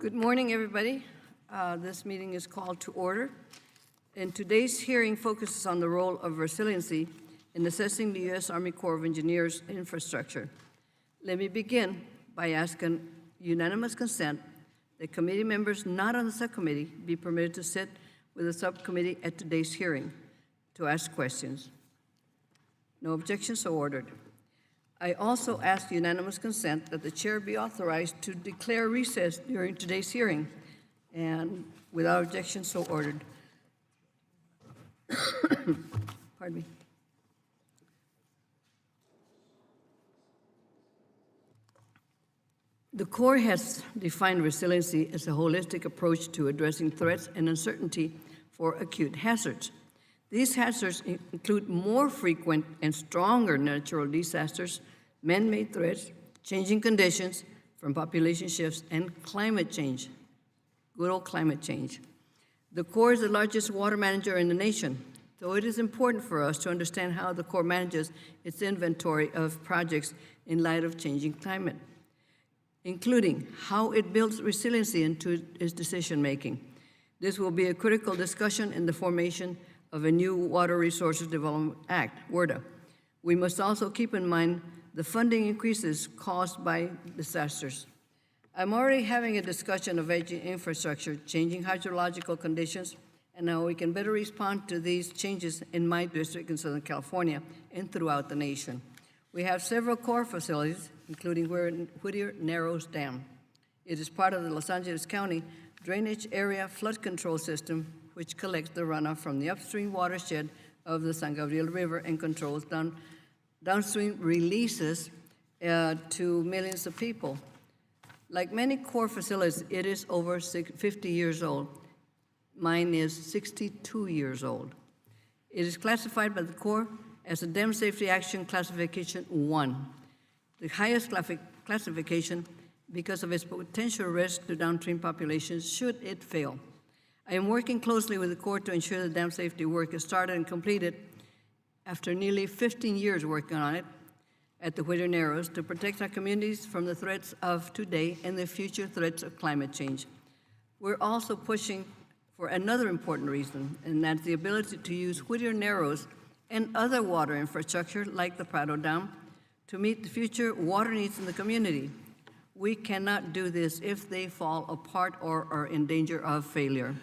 Good morning, everybody. This meeting is called to order. And today's hearing focuses on the role of resiliency in assessing the U.S. Army Corps of Engineers infrastructure. Let me begin by asking unanimous consent that committee members not on the subcommittee be permitted to sit with the subcommittee at today's hearing to ask questions. No objections, so ordered. I also ask unanimous consent that the chair be authorized to declare recess during today's hearing, and without objection, so ordered. Pardon me. The Corps has defined resiliency as a holistic approach to addressing threats and uncertainty for acute hazards. These hazards include more frequent and stronger natural disasters, man-made threats, changing conditions from population shifts, and climate change, good old climate change. The Corps is the largest water manager in the nation, so it is important for us to understand how the Corps manages its inventory of projects in light of changing climate, including how it builds resiliency into its decision-making. This will be a critical discussion in the formation of a new Water Resources Development Act, WRDA. We must also keep in mind the funding increases caused by disasters. I'm already having a discussion of aging infrastructure, changing hydrological conditions, and how we can better respond to these changes in my district in Southern California and throughout the nation. We have several Corps facilities, including Whittier Narrows Dam. It is part of the Los Angeles County Drainage Area Flood Control System, which collects the runoff from the upstream watershed of the San Gabriel River and controls downstream releases to millions of people. Like many Corps facilities, it is over 50 years old. Mine is 62 years old. It is classified by the Corps as a Dam Safety Action Classification 1, the highest classification because of its potential risk to downstream populations should it fail. I am working closely with the Corps to ensure the dam safety work is started and completed after nearly 15 years working on it at the Whittier Narrows to protect our communities from the threats of today and the future threats of climate change. We're also pushing for another important reason, and that's the ability to use Whittier Narrows and other water infrastructure like the Prado Dam to meet the future water needs in the community. We cannot do this if they fall apart or are in danger of failure.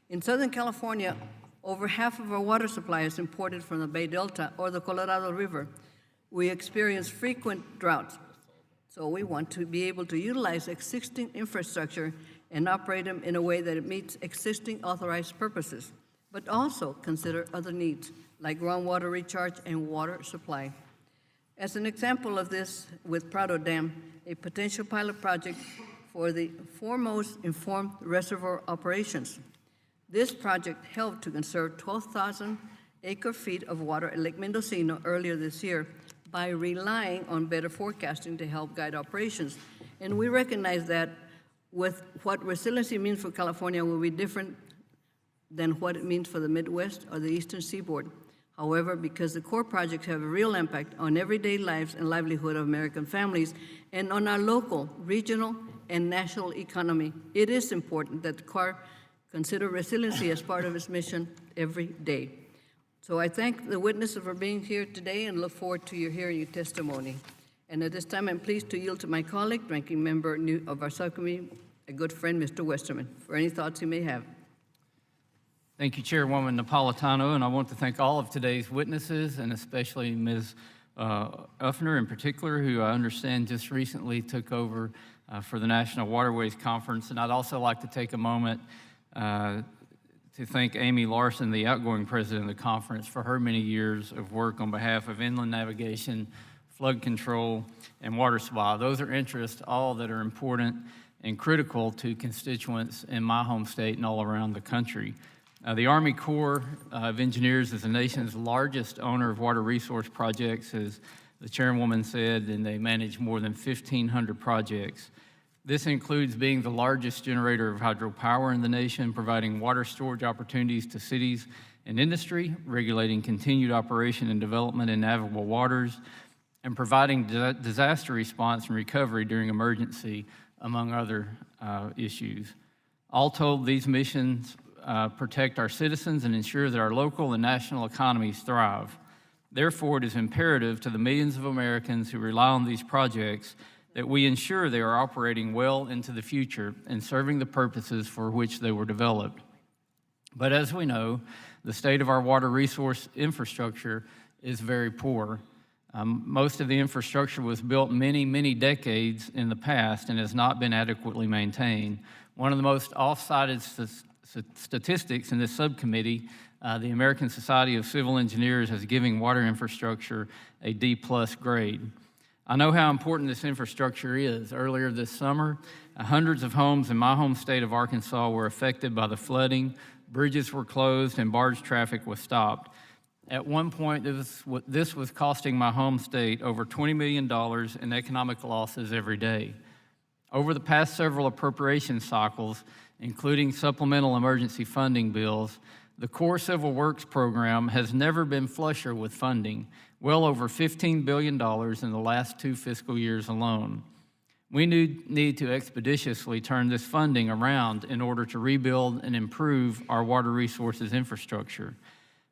In Southern California, over half of our water supply is imported from the Bay Delta or the Colorado River. We experience frequent droughts, so we want to be able to utilize existing infrastructure and operate them in a way that it meets existing authorized purposes, but also consider other needs like groundwater recharge and water supply. As an example of this with Prado Dam, a potential pilot project for the foremost informed reservoir operations. This project helped to conserve 12,000 acre-feet of water at Lake Mendocino earlier this year by relying on better forecasting to help guide operations. And we recognize that with what resiliency means for California will be different than what it means for the Midwest or the Eastern Seaboard. However, because the Corps projects have a real impact on everyday lives and livelihood of American families and on our local, regional, and national economy, it is important that the Corps consider resiliency as part of its mission every day. So I thank the witnesses for being here today and look forward to hearing your testimony. And at this time, I'm pleased to yield to my colleague, ranking member of our subcommittee, a good friend, Mr. Westerman, for any thoughts he may have. Thank you, Chairwoman Napolitano, and I want to thank all of today's witnesses, and especially Ms. Uffner in particular, who I understand just recently took over for the National Waterways Conference. And I'd also like to take a moment to thank Amy Larson, the outgoing president of the conference, for her many years of work on behalf of inland navigation, flood control, and water supply. Those are interests all that are important and critical to constituents in my home state and all around the country. The Army Corps of Engineers is the nation's largest owner of water resource projects, as the chairwoman said, and they manage more than 1,500 projects. This includes being the largest generator of hydropower in the nation, providing water storage opportunities to cities and industry, regulating continued operation and development in navigable waters, and providing disaster response and recovery during emergency, among other issues. All told, these missions protect our citizens and ensure that our local and national economies thrive. Therefore, it is imperative to the millions of Americans who rely on these projects that we ensure they are operating well into the future and serving the purposes for which they were developed. But as we know, the state of our water resource infrastructure is very poor. Most of the infrastructure was built many, many decades in the past and has not been adequately maintained. One of the most oft-cited statistics in this subcommittee, the American Society of Civil Engineers has given water infrastructure a D+ grade. I know how important this infrastructure is. Earlier this summer, hundreds of homes in my home state of Arkansas were affected by the flooding, bridges were closed, and barge traffic was stopped. At one point, this was costing my home state over $20 million in economic losses every day. Over the past several appropriation cycles, including supplemental emergency funding bills, the Corps Civil Works program has never been flusher with funding, well over $15 billion in the last 2 fiscal years alone. We need to expeditiously turn this funding around in order to rebuild and improve our water resources infrastructure.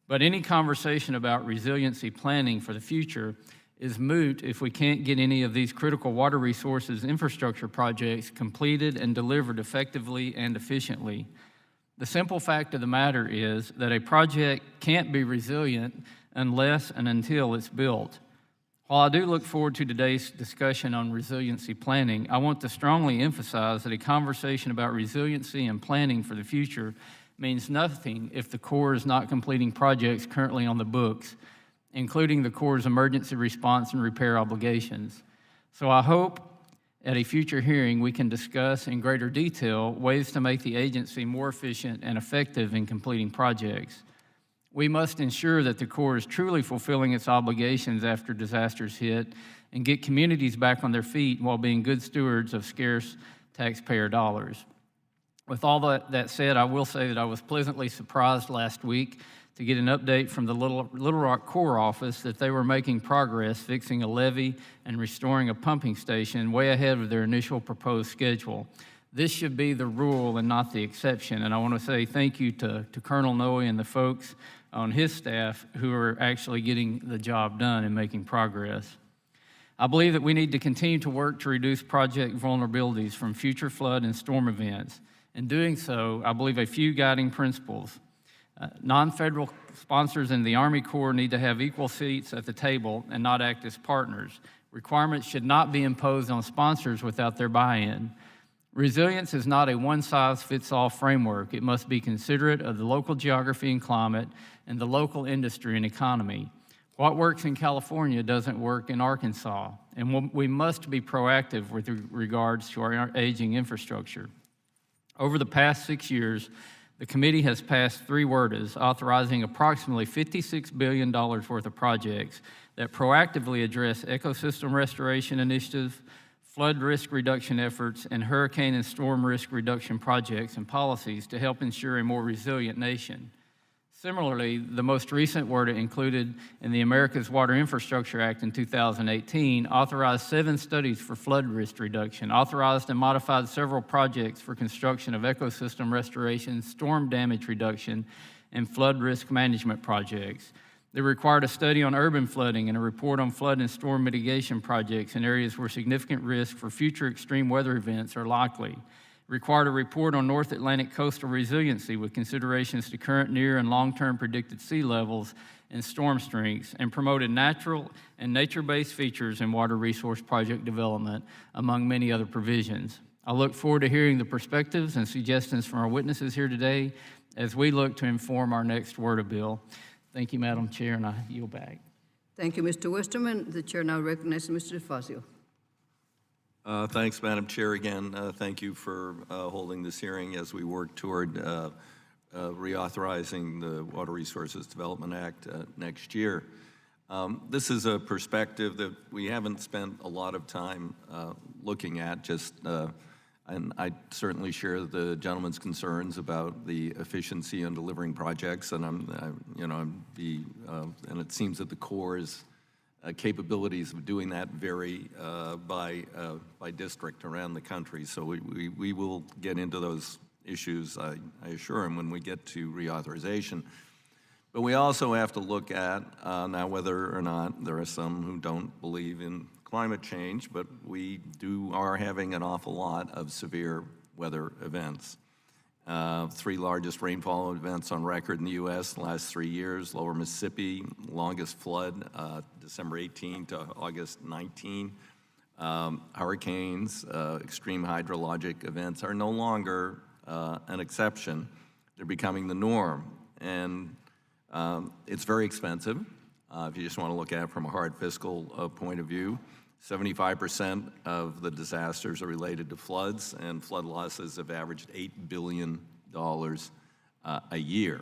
But any conversation about resiliency planning for the future is moot if we can't get any of these critical water resources infrastructure projects completed and delivered effectively and efficiently. The simple fact of the matter is that a project can't be resilient unless and until it's built. While I do look forward to today's discussion on resiliency planning, I want to strongly emphasize that a conversation about resiliency and planning for the future means nothing if the Corps is not completing projects currently on the books, including the Corps' emergency response and repair obligations. So I hope at a future hearing we can discuss in greater detail ways to make the agency more efficient and effective in completing projects. We must ensure that the Corps is truly fulfilling its obligations after disasters hit and get communities back on their feet while being good stewards of scarce taxpayer dollars. With all that said, I will say that I was pleasantly surprised last week to get an update from the Little Rock Corps office that they were making progress fixing a levee and restoring a pumping station way ahead of their initial proposed schedule. This should be the rule and not the exception, and I want to say thank you to Colonel Noe and the folks on his staff who are actually getting the job done and making progress. I believe that we need to continue to work to reduce project vulnerabilities from future flood and storm events. In doing so, I believe a few guiding principles. Non-federal sponsors in the Army Corps need to have equal seats at the table and not act as partners. Requirements should not be imposed on sponsors without their buy-in. Resilience is not a one-size-fits-all framework. It must be considerate of the local geography and climate and the local industry and economy. What works in California doesn't work in Arkansas, and we must be proactive with regards to our aging infrastructure. Over the past 6 years, the committee has passed 3 WRDAs authorizing approximately $56 billion worth of projects that proactively address ecosystem restoration initiatives, flood risk reduction efforts, and hurricane and storm risk reduction projects and policies to help ensure a more resilient nation. Similarly, the most recent WRDA included in the America's Water Infrastructure Act in 2018 authorized 7 studies for flood risk reduction, authorized and modified several projects for construction of ecosystem restoration, storm damage reduction, and flood risk management projects. They required a study on urban flooding and a report on flood and storm mitigation projects in areas where significant risk for future extreme weather events are likely. Required a report on North Atlantic coastal resiliency with considerations to current, near, and long-term predicted sea levels and storm strengths, and promoted natural and nature-based features in water resource project development, among many other provisions. I look forward to hearing the perspectives and suggestions from our witnesses here today as we look to inform our next WRDA bill. Thank you, Madam Chair, and I yield back. Thank you, Mr. Westerman. The chair now recognizes Mr. DeFazio. Thanks, Madam Chair. Again, thank you for holding this hearing as we work toward reauthorizing the Water Resources Development Act next year. This is a perspective that we haven't spent a lot of time looking at, and I certainly share the gentleman's concerns about the efficiency in delivering projects, and and it seems that the Corps' capabilities of doing that vary by district around the country. So we will get into those issues, I assure him, when we get to reauthorization. But we also have to look at now whether or not there are some who don't believe in climate change, but we are having an awful lot of severe weather events. 3 largest rainfall events on record in the U.S. in the last 3 years. Lower Mississippi, longest flood, December 18 to August 19. Hurricanes, extreme hydrologic events are no longer an exception. They're becoming the norm. And it's very expensive. If you just want to look at it from a hard fiscal point of view, 75% of the disasters are related to floods, and flood losses have averaged $8 billion a year.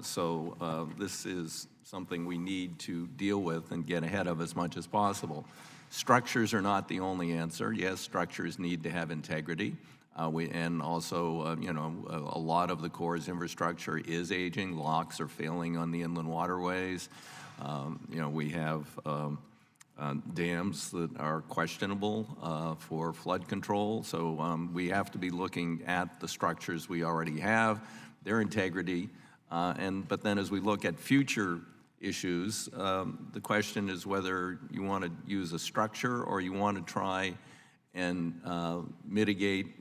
So this is something we need to deal with and get ahead of as much as possible. Structures are not the only answer. Yes, structures need to have integrity. And also, a lot of the Corps' infrastructure is aging. Locks are failing on the inland waterways. We have dams that are questionable for flood control. So we have to be looking at the structures we already have, their integrity. But then as we look at future issues, the question is whether you want to use a structure or you want to try and mitigate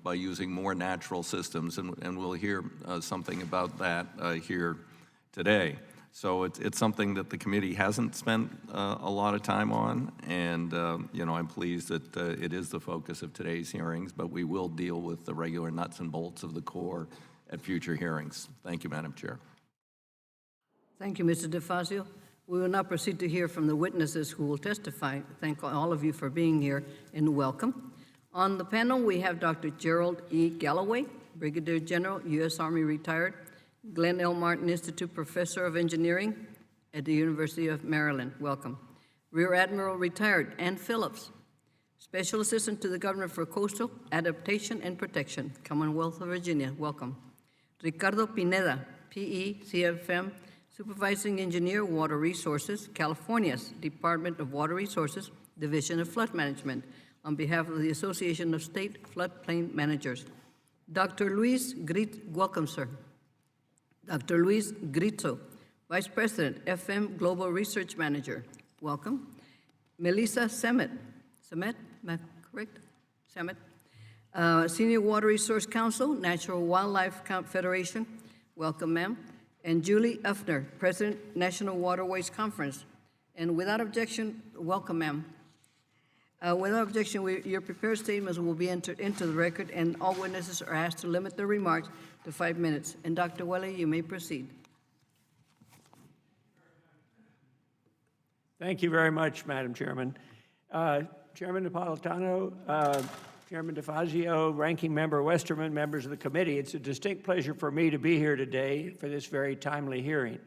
by using more natural systems, and we'll hear something about that here today. So it's something that the committee hasn't spent a lot of time on, and I'm pleased that it is the focus of today's hearings, but we will deal with the regular nuts and bolts of the Corps at future hearings. Thank you, Madam Chair. Thank you, Mr. DeFazio. We will now proceed to hear from the witnesses who will testify. Thank all of you for being here and welcome. On the panel, we have Dr. Gerald E. Galloway, Brigadier General, U.S. Army retired, Glenn L. Martin Institute Professor of Engineering at the University of Maryland. Welcome. Rear Admiral retired, Ann Phillips, Special Assistant to the Governor for Coastal Adaptation and Protection, Commonwealth of Virginia. Welcome. Ricardo Pineda, P.E., CFM, Supervising Engineer, Water Resources, California's Department of Water Resources, Division of Flood Management, on behalf of the Association of State Floodplain Managers. Dr. Luis Grit, welcome, sir. Dr. Luis Gritzo, Vice President, FM Global Research Manager, welcome. Melissa Semet, am I correct? Semet, Senior Water Resource Council, Natural Wildlife Federation, welcome, ma'am. And Julie Uffner, President, National Waterways Conference. And without objection, welcome, ma'am. Without objection, your prepared statements will be entered into the record, and all witnesses are asked to limit their remarks to 5 minutes. And Dr. Welle, you may proceed. Thank you very much, Madam Chairman. Chairman Napolitano, Chairman DeFazio, Ranking Member Westerman, members of the committee, it's a distinct pleasure for me to be here today for this very timely hearing.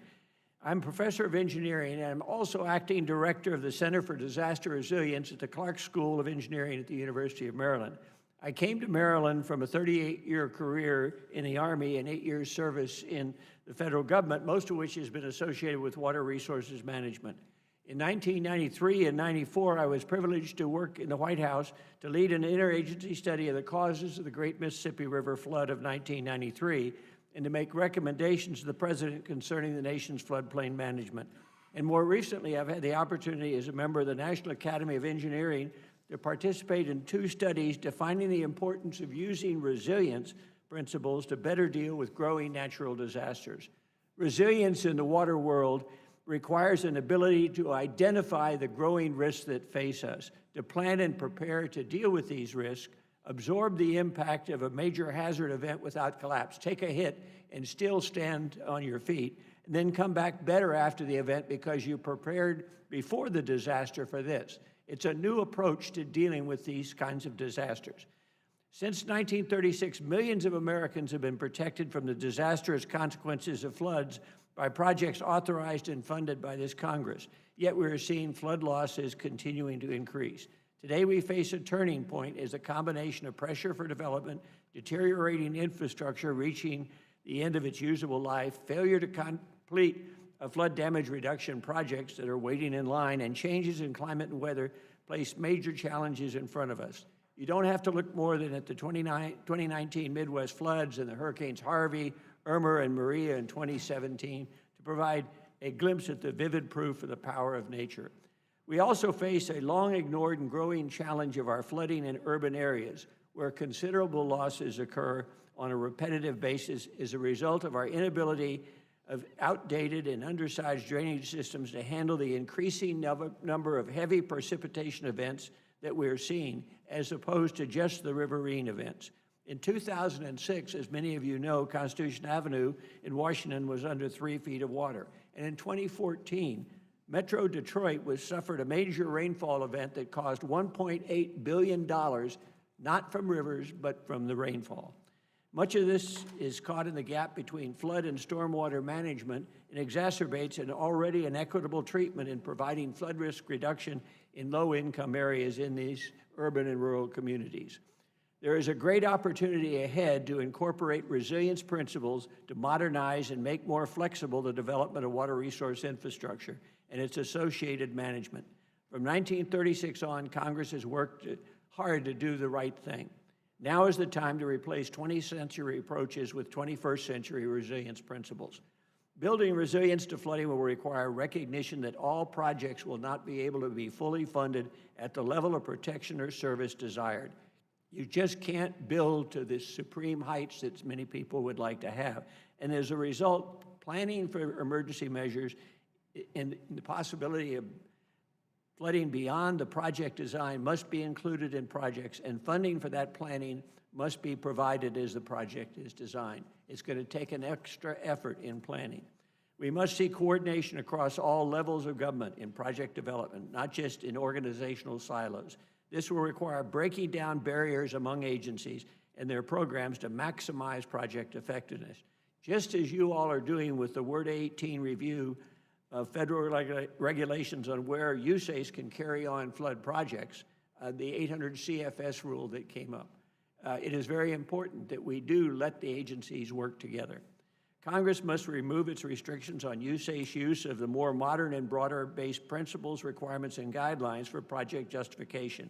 I'm Professor of Engineering, and I'm also Acting Director of the Center for Disaster Resilience at the Clark School of Engineering at the University of Maryland. I came to Maryland from a 38-year career in the Army and 8 years service in the federal government, most of which has been associated with water resources management. In 1993 and 94, I was privileged to work in the White House to lead an interagency study of the causes of the Great Mississippi River flood of 1993 and to make recommendations to the President concerning the nation's floodplain management. And more recently, I've had the opportunity as a member of the National Academy of Engineering to participate in 2 studies defining the importance of using resilience principles to better deal with growing natural disasters. Resilience in the water world requires an ability to identify the growing risks that face us, to plan and prepare to deal with these risks, absorb the impact of a major hazard event without collapse, take a hit and still stand on your feet, and then come back better after the event because you prepared before the disaster for this. It's a new approach to dealing with these kinds of disasters. Since 1936, millions of Americans have been protected from the disastrous consequences of floods by projects authorized and funded by this Congress. Yet we are seeing flood losses continuing to increase. Today we face a turning point as a combination of pressure for development, deteriorating infrastructure reaching the end of its usable life, failure to complete flood damage reduction projects that are waiting in line, and changes in climate and weather place major challenges in front of us. You don't have to look more than at the 2019 Midwest floods and the Hurricanes Harvey, Irma, and Maria in 2017 to provide a glimpse at the vivid proof of the power of nature. We also face a long-ignored and growing challenge of our flooding in urban areas, where considerable losses occur on a repetitive basis as a result of our inability of outdated and undersized drainage systems to handle the increasing number of heavy precipitation events that we're seeing, as opposed to just the riverine events. In 2006, as many of you know, Constitution Avenue in Washington was under 3 feet of water. And in 2014, Metro Detroit suffered a major rainfall event that caused $1.8 billion, not from rivers, but from the rainfall. Much of this is caught in the gap between flood and stormwater management and exacerbates an already inequitable treatment in providing flood risk reduction in low-income areas in these urban and rural communities. There is a great opportunity ahead to incorporate resilience principles to modernize and make more flexible the development of water resource infrastructure and its associated management. From 1936 on, Congress has worked hard to do the right thing. Now is the time to replace 20th century approaches with 21st century resilience principles. Building resilience to flooding will require recognition that all projects will not be able to be fully funded at the level of protection or service desired. You just can't build to the supreme heights that many people would like to have. And as a result, planning for emergency measures and the possibility of flooding beyond the project design must be included in projects, and funding for that planning must be provided as the project is designed. It's going to take an extra effort in planning. We must see coordination across all levels of government in project development, not just in organizational silos. This will require breaking down barriers among agencies and their programs to maximize project effectiveness. Just as you all are doing with the Word 18 review of federal regulations on where USACE can carry on flood projects, the 800 CFS rule that came up. It is very important that we do let the agencies work together. Congress must remove its restrictions on USACE use of the more modern and broader-based principles, requirements, and guidelines for project justification.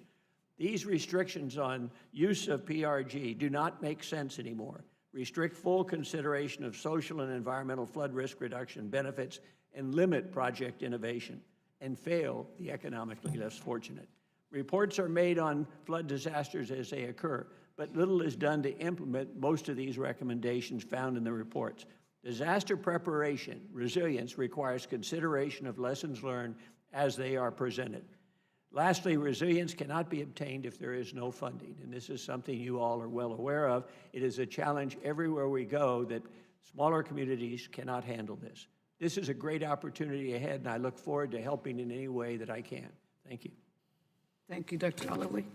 These restrictions on use of PRG do not make sense anymore. Restrict full consideration of social and environmental flood risk reduction benefits and limit project innovation, and fail the economically less fortunate. Reports are made on flood disasters as they occur, but little is done to implement most of these recommendations found in the reports. Disaster preparation, resilience, requires consideration of lessons learned as they are presented. Lastly, resilience cannot be obtained if there is no funding, and this is something you all are well aware of. It is a challenge everywhere we go that smaller communities cannot handle this. This is a great opportunity ahead, and I look forward to helping in any way that I can. Thank you. Thank you, Dr. Holloway.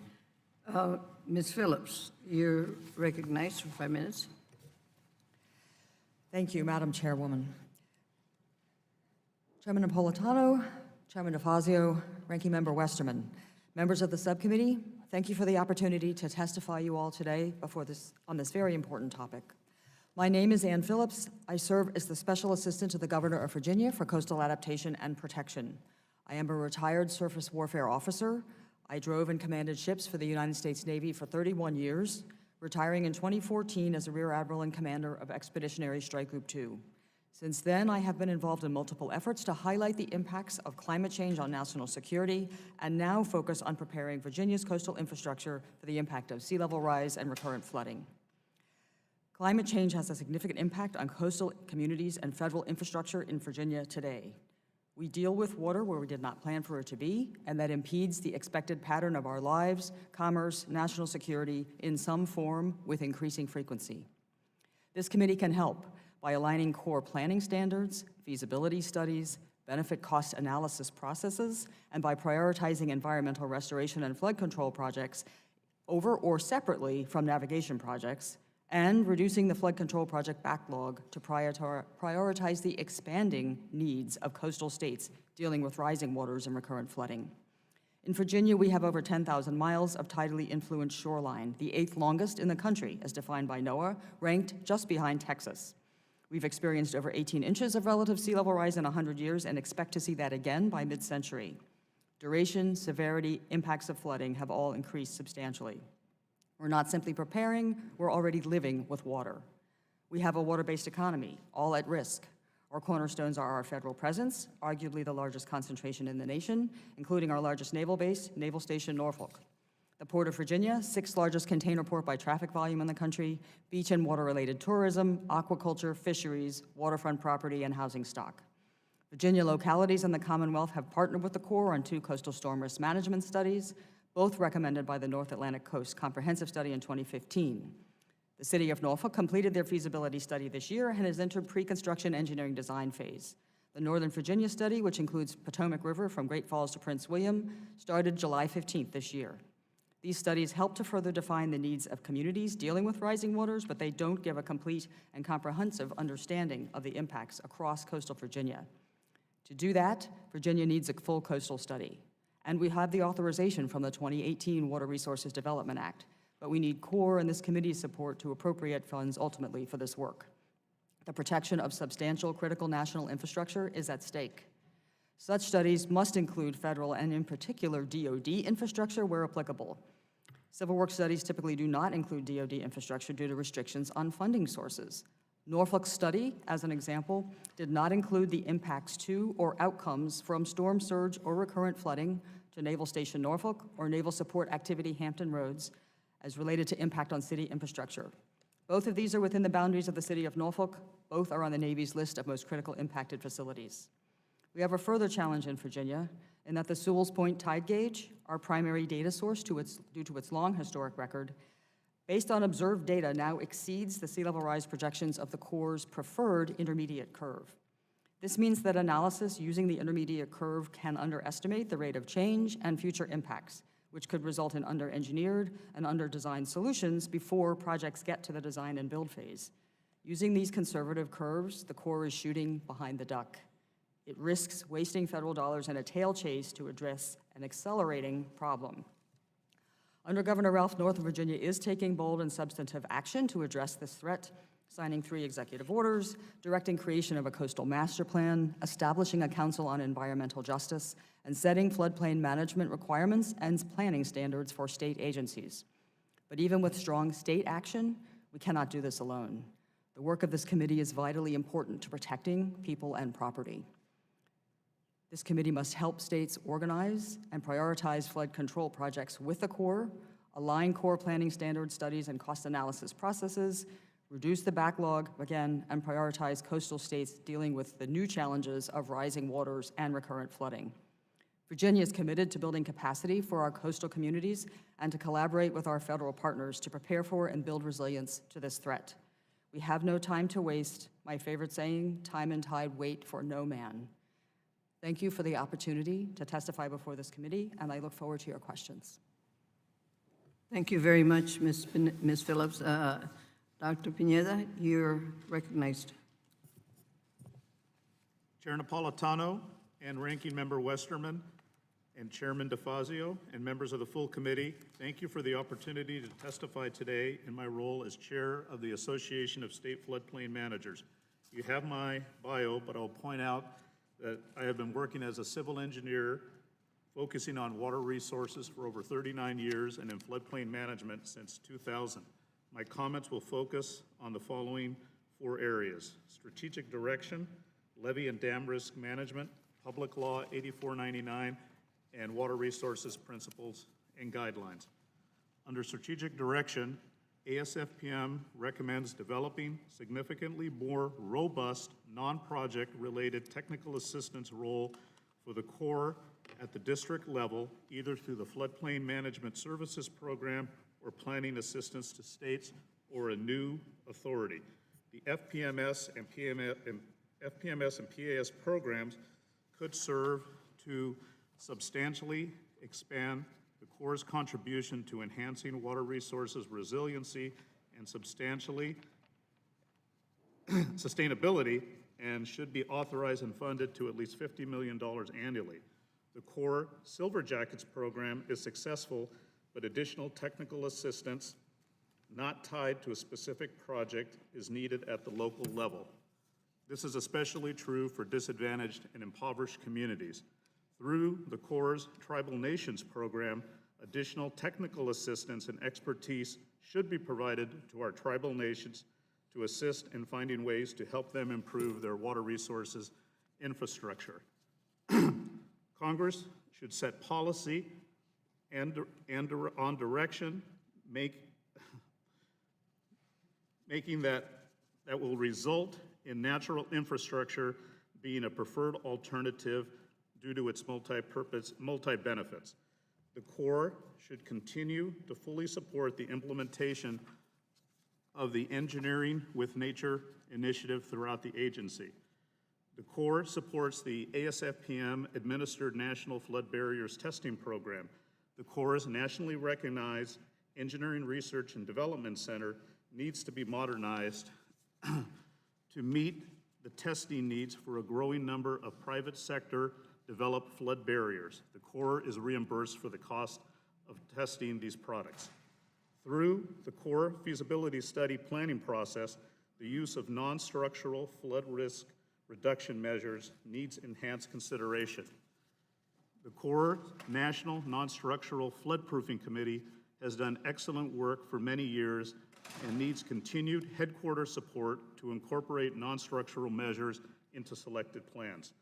Ms. Phillips, you're recognized for 5 minutes. Thank you, Madam Chairwoman. Chairman Napolitano, Chairman DeFazio, Ranking Member Westerman, members of the subcommittee, thank you for the opportunity to testify you all today on this very important topic. My name is Ann Phillips. I serve as the Special Assistant to the Governor of Virginia for Coastal Adaptation and Protection. I am a retired surface warfare officer. I drove and commanded ships for the United States Navy for 31 years, retiring in 2014 as a Rear Admiral and Commander of Expeditionary Strike Group 2. Since then, I have been involved in multiple efforts to highlight the impacts of climate change on national security, and now focus on preparing Virginia's coastal infrastructure for the impact of sea level rise and recurrent flooding. Climate change has a significant impact on coastal communities and federal infrastructure in Virginia today. We deal with water where we did not plan for it to be, and that impedes the expected pattern of our lives, commerce, national security in some form with increasing frequency. This committee can help by aligning core planning standards, feasibility studies, benefit cost analysis processes, and by prioritizing environmental restoration and flood control projects over or separately from navigation projects, and reducing the flood control project backlog to prioritize the expanding needs of coastal states dealing with rising waters and recurrent flooding. In Virginia, we have over 10,000 miles of tidally influenced shoreline, the 8th longest in the country, as defined by NOAA, ranked just behind Texas. We've experienced over 18 inches of relative sea level rise in 100 years and expect to see that again by mid-century. Duration, severity, impacts of flooding have all increased substantially. We're not simply preparing, we're already living with water. We have a water-based economy, all at risk. Our cornerstones are our federal presence, arguably the largest concentration in the nation, including our largest naval base, Naval Station Norfolk. The Port of Virginia, 6th largest container port by traffic volume in the country, beach and water-related tourism, aquaculture, fisheries, waterfront property, and housing stock. Virginia localities in the Commonwealth have partnered with the Corps on 2 coastal storm risk management studies, both recommended by the North Atlantic Coast Comprehensive Study in 2015. The City of Norfolk completed their feasibility study this year and has entered pre-construction engineering design phase. The Northern Virginia study, which includes Potomac River from Great Falls to Prince William, started July 15th this year. These studies help to further define the needs of communities dealing with rising waters, but they don't give a complete and comprehensive understanding of the impacts across coastal Virginia. To do that, Virginia needs a full coastal study, and we have the authorization from the 2018 Water Resources Development Act, but we need Corps and this committee's support to appropriate funds ultimately for this work. The protection of substantial critical national infrastructure is at stake. Such studies must include federal and in particular DoD infrastructure where applicable. Civil works studies typically do not include DoD infrastructure due to restrictions on funding sources. Norfolk's study, as an example, did not include the impacts to or outcomes from storm surge or recurrent flooding to Naval Station Norfolk or Naval Support Activity Hampton Roads as related to impact on city infrastructure. Both of these are within the boundaries of the City of Norfolk. Both are on the Navy's list of most critical impacted facilities. We have a further challenge in Virginia in that the Sewell's Point tide gauge, our primary data source due to its long historic record, based on observed data, now exceeds the sea level rise projections of the Corps' preferred intermediate curve. This means that analysis using the intermediate curve can underestimate the rate of change and future impacts, which could result in under-engineered and under-designed solutions before projects get to the design and build phase. Using these conservative curves, the Corps is shooting behind the duck. It risks wasting federal dollars in a tail chase to address an accelerating problem. Under Governor Ralph, Northern Virginia is taking bold and substantive action to address this threat, signing 3 executive orders, directing creation of a coastal master plan, establishing a council on environmental justice, and setting floodplain management requirements and planning standards for state agencies. But even with strong state action, we cannot do this alone. The work of this committee is vitally important to protecting people and property. This committee must help states organize and prioritize flood control projects with the Corps, align Corps planning standards, studies, and cost analysis processes, reduce the backlog, again, and prioritize coastal states dealing with the new challenges of rising waters and recurrent flooding. Virginia is committed to building capacity for our coastal communities and to collaborate with our federal partners to prepare for and build resilience to this threat. We have no time to waste. My favorite saying, time and tide wait for no man. Thank you for the opportunity to testify before this committee, and I look forward to your questions. Thank you very much, Ms. Phillips. Dr. Pineda, you're recognized. Chair Napolitano and Ranking Member Westerman and Chairman DeFazio and members of the full committee, thank you for the opportunity to testify today in my role as Chair of the Association of State Floodplain Managers. You have my bio, but I'll point out that I have been working as a civil engineer focusing on water resources for over 39 years and in floodplain management since 2000. My comments will focus on the following 4 areas: strategic direction, levee and dam risk management, Public Law 8499, and water resources principles and guidelines. Under strategic direction, ASFPM recommends developing significantly more robust, non-project related technical assistance role for the Corps at the district level, either through the Floodplain Management Services Program or planning assistance to states or a new authority. The FPMS and PAS programs could serve to substantially expand the Corps' contribution to enhancing water resources resiliency and sustainability, and should be authorized and funded to at least $50 million annually. The Corps Silver Jackets program is successful, but additional technical assistance not tied to a specific project is needed at the local level. This is especially true for disadvantaged and impoverished communities. Through the Corps' Tribal Nations program, Additional technical assistance and expertise should be provided to our tribal nations to assist in finding ways to help them improve their water resources infrastructure. Congress should set policy and on direction, making that will result in natural infrastructure being a preferred alternative due to its multi-benefits. The Corps should continue to fully support the implementation of the Engineering with Nature initiative throughout the agency. The Corps supports the ASFPM-administered National Flood Barriers Testing Program. The Corps' nationally recognized Engineering Research and Development Center needs to be modernized to meet the testing needs for a growing number of private sector developed flood barriers. The Corps is reimbursed for the cost of testing these products. Through the Corps feasibility study planning process, the use of non-structural flood risk reduction measures needs enhanced consideration. The Corps National Non-Structural Floodproofing Committee has done excellent work for many years and needs continued headquarters support to incorporate non-structural measures into selected plans.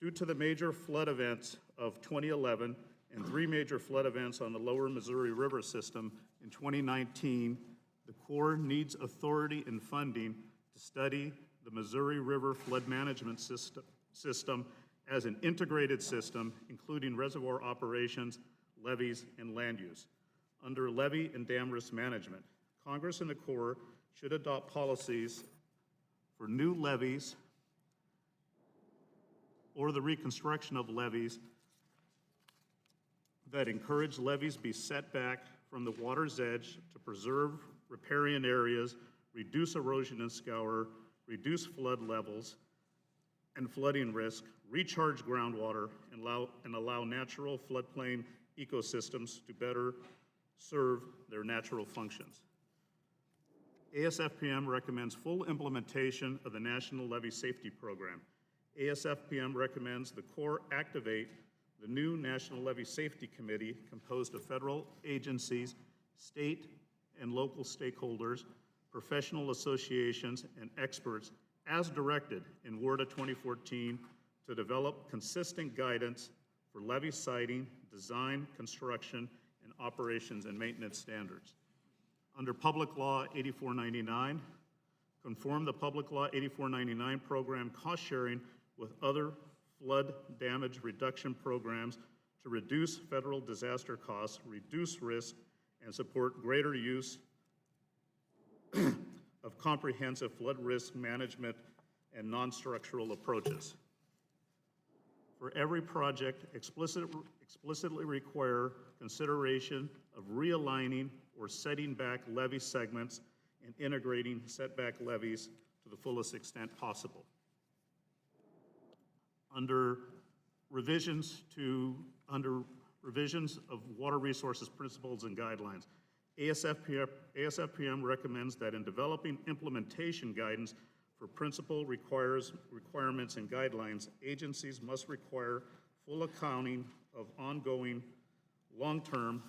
Due to the major flood events of 2011 and 3 major flood events on the lower Missouri River system in 2019, the Corps needs authority and funding to study the Missouri River flood management system as an integrated system, including reservoir operations, levees, and land use. Under levee and dam risk management, Congress and the Corps should adopt policies for new levees or the reconstruction of levees that encourage levees be set back from the water's edge to preserve riparian areas, reduce erosion and scour, reduce flood levels and flooding risk, recharge groundwater, and allow natural floodplain ecosystems to better serve their natural functions. ASFPM recommends full implementation of the National Levee Safety Program. ASFPM recommends the Corps activate the new National Levee Safety Committee composed of federal agencies, state and local stakeholders, professional associations, and experts as directed in WRDA 2014 to develop consistent guidance for levee siting, design, construction, and operations and maintenance standards. Under Public Law 8499, conform the Public Law 8499 program cost sharing with other flood damage reduction programs to reduce federal disaster costs, reduce risk, and support greater use of comprehensive flood risk management and non-structural approaches. For every project, explicitly require consideration of realigning or setting back levee segments and integrating setback levees to the fullest extent possible. Under revisions of water resources principles and guidelines, ASFPM recommends that in developing implementation guidance for principle requirements and guidelines, agencies must require full accounting of ongoing long-term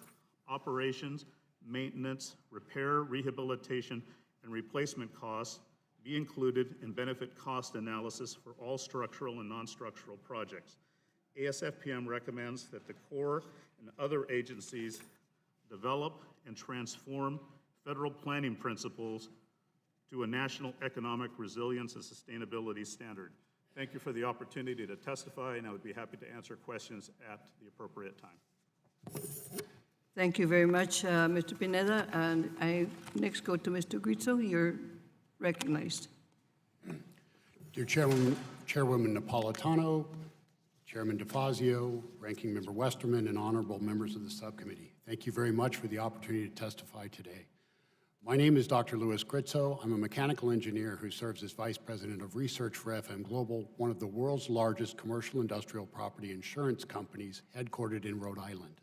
operations, maintenance, repair, rehabilitation, and replacement costs be included in benefit cost analysis for all structural and non-structural projects. ASFPM recommends that the Corps and other agencies develop and transform federal planning principles to a national economic resilience and sustainability standard. Thank you for the opportunity to testify, and I would be happy to answer questions at the appropriate time. Thank you very much, Mr. Pineda. And I next go to Mr. Grizzo. You're recognized. Dear Chairwoman Napolitano, Chairman DeFazio, Ranking Member Westerman, and honorable members of the subcommittee, thank you very much for the opportunity to testify today. My name is Dr. Louis Grizzo. I'm a mechanical engineer who serves as Vice President of Research for FM Global, one of the world's largest commercial industrial property insurance companies headquartered in Rhode Island.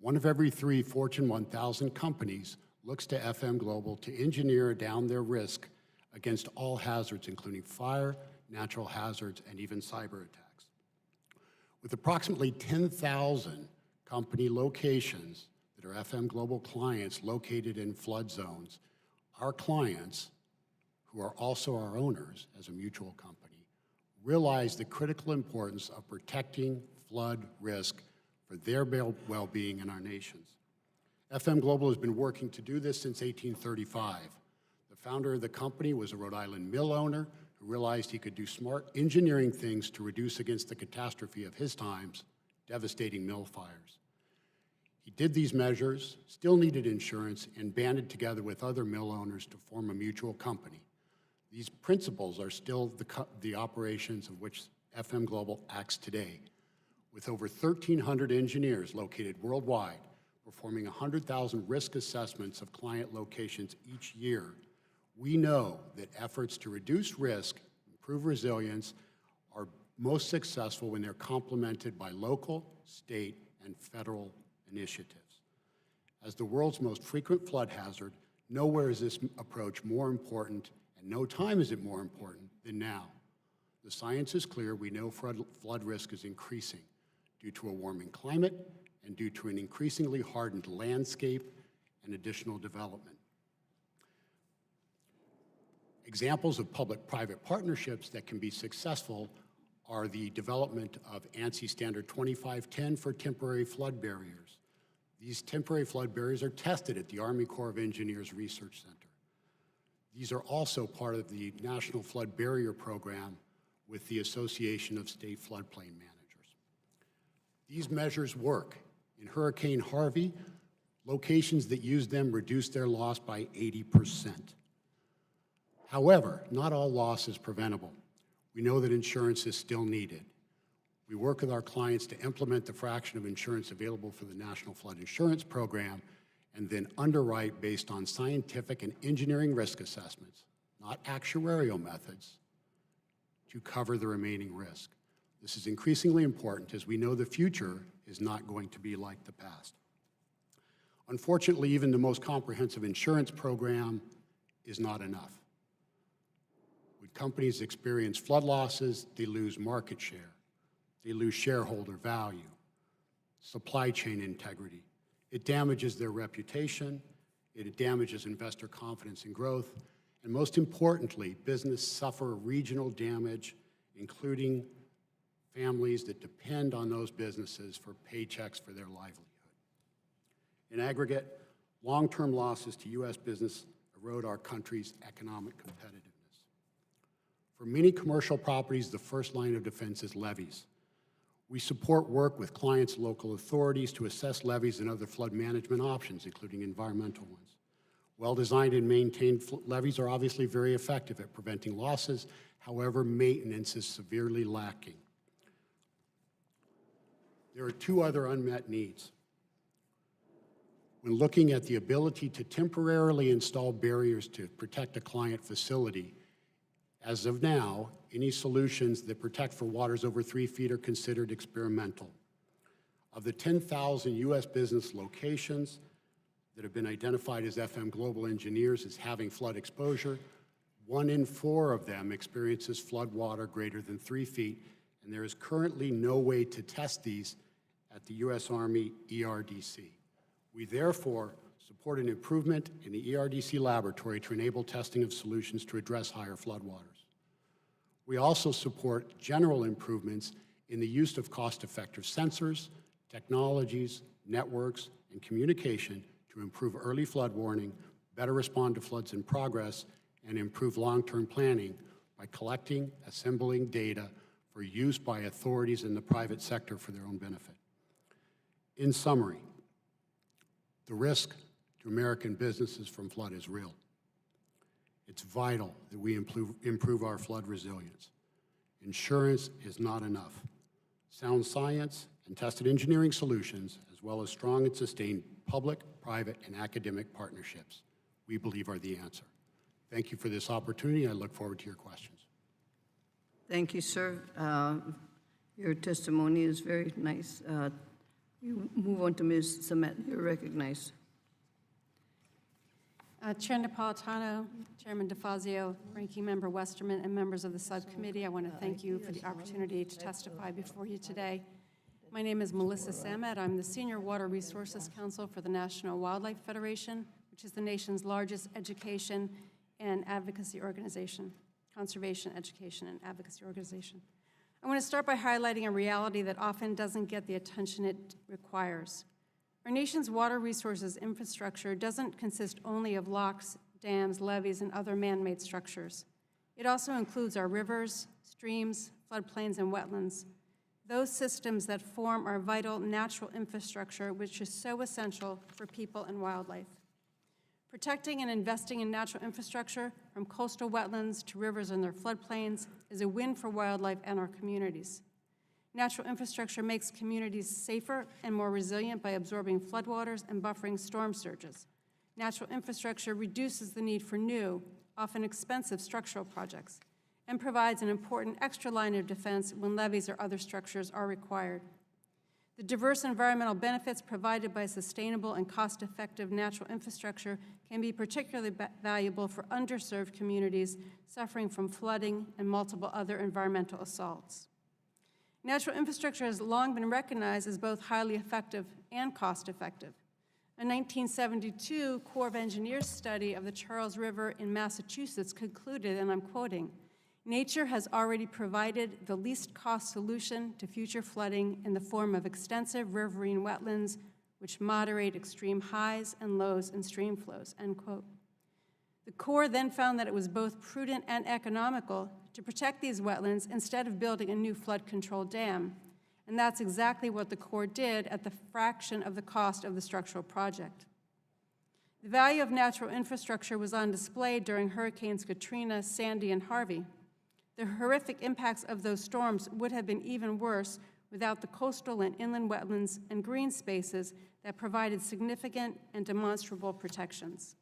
One of every 3 Fortune 1000 companies looks to FM Global to engineer down their risk against all hazards, including fire, natural hazards, and even cyber attacks. With approximately 10,000 company locations that are FM Global clients located in flood zones, our clients, who are also our owners as a mutual company, realize the critical importance of protecting flood risk for their well-being in our nations. FM Global has been working to do this since 1835. The founder of the company was a Rhode Island mill owner who realized he could do smart engineering things to reduce against the catastrophe of his times, devastating mill fires. He did these measures, still needed insurance, and banded together with other mill owners to form a mutual company. These principles are still the operations of which FM Global acts today, with over 1,300 engineers located worldwide, performing 100,000 risk assessments of client locations each year. We know that efforts to reduce risk, improve resilience, are most successful when they're complemented by local, state, and federal initiatives. As the world's most frequent flood hazard, nowhere is this approach more important, and no time is it more important than now. The science is clear. We know flood risk is increasing due to a warming climate and due to an increasingly hardened landscape and additional development. Examples of public-private partnerships that can be successful are the development of ANSI Standard 2510 for temporary flood barriers. These temporary flood barriers are tested at the Army Corps of Engineers Research Center. These are also part of the National Flood Barrier Program with the Association of State Floodplain Managers. These measures work. In Hurricane Harvey, locations that used them reduced their loss by 80%. However, not all loss is preventable. We know that insurance is still needed. We work with our clients to implement the fraction of insurance available for the National Flood Insurance Program and then underwrite based on scientific and engineering risk assessments, not actuarial methods, to cover the remaining risk. This is increasingly important as we know the future is not going to be like the past. Unfortunately, even the most comprehensive insurance program is not enough. When companies experience flood losses, they lose market share, they lose shareholder value, supply chain integrity. It damages their reputation, it damages investor confidence and growth, and most importantly, business suffer regional damage, including families that depend on those businesses for paychecks for their livelihood. In aggregate, long-term losses to U.S. business erode our country's economic competitiveness. For many commercial properties, the first line of defense is levees. We support work with clients' local authorities to assess levees and other flood management options, including environmental ones. Well-designed and maintained levees are obviously very effective at preventing losses. However, maintenance is severely lacking. There are two other unmet needs. When looking at the ability to temporarily install barriers to protect a client facility, as of now, any solutions that protect for waters over 3 feet are considered experimental. Of the 10,000 U.S. business locations that have been identified as FM Global engineers as having flood exposure, 1 in 4 of them experiences flood water greater than 3 feet, and there is currently no way to test these at the U.S. Army ERDC. We therefore support an improvement in the ERDC laboratory to enable testing of solutions to address higher floodwaters. We also support general improvements in the use of cost-effective sensors, technologies, networks, and communication to improve early flood warning, better respond to floods in progress, and improve long-term planning by collecting, assembling data for use by authorities in the private sector for their own benefit. In summary, the risk to American businesses from flood is real. It's vital that we improve our flood resilience. Insurance is not enough. Sound science and tested engineering solutions, as well as strong and sustained public, private, and academic partnerships, we believe are the answer. Thank you for this opportunity. I look forward to your questions. Thank you, sir. Your testimony is very nice. You move on to Ms. Samet. You're recognized. Chair Napolitano, Chairman DeFazio, Ranking Member Westerman, and members of the subcommittee, I want to thank you for the opportunity to testify before you today. My name is Melissa Samet. I'm the Senior Water Resources Counsel for the National Wildlife Federation, which is the nation's largest education and advocacy organization, conservation, education, and advocacy organization. I want to start by highlighting a reality that often doesn't get the attention it requires. Our nation's water resources infrastructure doesn't consist only of locks, dams, levees, and other man-made structures. It also includes our rivers, streams, floodplains, and wetlands, those systems that form our vital natural infrastructure, which is so essential for people and wildlife. Protecting and investing in natural infrastructure, from coastal wetlands to rivers and their floodplains, is a win for wildlife and our communities. Natural infrastructure makes communities safer and more resilient by absorbing floodwaters and buffering storm surges. Natural infrastructure reduces the need for new, often expensive structural projects, and provides an important extra line of defense when levees or other structures are required. The diverse environmental benefits provided by sustainable and cost-effective natural infrastructure can be particularly valuable for underserved communities suffering from flooding and multiple other environmental assaults. Natural infrastructure has long been recognized as both highly effective and cost-effective. A 1972 Corps of Engineers study of the Charles River in Massachusetts concluded, and I'm quoting, "Nature has already provided the least cost solution to future flooding in the form of extensive riverine wetlands which moderate extreme highs and lows in stream flows," end quote. The Corps then found that it was both prudent and economical to protect these wetlands instead of building a new flood control dam. And that's exactly what the Corps did at the fraction of the cost of the structural project. The value of natural infrastructure was on display during Hurricanes Katrina, Sandy, and Harvey. The horrific impacts of those storms would have been even worse without the coastal and inland wetlands and green spaces that provided significant and demonstrable protections.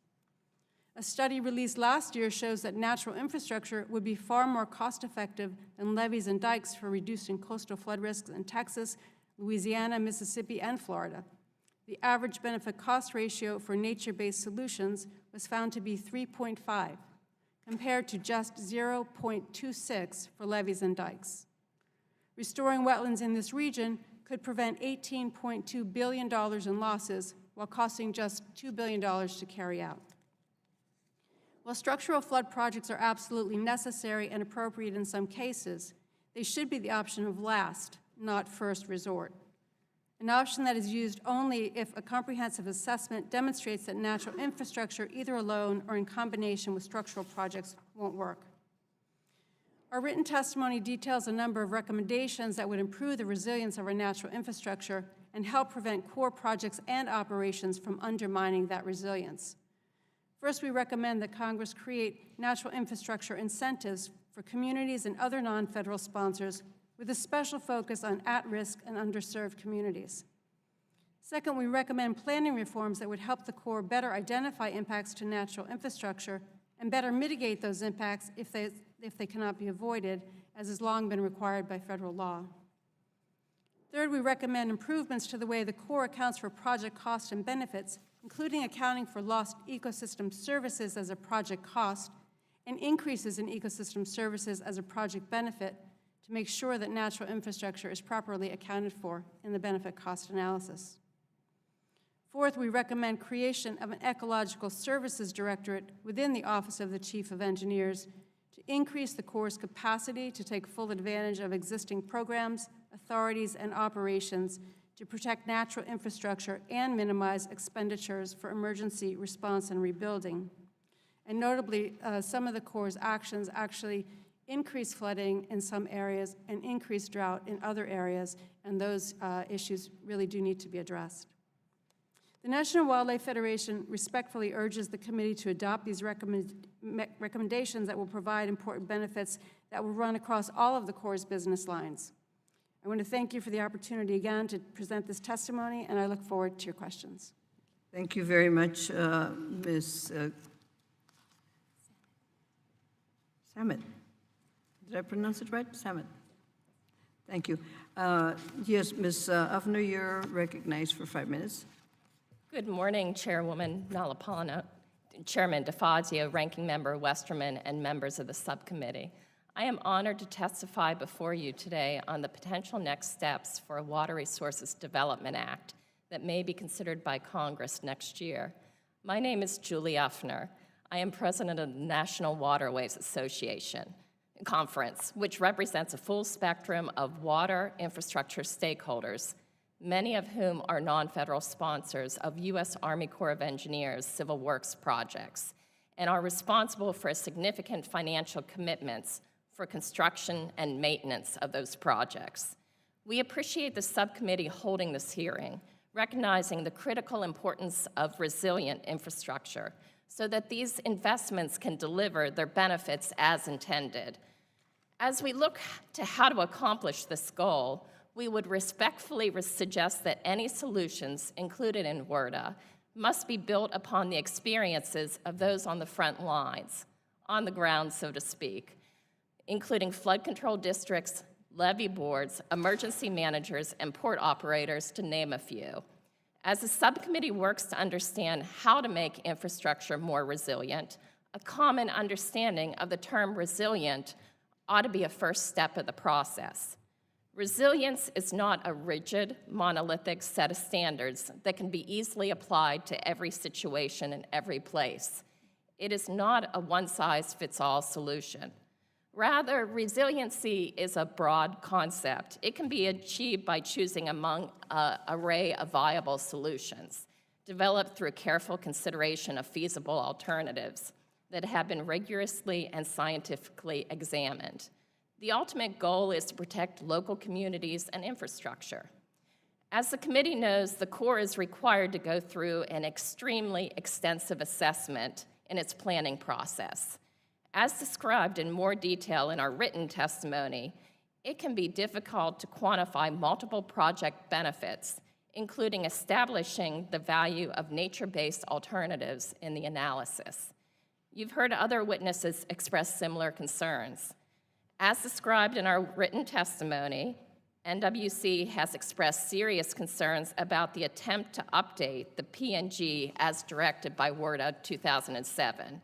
A study released last year shows that natural infrastructure would be far more cost-effective than levees and dikes for reducing coastal flood risks in Texas, Louisiana, Mississippi, and Florida. The average benefit-cost ratio for nature-based solutions was found to be 3.5, compared to just 0.26 for levees and dikes. Restoring wetlands in this region could prevent $18.2 billion in losses while costing just $2 billion to carry out. While structural flood projects are absolutely necessary and appropriate in some cases, they should be the option of last, not first resort. An option that is used only if a comprehensive assessment demonstrates that natural infrastructure, either alone or in combination with structural projects, won't work. Our written testimony details a number of recommendations that would improve the resilience of our natural infrastructure and help prevent core projects and operations from undermining that resilience. First, we recommend that Congress create natural infrastructure incentives for communities and other non-federal sponsors with a special focus on at-risk and underserved communities. Second, we recommend planning reforms that would help the Corps better identify impacts to natural infrastructure and better mitigate those impacts if they cannot be avoided, as has long been required by federal law. Third, we recommend improvements to the way the Corps accounts for project costs and benefits, including accounting for lost ecosystem services as a project cost and increases in ecosystem services as a project benefit to make sure that natural infrastructure is properly accounted for in the benefit cost analysis. Fourth, we recommend creation of an Ecological Services Directorate within the Office of the Chief of Engineers to increase the Corps' capacity to take full advantage of existing programs, authorities, and operations to protect natural infrastructure and minimize expenditures for emergency response and rebuilding. And notably, some of the Corps' actions actually increase flooding in some areas and increase drought in other areas, and those issues really do need to be addressed. The National Wildlife Federation respectfully urges the committee to adopt these recommendations that will provide important benefits that will run across all of the Corps' business lines. I want to thank you for the opportunity again to present this testimony, and I look forward to your questions. Thank you very much, Ms. Samet. Did I pronounce it right? Samet. Thank you. Yes, Ms. Uffner, you're recognized for 5 minutes. Good morning, Chairwoman Napolitano, Chairman DeFazio, Ranking Member Westerman, and members of the subcommittee. I am honored to testify before you today on the potential next steps for a Water Resources Development Act that may be considered by Congress next year. My name is Julie Uffner. I am president of the National Waterways Association Conference, which represents a full spectrum of water infrastructure stakeholders, many of whom are non-federal sponsors of U.S. Army Corps of Engineers civil works projects and are responsible for significant financial commitments for construction and maintenance of those projects. We appreciate the subcommittee holding this hearing, recognizing the critical importance of resilient infrastructure so that these investments can deliver their benefits as intended. As we look to how to accomplish this goal, we would respectfully suggest that any solutions included in WRDA must be built upon the experiences of those on the front lines, on the ground, so to speak, including flood control districts, levee boards, emergency managers, and port operators, to name a few. As the subcommittee works to understand how to make infrastructure more resilient, a common understanding of the term resilient ought to be a first step of the process. Resilience is not a rigid, monolithic set of standards that can be easily applied to every situation in every place. It is not a one-size-fits-all solution. Rather, resiliency is a broad concept. It can be achieved by choosing among an array of viable solutions, developed through careful consideration of feasible alternatives that have been rigorously and scientifically examined. The ultimate goal is to protect local communities and infrastructure. As the committee knows, the Corps is required to go through an extremely extensive assessment in its planning process. As described in more detail in our written testimony, it can be difficult to quantify multiple project benefits, including establishing the value of nature-based alternatives in the analysis. You've heard other witnesses express similar concerns. As described in our written testimony, NWC has expressed serious concerns about the attempt to update the P&G as directed by WRDA 2007.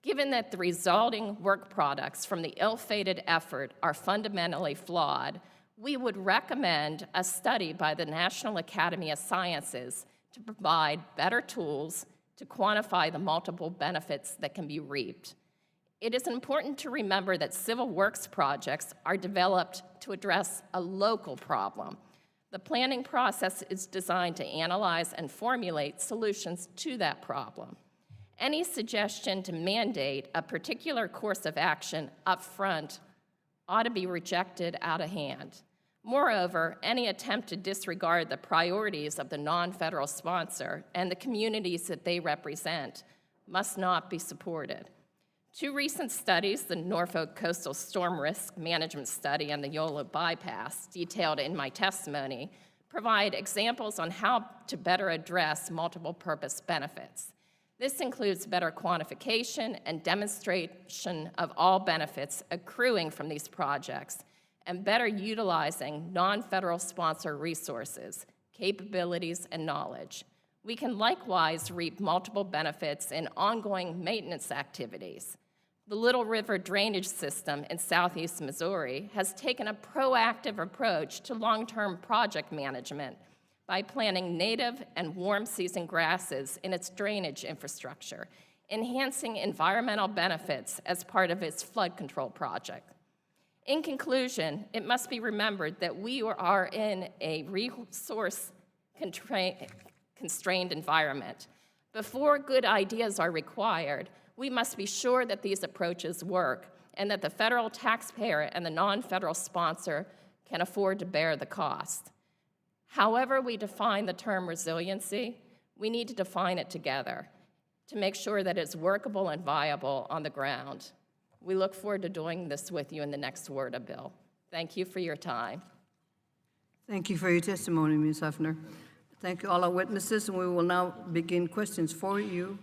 Given that the resulting work products from the ill-fated effort are fundamentally flawed, we would recommend a study by the National Academy of Sciences to provide better tools to quantify the multiple benefits that can be reaped. It is important to remember that civil works projects are developed to address a local problem. The planning process is designed to analyze and formulate solutions to that problem. Any suggestion to mandate a particular course of action up front ought to be rejected out of hand. Moreover, any attempt to disregard the priorities of the non-federal sponsor and the communities that they represent must not be supported. Two recent studies, the Norfolk Coastal Storm Risk Management Study and the Yolo Bypass, detailed in my testimony, provide examples on how to better address multiple purpose benefits. This includes better quantification and demonstration of all benefits accruing from these projects and better utilizing non-federal sponsor resources, capabilities, and knowledge. We can likewise reap multiple benefits in ongoing maintenance activities. The Little River drainage system in southeast Missouri has taken a proactive approach to long-term project management by planting native and warm season grasses in its drainage infrastructure, enhancing environmental benefits as part of its flood control project. In conclusion, it must be remembered that we are in a resource-constrained environment. Before good ideas are required, we must be sure that these approaches work and that the federal taxpayer and the non-federal sponsor can afford to bear the cost. However we define the term resiliency, we need to define it together to make sure that it's workable and viable on the ground. We look forward to doing this with you in the next WRDA bill. Thank you for your time. Thank you for your testimony, Ms. Huffner. Thank you, all our witnesses, and we will now begin questions for you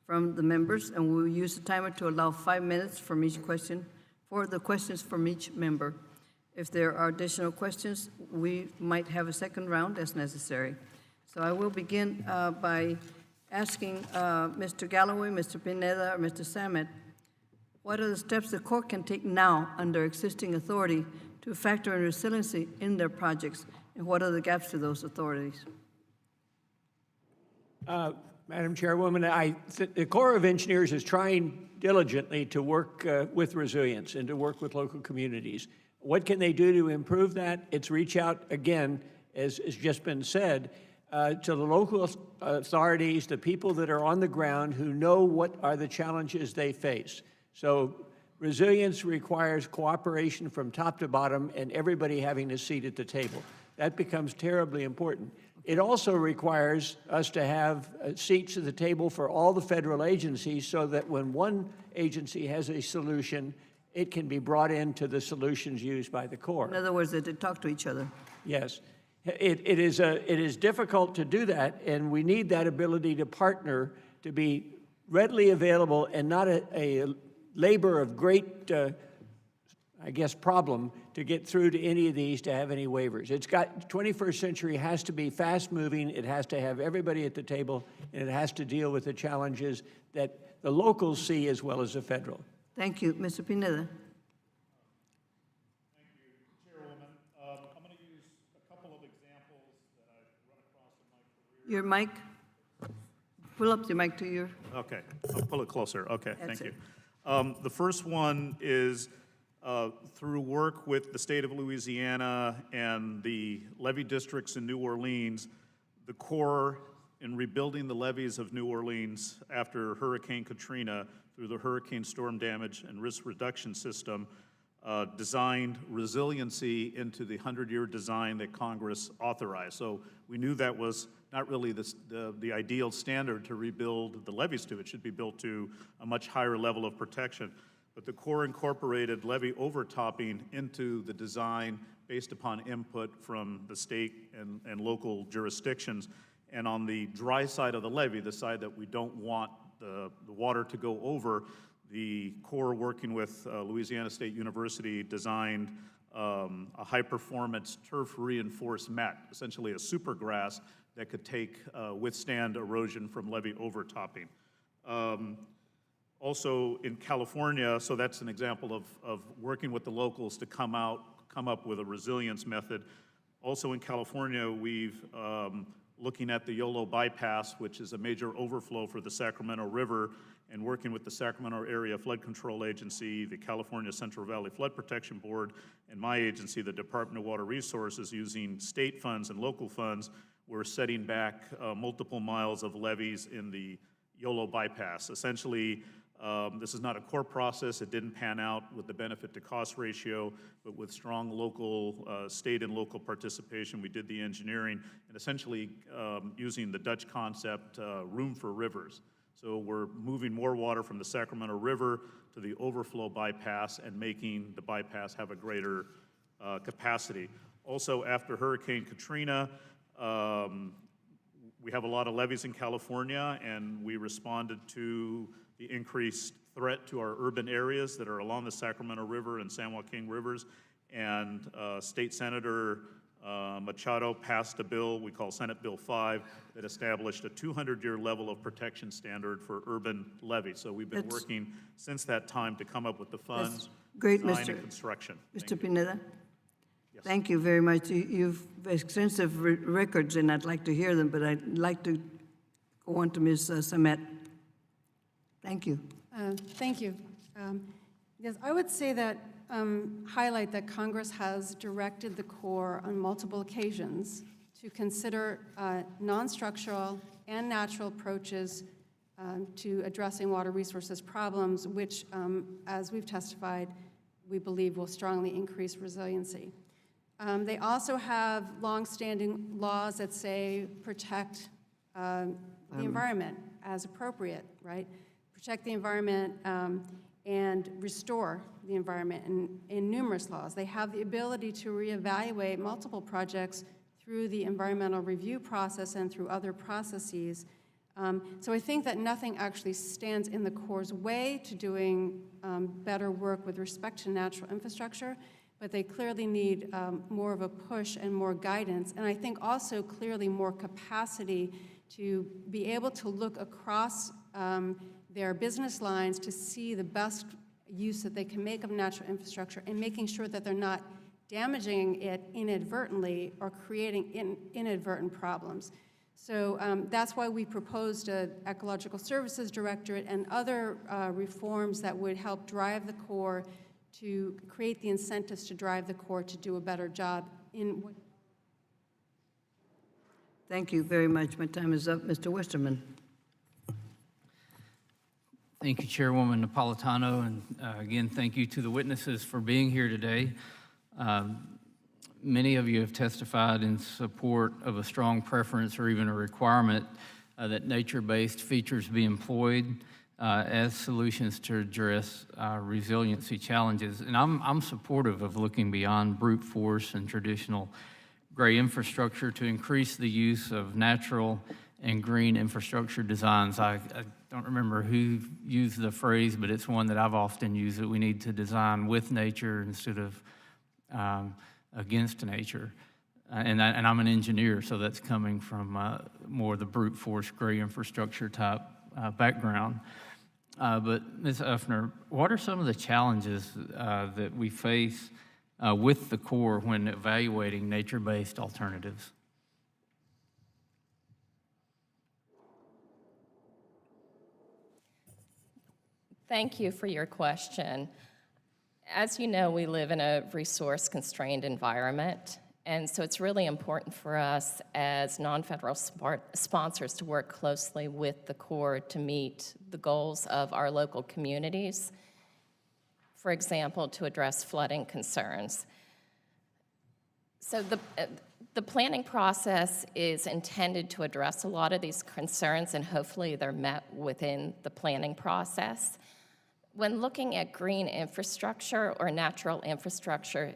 from the members, and we'll use the timer to allow 5 minutes from each question for the questions from each member. If there are additional questions, we might have a second round as necessary. So I will begin by asking Mr. Galloway, Mr. Pineda, or Mr. Samet, What are the steps the Corps can take now under existing authority to factor in resiliency in their projects, and what are the gaps to those authorities? Madam Chairwoman, the Corps of Engineers is trying diligently to work with resilience and to work with local communities. What can they do to improve that? It's reach out, again, as has just been said, to the local authorities, the people that are on the ground who know what are the challenges they face. So resilience requires cooperation from top to bottom and everybody having a seat at the table. That becomes terribly important. It also requires us to have seats at the table for all the federal agencies so that when one agency has a solution, it can be brought into the solutions used by the Corps. In other words, that they talk to each other. Yes. It is difficult to do that, and we need that ability to partner, to be readily available and not a labor of great, I guess, problem to get through to any of these to have any waivers. 21st century has to be fast-moving, it has to have everybody at the table, and it has to deal with the challenges that the locals see as well as the federal. Thank you. Mr. Pineda. Thank you, Chairwoman. I'm going to use a couple of examples that I've run across in my career. Your mic. Pull up the mic to your. Okay, I'll pull it closer. Okay, That's thank it. you. The first one is through work with the state of Louisiana and the levee districts in New Orleans, the Corps, in rebuilding the levees of New Orleans after Hurricane Katrina through the Hurricane Storm Damage and Risk Reduction System, designed resiliency into the 100-year design that Congress authorized. So we knew that was not really the ideal standard to rebuild the levees to. It should be built to a much higher level of protection. But the Corps incorporated levee overtopping into the design based upon input from the state and local jurisdictions. And on the dry side of the levee, the side that we don't want the water to go over, the Corps, working with Louisiana State University, designed a high-performance turf-reinforced mat, essentially a supergrass that could withstand erosion from levee overtopping. Also in California, so that's an example of working with the locals to come up with a resilience method. Also in California, we've looking at the Yolo Bypass, which is a major overflow for the Sacramento River, and working with the Sacramento Area Flood Control Agency, the California Central Valley Flood Protection Board, and my agency, the Department of Water Resources, using state funds and local funds, we're setting back multiple miles of levees in the Yolo Bypass. Essentially, this is not a core process. It didn't pan out with the benefit to cost ratio, but with strong local, state and local participation, we did the engineering and essentially using the Dutch concept, room for rivers. So we're moving more water from the Sacramento River to the overflow bypass and making the bypass have a greater capacity. Also, after Hurricane Katrina, we have a lot of levees in California, and we responded to the increased threat to our urban areas that are along the Sacramento River and San Joaquin Rivers. And State Senator Machado passed a bill we call Senate Bill 5 that established a 200-year level of protection standard for urban levees. So we've been working since that time to come up with the funds, great, design, and construction. Mr. Pineda. Yes. Thank you very much. You've extensive records, and I'd like to hear them, but I'd like to go on to Ms. Samet. Thank you. Thank you. Yes, I would say that, highlight that Congress has directed the Corps on multiple occasions to consider non-structural and natural approaches to addressing water resources problems, which, as we've testified, we believe will strongly increase resiliency. They also have longstanding laws that say protect the environment as appropriate, right? Protect the environment and restore the environment in numerous laws. They have the ability to reevaluate multiple projects through the environmental review process and through other processes. So I think that nothing actually stands in the Corps' way to doing better work with respect to natural infrastructure, but they clearly need more of a push and more guidance, and I think also clearly more capacity to be able to look across their business lines to see the best use that they can make of natural infrastructure and making sure that they're not damaging it inadvertently or creating inadvertent problems. So that's why we proposed an Ecological Services Directorate and other reforms that would help drive the Corps to create the incentives to drive the Corps to do a better job in what. Thank you very much. My time is up. Mr. Westerman. Thank you, Chairwoman Napolitano, and again, thank you to the witnesses for being here today. Many of you have testified in support of a strong preference or even a requirement that nature-based features be employed as solutions to address resiliency challenges. And I'm supportive of looking beyond brute force and traditional gray infrastructure to increase the use of natural and green infrastructure designs. I don't remember who used the phrase, but it's one that I've often used, that we need to design with nature instead of against nature. And I'm an engineer, so that's coming from more the brute force gray infrastructure type background. But Ms. Uffner, what are some of the challenges that we face with the Corps when evaluating nature-based alternatives? Thank you for your question. As you know, we live in a resource-constrained environment, and so it's really important for us as non-federal sponsors to work closely with the Corps to meet the goals of our local communities. For example, to address flooding concerns. So the planning process is intended to address a lot of these concerns, and hopefully they're met within the planning process. When looking at green infrastructure or natural infrastructure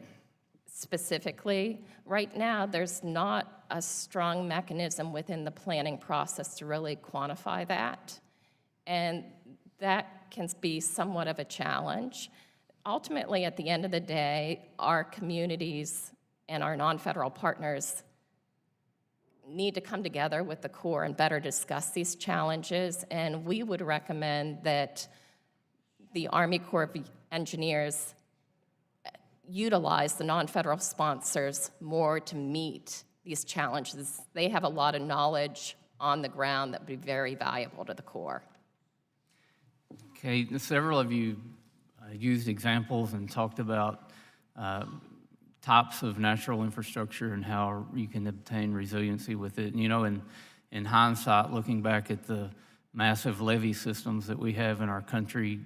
specifically, right now there's not a strong mechanism within the planning process to really quantify that, and that can be somewhat of a challenge. Ultimately, at the end of the day, our communities and our non-federal partners need to come together with the Corps and better discuss these challenges, and we would recommend that the Army Corps of Engineers utilize the non-federal sponsors more to meet these challenges. They have a lot of knowledge on the ground that would be very valuable to the Corps. Okay, several of you used examples and talked about types of natural infrastructure and how you can obtain resiliency with it. And, you know, in hindsight, looking back at the massive levee systems that we have in our country,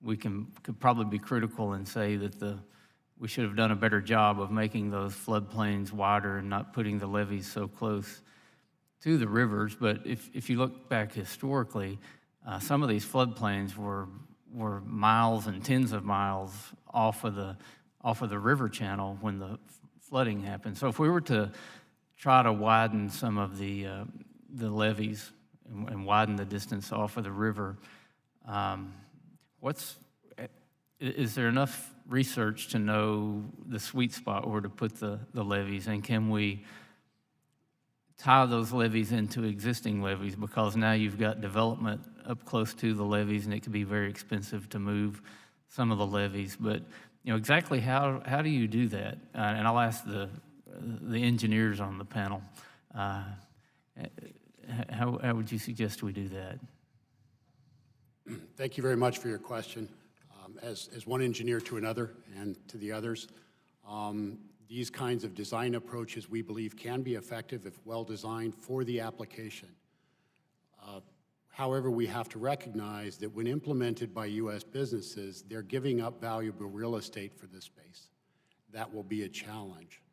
we could probably be critical and say that we should have done a better job of making those floodplains wider and not putting the levees so close to the rivers. But if you look back historically, some of these floodplains were miles and tens of miles off of the river channel when the flooding happened. So if we were to try to widen some of the levees and widen the distance off of the river, is there enough research to know the sweet spot where to put the levees, and can we tie those levees into existing levees? Because now you've got development up close to the levees, and it can be very expensive to move some of the levees. But you know, exactly how do you do that? And I'll ask the engineers on the panel. How would you suggest we do that? Thank you very much for your question. As one engineer to another and to the others, these kinds of design approaches we believe can be effective if well designed for the application. However, we have to recognize that when implemented by U.S. businesses, they're giving up valuable real estate for this space. That will be a challenge.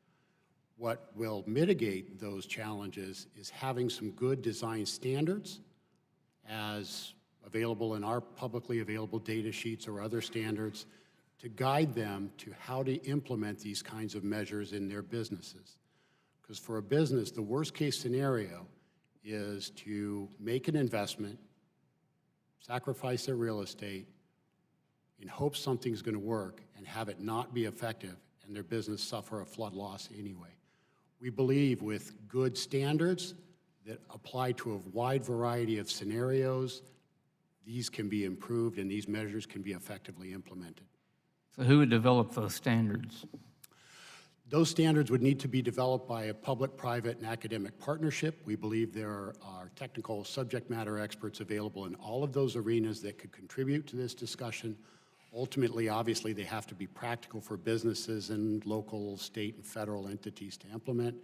What will mitigate those challenges is having some good design standards as available in our publicly available data sheets or other standards to guide them to how to implement these kinds of measures in their businesses. Because for a business, the worst case scenario is to make an investment, sacrifice their real estate in hopes something's going to work and have it not be effective and their business suffer a flood loss anyway. We believe with good standards that apply to a wide variety of scenarios, these can be improved and these measures can be effectively implemented. So who would develop those standards? Those standards would need to be developed by a public, private, and academic partnership. We believe there are technical subject matter experts available in all of those arenas that could contribute to this discussion. Ultimately, obviously, they have to be practical for businesses and local, state, and federal entities to implement,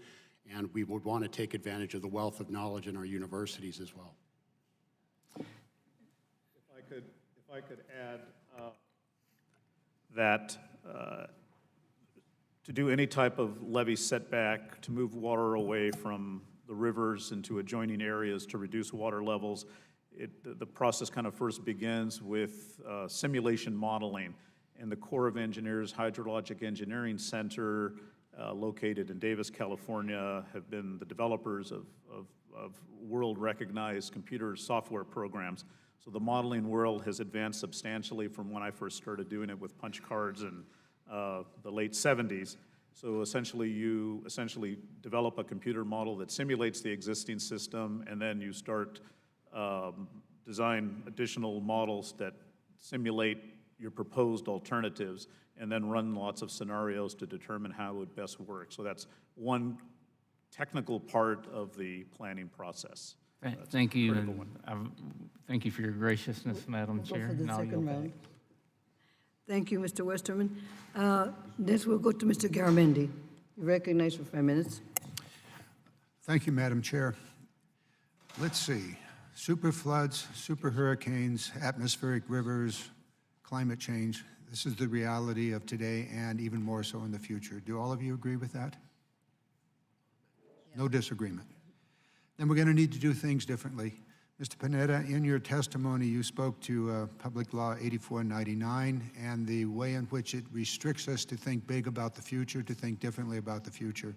and we would want to take advantage of the wealth of knowledge in our universities as well. If I could add that to do any type of levee setback, to move water away from the rivers into adjoining areas to reduce water levels, the process kind of first begins with simulation modeling. And the Corps of Engineers Hydrologic Engineering Center, located in Davis, California, have been the developers of world-recognized computer software programs. So the modeling world has advanced substantially from when I first started doing it with punch cards in the late 70s. So essentially, you develop a computer model that simulates the existing system, and then you start design additional models that simulate your proposed alternatives, and then run lots of scenarios to determine how it would best work. So that's one technical part of the planning process. Thank you. Thank you for your graciousness, Madam Go Chair. for the Now second yield back. round. Thank you, Mr. Westerman. Next, we'll go to Mr. Garamendi. You're recognized for 5 minutes. Thank you, Madam Chair. Let's see. Super floods, super hurricanes, atmospheric rivers, climate change. This is the reality of today and even more so in the future. Do all of you agree with that? No disagreement. Then we're going to need to do things differently. Mr. Panetta, in your testimony, you spoke to Public Law 8499 and the way in which it restricts us to think big about the future, to think differently about the future.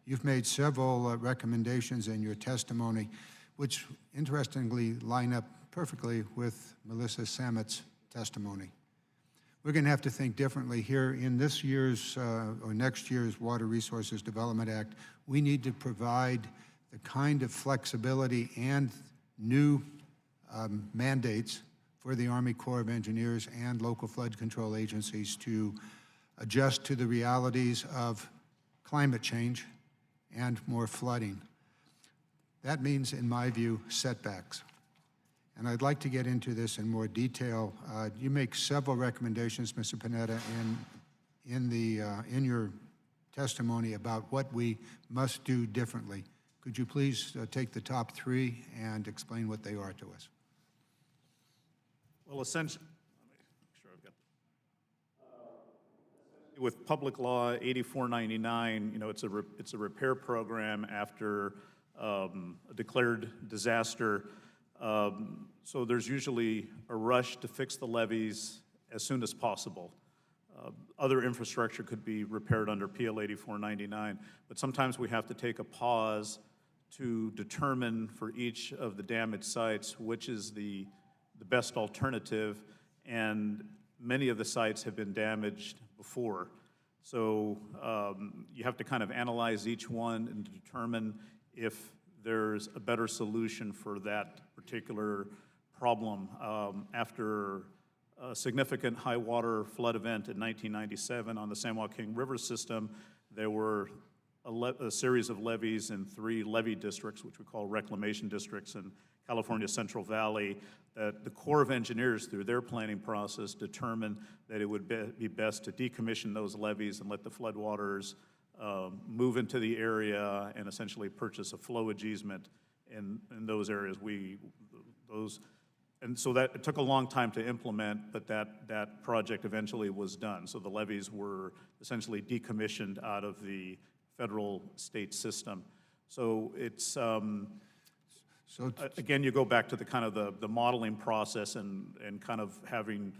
You've made several recommendations in your testimony, which interestingly line up perfectly with Melissa Samet's testimony. We're going to have to think differently here in this year's or next year's Water Resources Development Act. We need to provide the kind of flexibility and new mandates for the Army Corps of Engineers and local flood control agencies to adjust to the realities of climate change and more flooding. That means, in my view, setbacks. And I'd like to get into this in more detail. You make several recommendations, Mr. Panetta, in your testimony about what we must do differently. Could you please take the top three and explain what they are to us? Well, essentially, let me make sure I've got. With Public Law 8499, you know, it's a repair program after a declared disaster. So there's usually a rush to fix the levees as soon as possible. Other infrastructure could be repaired under PL 8499, but sometimes we have to take a pause to determine for each of the damaged sites which is the best alternative, and many of the sites have been damaged before. So you have to kind of analyze each one and determine if there's a better solution for that particular problem. After a significant high water flood event in 1997 on the San Joaquin River system, there were a series of levees in 3 levee districts, which we call reclamation districts in California Central Valley, that the Corps of Engineers, through their planning process, determined that it would be best to decommission those levees and let the floodwaters move into the area and essentially purchase a flowage easement in those areas. And so that it took a long time to implement, but that project eventually was done. So the levees were essentially decommissioned out of the federal state system. So it's, again, you go back to the kind of the modeling process and kind of having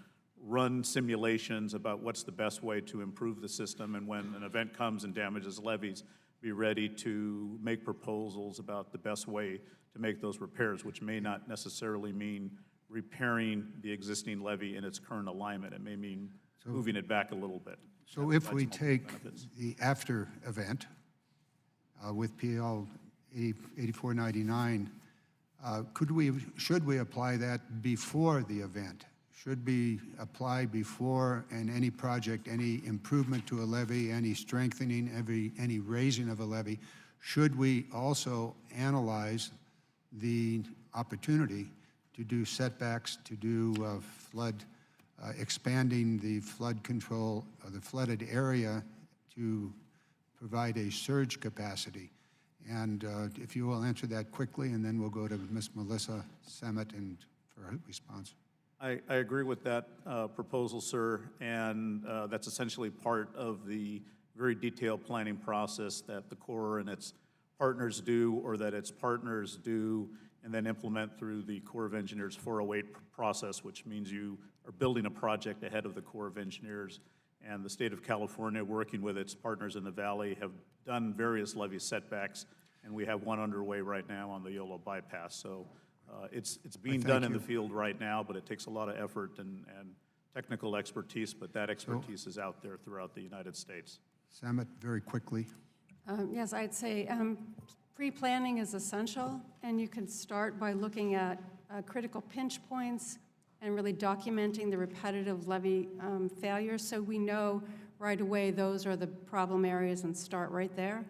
run simulations about what's the best way to improve the system, and when an event comes and damages levees, be ready to make proposals about the best way to make those repairs, which may not necessarily mean repairing the existing levee in its current alignment. It may mean moving it back a little bit. So if we take the after event with PL 8499, Should we apply that before the event? Should be applied before, and any project, any improvement to a levee, any strengthening, any raising of a levee, should we also analyze the opportunity to do setbacks, to do flood, expanding the flood control of the flooded area to provide a surge capacity? And if you will answer that quickly, and then we'll go to Ms. Melissa Samet and for her response. I agree with that proposal, sir, and that's essentially part of the very detailed planning process that the Corps and its partners do, or that its partners do, and then implement through the Corps of Engineers 408 process, which means you are building a project ahead of the Corps of Engineers. And the state of California, working with its partners in the Valley, have done various levee setbacks, and we have one underway right now on the Yolo Bypass. So it's being done in the field right now, but it takes a lot of effort and technical expertise, but that expertise is out there throughout the United States. Samet, very quickly. Yes, I'd say pre-planning is essential, and you can start by looking at critical pinch points and really documenting the repetitive levee failures, so we know right away those are the problem areas and start right there.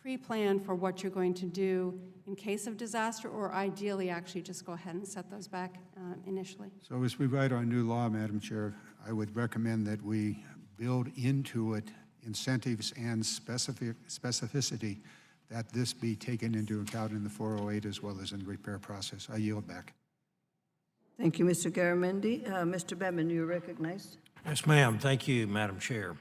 Pre-plan for what you're going to do in case of disaster, or ideally actually just go ahead and set those back initially. So as we write our new law, Madam Chair, I would recommend that we build into it incentives and specificity that this be taken into account in the 408 as well as in the repair process. I yield back. Thank you, Mr. Garamendi. Mr. Bettman, you're recognized. Yes, ma'am. Thank you, Madam Chair.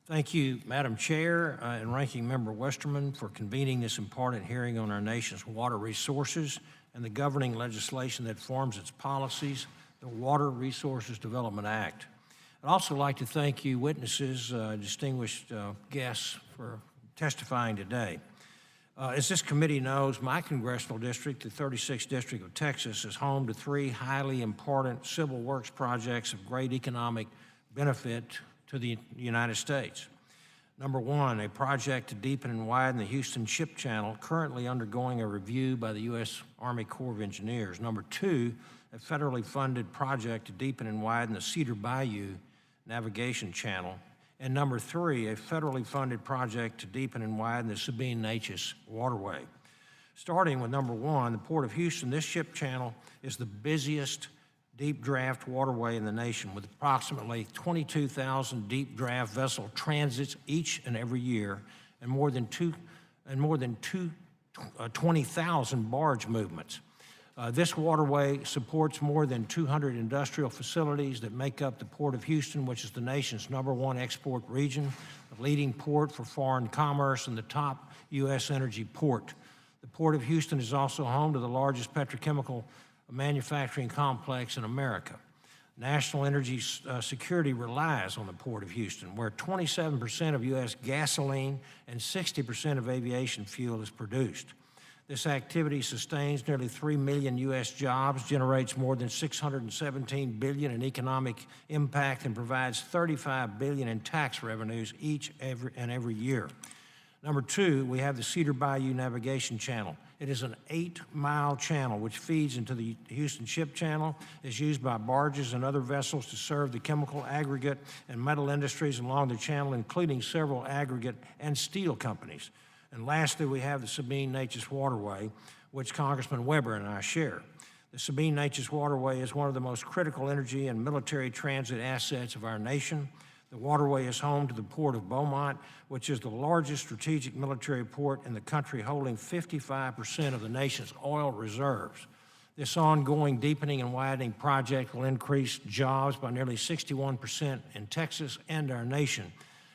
Thank you, Madam Chair and Ranking Member Westerman, for convening this important hearing on our nation's water resources and the governing legislation that forms its policies, the Water Resources Development Act. I'd also like to thank you witnesses, distinguished guests, for testifying today. As this committee knows, my congressional district, the 36th District of Texas, is home to 3 highly important civil works projects of great economic benefit to the United States. Number 1, a project to deepen and widen the Houston Ship Channel, currently undergoing a review by the U.S. Army Corps of Engineers. Number 2, a federally funded project to deepen and widen the Cedar Bayou navigation channel. And number 3, a federally funded project to deepen and widen the Sabine Hs Waterway. Starting with number 1, the Port of Houston, this ship channel is the busiest deep draft waterway in the nation, with approximately 22,000 deep draft vessel transits each and every year, and more than 20,000 barge movements. This waterway supports more than 200 industrial facilities that make up the Port of Houston, which is the nation's #1 export region, the leading port for foreign commerce, and the top U.S. energy port. The Port of Houston is also home to the largest petrochemical manufacturing complex in America. National energy security relies on the Port of Houston, where 27% of U.S. gasoline and 60% of aviation fuel is produced. This activity sustains nearly 3 million U.S. jobs, generates more than $617 billion in economic impact, and provides $35 billion in tax revenues every year. Number 2, we have the Cedar Bayou Navigation Channel. It is an 8-mile channel which feeds into the Houston Ship Channel, is used by barges and other vessels to serve the chemical, aggregate, and metal industries along the channel, including several aggregate and steel companies. And lastly, we have the Sabine Hs Waterway, which Congressman Weber and I share. The Sabine Hs Waterway is one of the most critical energy and military transit assets of our nation. The waterway is home to the Port of Beaumont, which is the largest strategic military port in the country, holding 55% of the nation's oil reserves. This ongoing deepening and widening project will increase jobs by nearly 61% in Texas and our nation.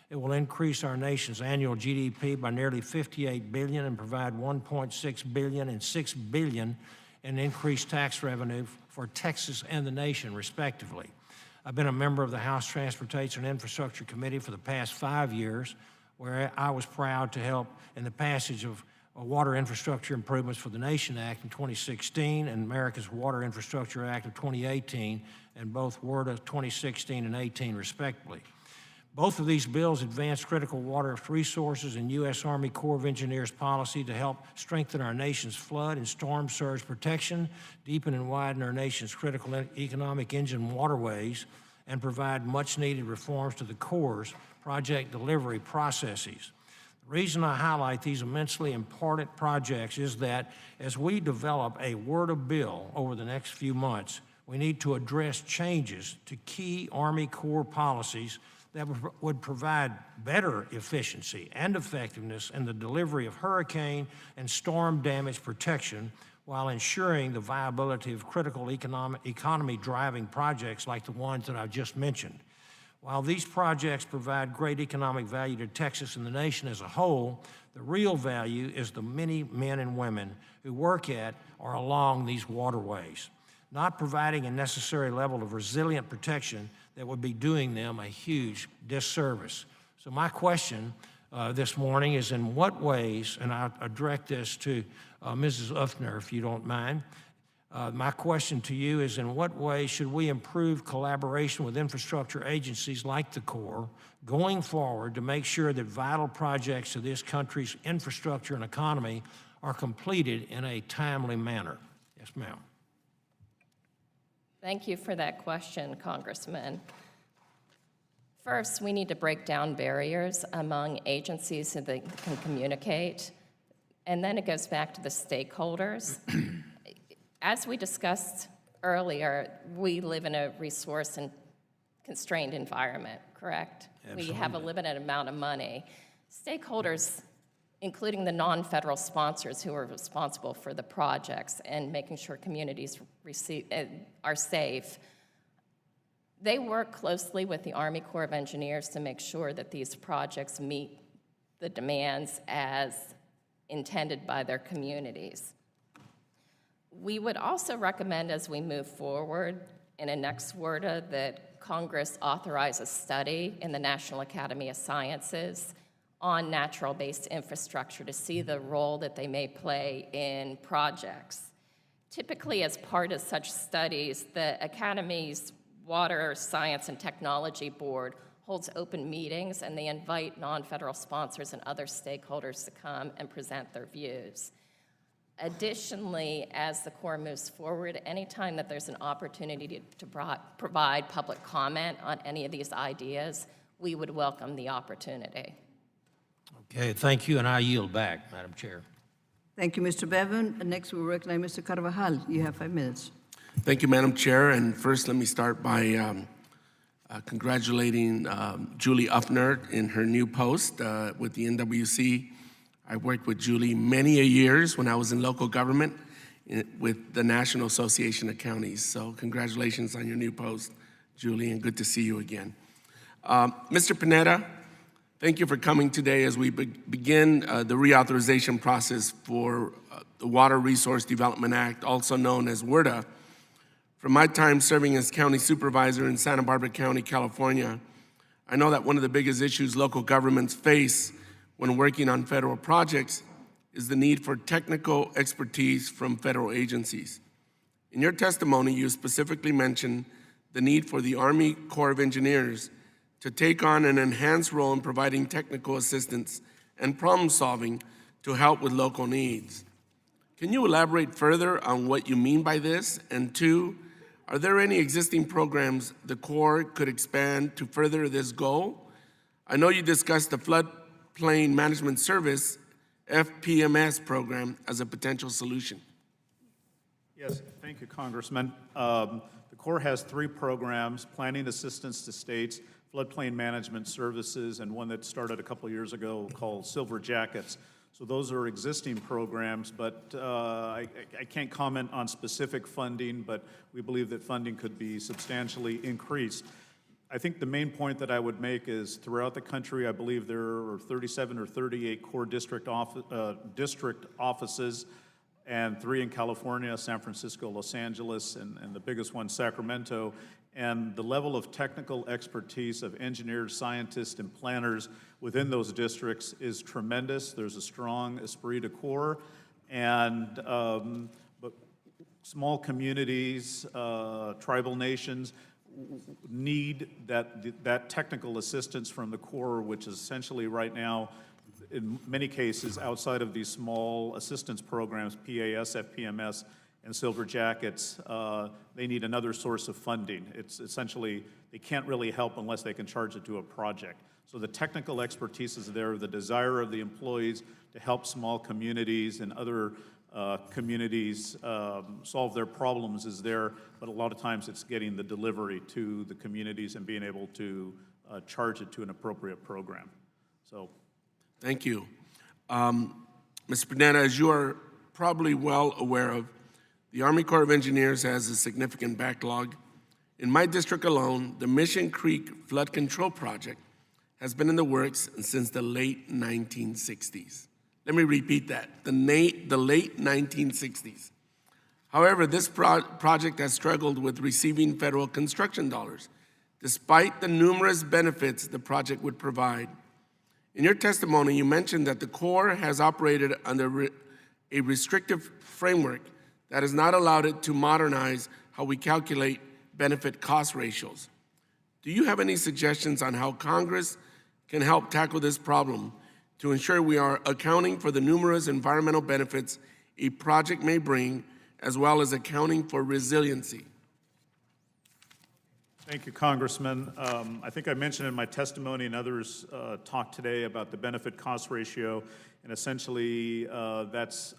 It will increase our nation's annual GDP by nearly $58 billion and provide $1.6 billion and $6 billion in increased tax revenue for Texas and the nation, respectively. I've been a member of the House Transportation and Infrastructure Committee for the past 5 years, where I was proud to help in the passage of Water Infrastructure Improvements for the Nation Act in 2016 and America's Water Infrastructure Act of 2018, and both were of 2016 and 18, respectively. Both of these bills advance critical water resources and U.S. Army Corps of Engineers policy to help strengthen our nation's flood and storm surge protection, deepen and widen our nation's critical economic engine waterways, and provide much-needed reforms to the Corps' project delivery processes. The reason I highlight these immensely important projects is that as we develop a word bill over the next few months, we need to address changes to key Army Corps policies that would provide better efficiency and effectiveness in the delivery of hurricane and storm damage protection while ensuring the viability of critical economy-driving projects like the ones that I've just mentioned. While these projects provide great economic value to Texas and the nation as a whole, the real value is the many men and women who work at or along these waterways, not providing a necessary level of resilient protection that would be doing them a huge disservice. So my question this morning is in what ways, and I direct this to Mrs. Uffner, if you don't mind, my question to you is in what ways should we improve collaboration with infrastructure agencies like the Corps going forward to make sure that vital projects to this country's infrastructure and economy are completed in a timely manner? Yes, ma'am. Thank you for that question, Congressman. First, we need to break down barriers among agencies so they can communicate. And then it goes back to the stakeholders. As we discussed earlier, we live in a resource and constrained environment, correct? Absolutely. We have a limited amount of money. Stakeholders, including the non-federal sponsors who are responsible for the projects and making sure communities are safe, they work closely with the Army Corps of Engineers to make sure that these projects meet the demands as intended by their communities. We would also recommend as we move forward in a next WRDA that Congress authorize a study in the National Academy of Sciences on natural-based infrastructure to see the role that they may play in projects. Typically, as part of such studies, the Academy's Water Science and Technology Board holds open meetings, and they invite non-federal sponsors and other stakeholders to come and present their views. Additionally, as the Corps moves forward, anytime that there's an opportunity to provide public comment on any of these ideas, we would welcome the opportunity. Okay, thank you, and I yield back, Madam Chair. Thank you, Mr. Bevan. Next, we recognize Mr. Carvajal. You have 5 minutes. Thank you, Madam Chair. And first, let me start by congratulating Julie Uffner in her new post with the NWC. I worked with Julie many a years when I was in local government with the National Association of Counties. So congratulations on your new post, Julie, and good to see you again. Mr. Panetta, thank you for coming today as we begin the reauthorization process for the Water Resource Development Act, also known as WRDA. From my time serving as county supervisor in Santa Barbara County, California, I know that one of the biggest issues local governments face when working on federal projects is the need for technical expertise from federal agencies. In your testimony, you specifically mentioned the need for the Army Corps of Engineers to take on an enhanced role in providing technical assistance and problem solving to help with local needs. Can you elaborate further on what you mean by this? And two, are there any existing programs the Corps could expand to further this goal? I know you discussed the Floodplain Management Service, FPMS program, as a potential solution. Yes, thank you, Congressman. The Corps has 3 programs: planning assistance to states, floodplain management services, and one that started a couple years ago called Silver Jackets. So those are existing programs, but I can't comment on specific funding, but we believe that funding could be substantially increased. I think the main point that I would make is throughout the country, I believe there are 37 or 38 Corps district offices, and 3 in California, San Francisco, Los Angeles, and the biggest one, Sacramento. And the level of technical expertise of engineers, scientists, and planners within those districts is tremendous. There's a strong esprit de corps, and but small communities, tribal nations, need that technical assistance from the Corps, which is essentially right now, in many cases, outside of these small assistance programs, PAS, FPMS, and Silver Jackets, they need another source of funding. It's essentially, they can't really help unless they can charge it to a project. So the technical expertise is there, the desire of the employees to help small communities and other communities solve their problems is there, but a lot of times it's getting the delivery to the communities and being able to charge it to an appropriate program. So. Thank you. Mr. Panetta, as you are probably well aware of, the Army Corps of Engineers has a significant backlog. In my district alone, the Mission Creek Flood Control Project has been in the works since the late 1960s. Let me repeat that, the late 1960s. However, this project has struggled with receiving federal construction dollars, despite the numerous benefits the project would provide. In your testimony, you mentioned that the Corps has operated under a restrictive framework that has not allowed it to modernize how we calculate benefit cost ratios. Do you have any suggestions on how Congress can help tackle this problem to ensure we are accounting for the numerous environmental benefits a project may bring, as well as accounting for resiliency? Thank you, Congressman. I think I mentioned in my testimony, and others talked today about the benefit cost ratio, and essentially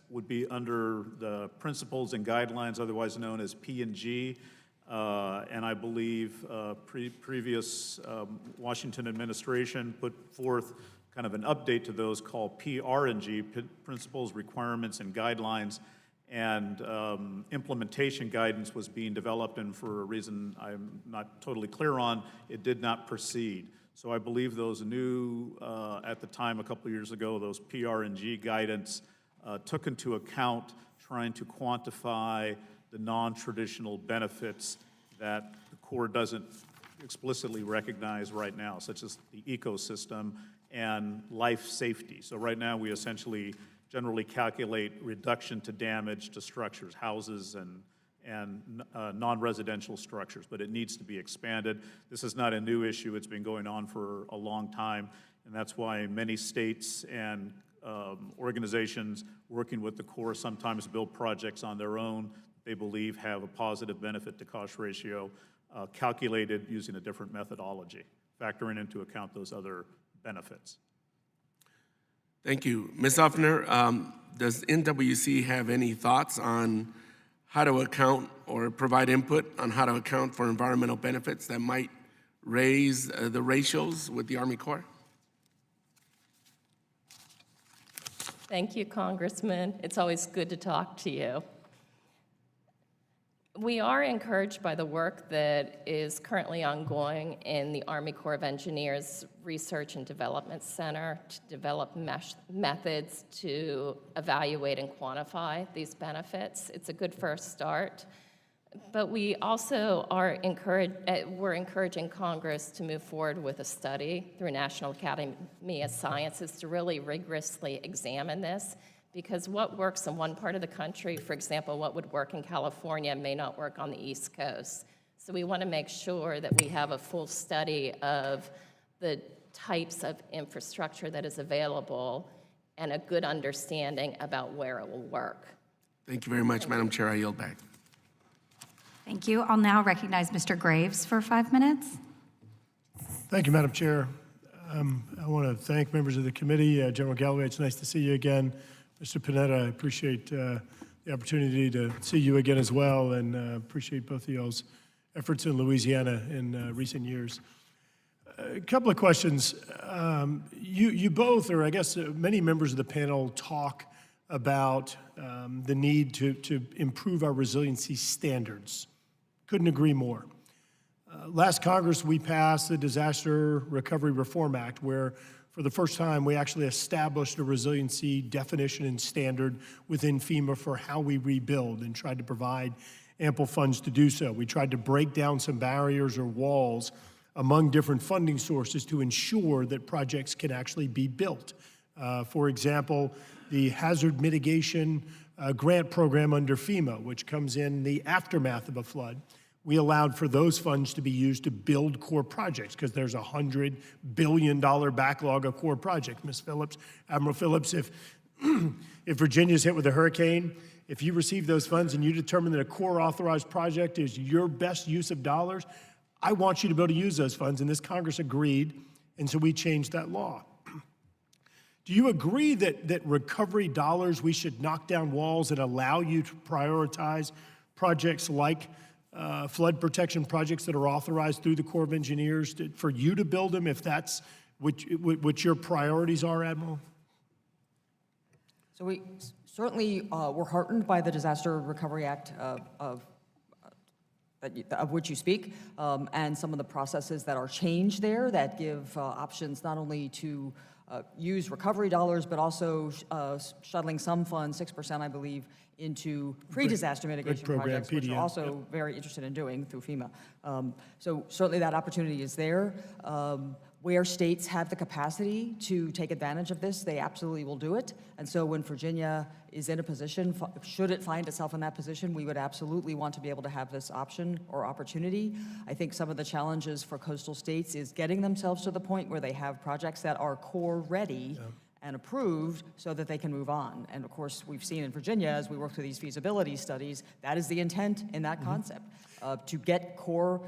would be under the principles and guidelines, otherwise known as P&G, and I believe previous Washington administration put forth kind of an update to those called PR&G, Principles, Requirements, and Guidelines, and implementation guidance was being developed, and for a reason I'm not totally clear on, it did not proceed. So I believe those new, at the time a couple of years ago, those PR&G guidance took into account trying to quantify the non-traditional benefits that the Corps doesn't explicitly recognize right now, such as the ecosystem and life safety. So right now we essentially generally calculate reduction to damage to structures, houses and non-residential structures, but it needs to be expanded. This is not a new issue. It's been going on for a long time, and that's why many states and organizations working with the Corps sometimes build projects on their own they believe have a positive benefit to cost ratio calculated using a different methodology, factoring into account those other benefits. Thank you. Ms. Uffner, does NWC have any thoughts on how to account or provide input on how to account for environmental benefits that might raise the ratios with the Army Corps? Thank you, Congressman. It's always good to talk to you. We are encouraged by the work that is currently ongoing in the Army Corps of Engineers Research and Development Center to develop methods to evaluate and quantify these benefits. It's a good first start. But we also are encouraging Congress to move forward with a study through National Academy of Sciences to really rigorously examine this, because what works in one part of the country, for example, what would work in California may not work on the East Coast. So we want to make sure that we have a full study of the types of infrastructure that is available and a good understanding about where it will work. Thank you very much, Madam Chair. I yield back. Thank you. I'll now recognize Mr. Graves for 5 minutes. Thank you, Madam Chair. I want to thank members of the committee. General Galloway, it's nice to see you again. Mr. Panetta, I appreciate the opportunity to see you again as well, and appreciate both of y'all's efforts in Louisiana in recent years. A couple of questions. You both, or I guess many members of the panel, talk about the need to improve our resiliency standards. Couldn't agree more. Last Congress, we passed the Disaster Recovery Reform Act, where for the first time, we actually established a resiliency definition and standard within FEMA for how we rebuild and tried to provide ample funds to do so. We tried to break down some barriers or walls among different funding sources to ensure that projects can actually be built. For example, the Hazard Mitigation Grant Program under FEMA, which comes in the aftermath of a flood, we allowed for those funds to be used to build core projects because there's a $100 billion backlog of core projects. Ms. Phillips, Admiral Phillips, if Virginia's hit with a hurricane, if you receive those funds and you determine that a core authorized project is your best use of dollars, I want you to be able to use those funds, and this Congress agreed, and so we changed that law. Do you agree that recovery dollars, we should knock down walls and allow you to prioritize projects like flood protection projects that are authorized through the Corps of Engineers for you to build them if that's what your priorities are, Admiral? So we certainly were heartened by the Disaster Recovery Act of which you speak, and some of the processes that are changed there that give options not only to use recovery dollars, but also shuttling some funds, 6%, I believe, into pre-disaster mitigation program, projects, which we're PDM. also very interested in doing through FEMA. So certainly that opportunity is there. Where states have the capacity to take advantage of this, they absolutely will do it. And so when Virginia is in a position, should it find itself in that position, we would absolutely want to be able to have this option or opportunity. I think some of the challenges for coastal states is getting themselves to the point where they have projects that are core ready and approved so that they can move on. And of course, we've seen in Virginia, as we work through these feasibility studies, that is the intent in that concept, to get core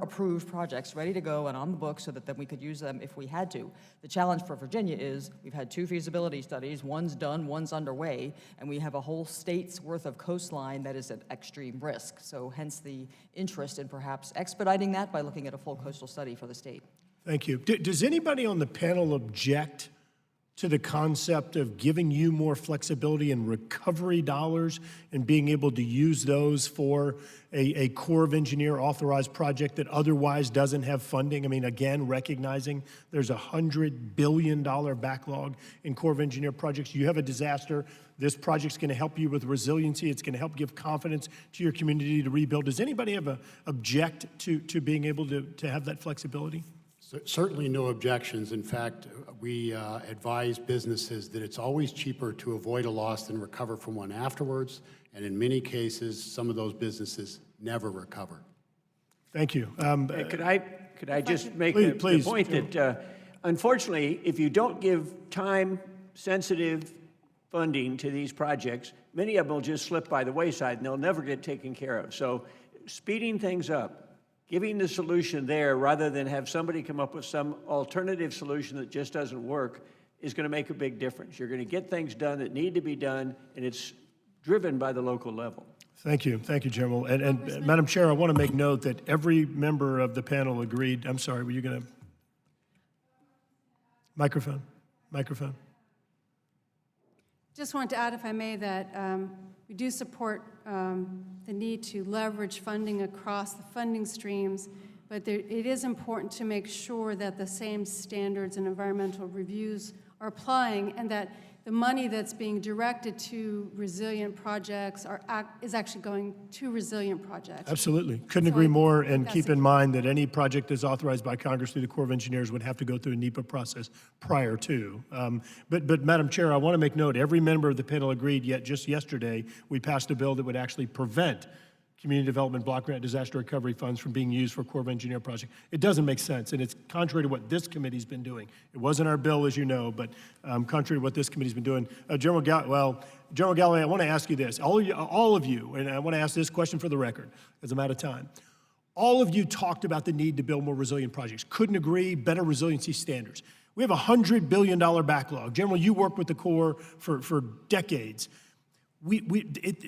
approved projects ready to go and on the books so that then we could use them if we had to. The challenge for Virginia is we've had 2 feasibility studies, one's done, one's underway, and we have a whole state's worth of coastline that is at extreme risk. So hence the interest in perhaps expediting that by looking at a full coastal study for the state. Thank you. Does anybody on the panel object to the concept of giving you more flexibility in recovery dollars and being able to use those for a Corps of Engineer authorized project that otherwise doesn't have funding? I mean, again, recognizing there's a $100 billion backlog in Corps of Engineer projects. You have a disaster. This project's going to help you with resiliency. It's going to help give confidence to your community to rebuild. Does anybody have object to being able to have that flexibility? Certainly no objections. In fact, we advise businesses that it's always cheaper to avoid a loss than recover from one afterwards. And in many cases, some of those businesses never recover. Thank you. Could I just make please, the point that, unfortunately, if you don't give time-sensitive funding to these projects, many of them will just slip by the wayside and they'll never get taken care of. So speeding things up, giving the solution there rather than have somebody come up with some alternative solution that just doesn't work is going to make a big difference. You're going to get things done that need to be done, and it's driven by the local level. Thank you, General. And Madam Chair, I want to make note that every member of the panel agreed. I'm sorry, were you going to? Microphone. Just want to add, if I may, that we do support the need to leverage funding across the funding streams, but it is important to make sure that the same standards and environmental reviews are applying, and that the money that's being directed to resilient projects is actually going to resilient projects. Absolutely. Couldn't agree more, and keep in mind that any project that's authorized by Congress through the Corps of Engineers would have to go through a NEPA process prior to. But Madam Chair, I want to make note, every member of the panel agreed, yet just yesterday, we passed a bill that would actually prevent community development block grant disaster recovery funds from being used for Corps of Engineer project. It doesn't make sense, and it's contrary to what this committee's been doing. It wasn't our bill, as you know, but contrary to what this committee's been doing. General Galloway, I want to ask you this. All of you, and I want to ask this question for the record, as I'm out of time. All of you talked about the need to build more resilient projects. Couldn't agree, better resiliency standards. We have a $100 billion backlog. General, you worked with the Corps for decades.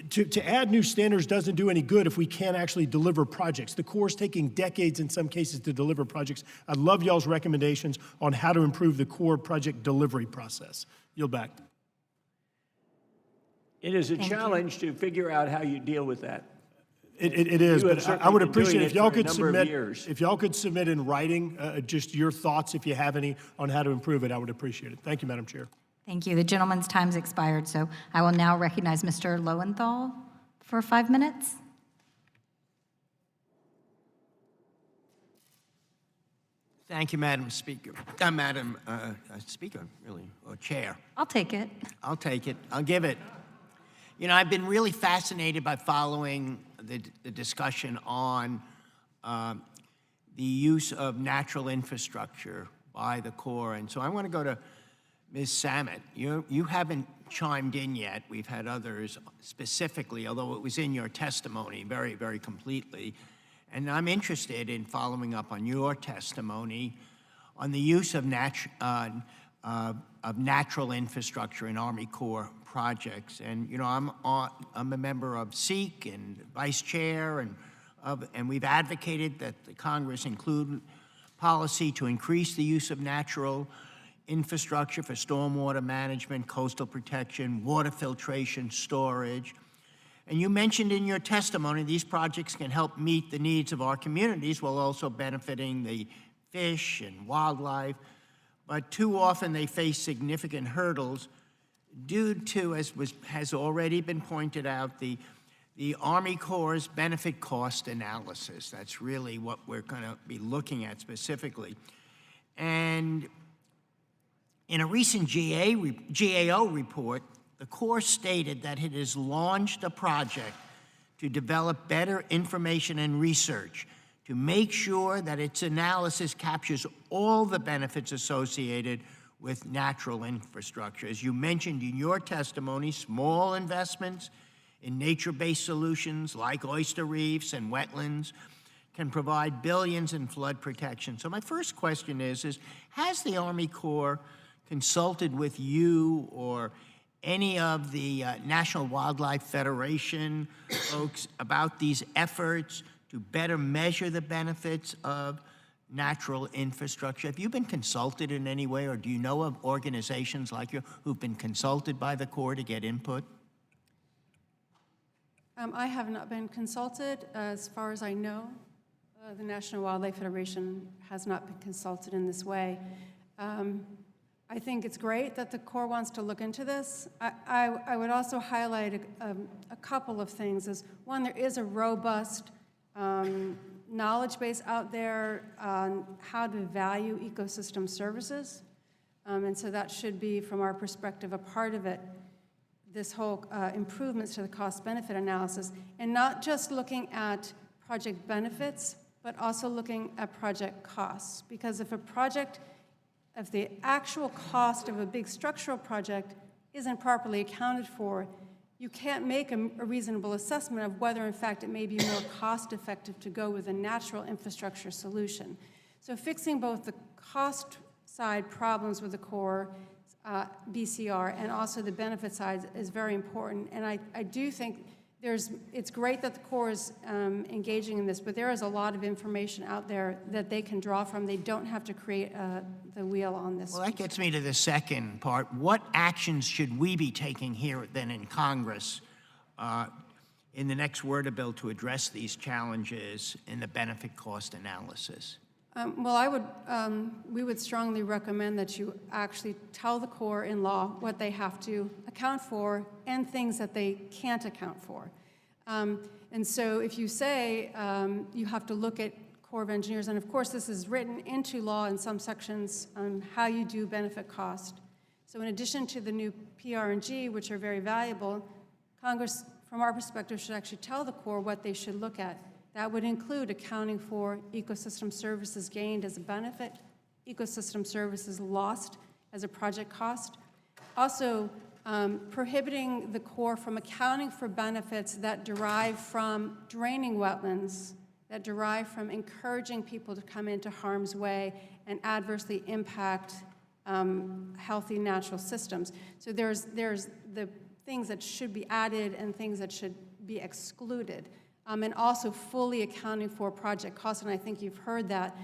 To add new standards doesn't do any good if we can't actually deliver projects. The Corps is taking decades in some cases to deliver projects. I'd love y'all's recommendations on how to improve the Corps project delivery process. Yield back. It is a challenge to figure out how you deal with that. It is, but I would appreciate if y'all could submit in writing just your thoughts, if you have any, on how to improve it. I would appreciate it. Thank you, Madam Chair. Thank you. The gentleman's time's expired, so I will now recognize Mr. Lowenthal for 5 minutes. Thank you, Madam Speaker. Madam Speaker, really, or Chair. I'll take it. I'll take it. I'll give it. You know, I've been really fascinated by following the discussion on the use of natural infrastructure by the Corps. And so I want to go to Ms. Samet. You haven't chimed in yet. We've had others specifically, although it was in your testimony very, very completely. And I'm interested in following up on your testimony on the use of natural infrastructure in Army Corps projects. And you know, I'm a member of SEEK and vice chair, and we've advocated that the Congress include policy to increase the use of natural infrastructure for stormwater management, coastal protection, water filtration, storage. And you mentioned in your testimony these projects can help meet the needs of our communities while also benefiting the fish and wildlife. But too often they face significant hurdles due to, as has already been pointed out, the Army Corps' benefit cost analysis. That's really what we're going to be looking at specifically. And in a recent GAO report, the Corps stated that it has launched a project to develop better information and research to make sure that its analysis captures all the benefits associated with natural infrastructure. As you mentioned in your testimony, small investments in nature-based solutions like oyster reefs and wetlands can provide billions in flood protection. So my first question is has the Army Corps consulted with you or any of the National Wildlife Federation folks about these efforts to better measure the benefits of natural infrastructure? Have you been consulted in any way, or do you know of organizations like you who've been consulted by the Corps to get input? I have not been consulted. As far as I know, the National Wildlife Federation has not been consulted in this way. I think it's great that the Corps wants to look into this. I would also highlight a couple of things. One, there is a robust knowledge base out there on how to value ecosystem services. And so that should be, from our perspective, a part of it, this whole improvements to the cost-benefit analysis, and not just looking at project benefits, but also looking at project costs. Because if the actual cost of a big structural project isn't properly accounted for, you can't make a reasonable assessment of whether, in fact, it may be more cost-effective to go with a natural infrastructure solution. So fixing both the cost side problems with the Corps, BCR, and also the benefit side is very important. And I do think it's great that the Corps is engaging in this, but there is a lot of information out there that they can draw from. They don't have to create the wheel on this. Well, that gets me to the second part. What actions should we be taking here then in Congress in the next WRDA bill to address these challenges in the benefit cost analysis? Well, we would strongly recommend that you actually tell the Corps in law what they have to account for and things that they can't account for. And so if you say you have to look at Corps of Engineers, and of course this is written into law in some sections on how you do benefit cost. So in addition to the new PR&G, which are very valuable, Congress, from our perspective, should actually tell the Corps what they should look at. That would include accounting for ecosystem services gained as a benefit, ecosystem services lost as a project cost. Also, prohibiting the Corps from accounting for benefits that derive from draining wetlands, that derive from encouraging people to come into harm's way and adversely impact healthy natural systems. So there's the things that should be added and things that should be excluded. And also fully accounting for project costs, and I think you've heard that.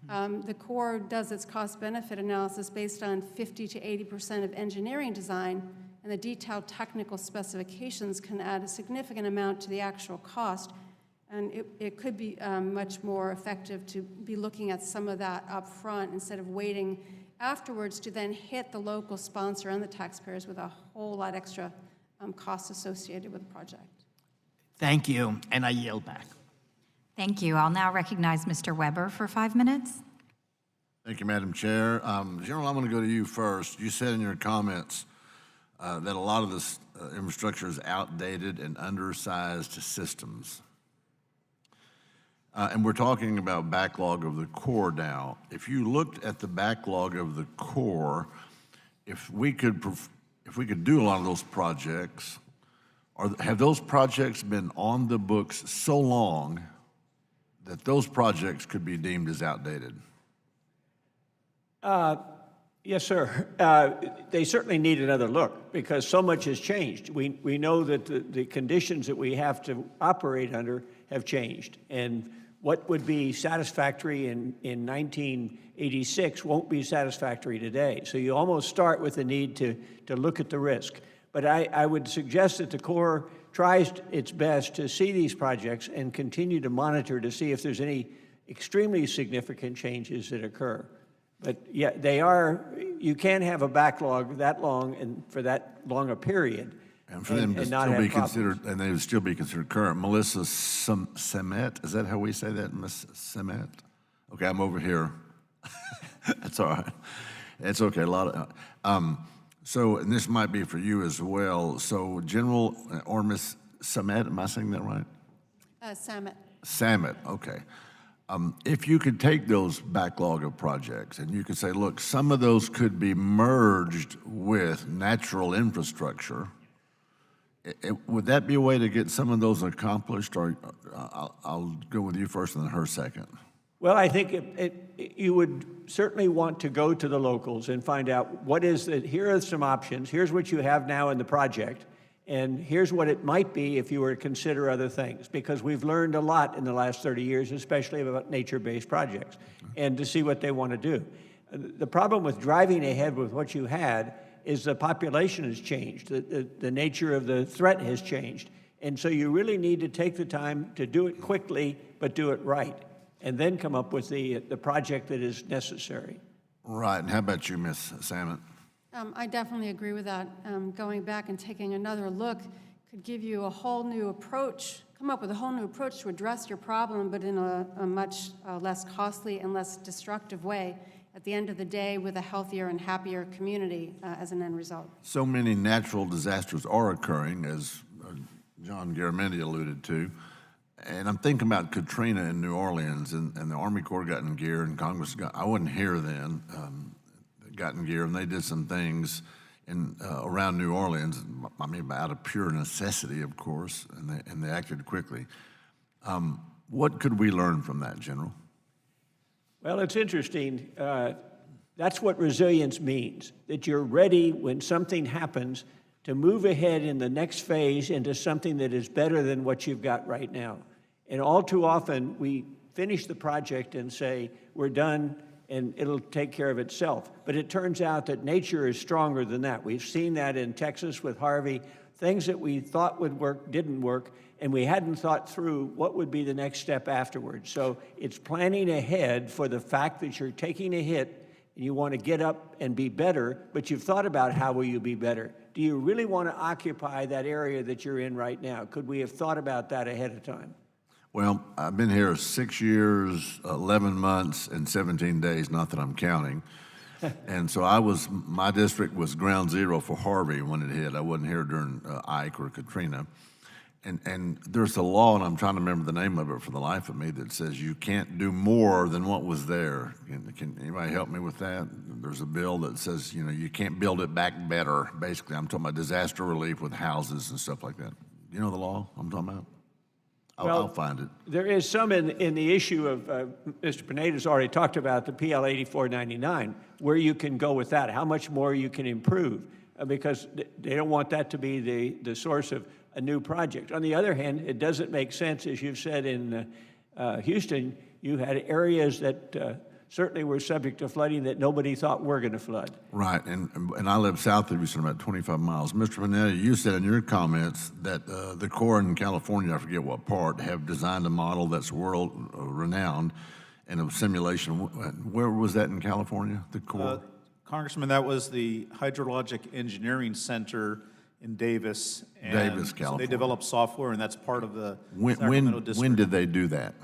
The Corps does its cost-benefit analysis based on 50 to 80% of engineering design, and the detailed technical specifications can add a significant amount to the actual cost. And it could be much more effective to be looking at some of that up front instead of waiting afterwards to then hit the local sponsor and the taxpayers with a whole lot extra costs associated with the project. Thank you, and I yield back. Thank you. I'll now recognize Mr. Weber for 5 minutes. Thank you, Madam Chair. General, I'm going to go to you first. You said in your comments that a lot of this infrastructure is outdated and undersized systems. And we're talking about backlog of the Corps now. If you looked at the backlog of the Corps, if we could do a lot of those projects, have those projects been on the books so long that those projects could be deemed as outdated? Yes, sir. They certainly need another look because so much has changed. We know that the conditions that we have to operate under have changed. And what would be satisfactory in 1986 won't be satisfactory today. So you almost start with the need to look at the risk. But I would suggest that the Corps tries its best to see these projects and continue to monitor to see if there's any extremely significant changes that occur. But yeah, you can't have a backlog that long and for that long a period. And for them to still be considered, and they would still be considered current. Melissa Semet, is that how we say that, Miss Semet? Okay, I'm over here. That's all right. It's okay, a lot of, so, and this might be for you as well. So General, or Miss Semet, am I saying that right? Samet. Samet, okay. If you could take those backlog of projects and you could say, look, some of those could be merged with natural infrastructure, would that be a way to get some of those accomplished? Or I'll go with you first and then her second. Well, I think you would certainly want to go to the locals and find out here are some options, here's what you have now in the project, and here's what it might be if you were to consider other things, because we've learned a lot in the last 30 years, especially about nature-based projects, and to see what they want to do. The problem with driving ahead with what you had is the population has changed, the nature of the threat has changed, and so you really need to take the time to do it quickly, but do it right, and then come up with the project that is necessary. Right, and how about you, Ms. Samet? I definitely agree with that. Going back and taking another look could give you a whole new approach, come up with a whole new approach to address your problem, but in a much less costly and less destructive way at the end of the day with a healthier and happier community as an end result. So many natural disasters are occurring, as John Garamendi alluded to. And I'm thinking about Katrina in New Orleans, and the Army Corps got in gear, and Congress I wasn't here then, got in gear, and they did some things around New Orleans, I mean, out of pure necessity, of course, and they acted quickly. What could we learn from that, General? Well, it's interesting. That's what resilience means, that you're ready when something happens to move ahead in the next phase into something that is better than what you've got right now. And all too often, we finish the project and say, we're done, and it'll take care of itself. But it turns out that nature is stronger than that. We've seen that in Texas with Harvey. Things that we thought would work didn't work, and we hadn't thought through what would be the next step afterwards. So it's planning ahead for the fact that you're taking a hit and you want to get up and be better, but you've thought about how will you be better. Do you really want to occupy that area that you're in right now? Could we have thought about that ahead of time? Well, I've been here 6 years, 11 months, and 17 days, not that I'm counting. And so my district was ground zero for Harvey when it hit. I wasn't here during Ike or Katrina. And there's a law, and I'm trying to remember the name of it for the life of me, that says you can't do more than what was there. Can anybody help me with that? There's a bill that says, you can't build it back better. Basically, I'm talking about disaster relief with houses and stuff like that. You know the law I'm talking about? I'll find it. There is some in the issue of, Mr. Pineda's already talked about the PL 8499, where you can go with that, how much more you can improve, because they don't want that to be the source of a new project. On the other hand, it doesn't make sense, as you've said in Houston, you had areas that certainly were subject to flooding that nobody thought were going to flood. Right, and I live south of Houston, about 25 miles. Mr. Pineda, you said in your comments that the Corps in California, I forget what part, have designed a model that's world-renowned in a simulation. Where was that in California, the Corps? Congressman, that was the Hydrologic Engineering Center in Davis. Davis, California. So they developed software, and that's part of the Sacramento district. When did they do that?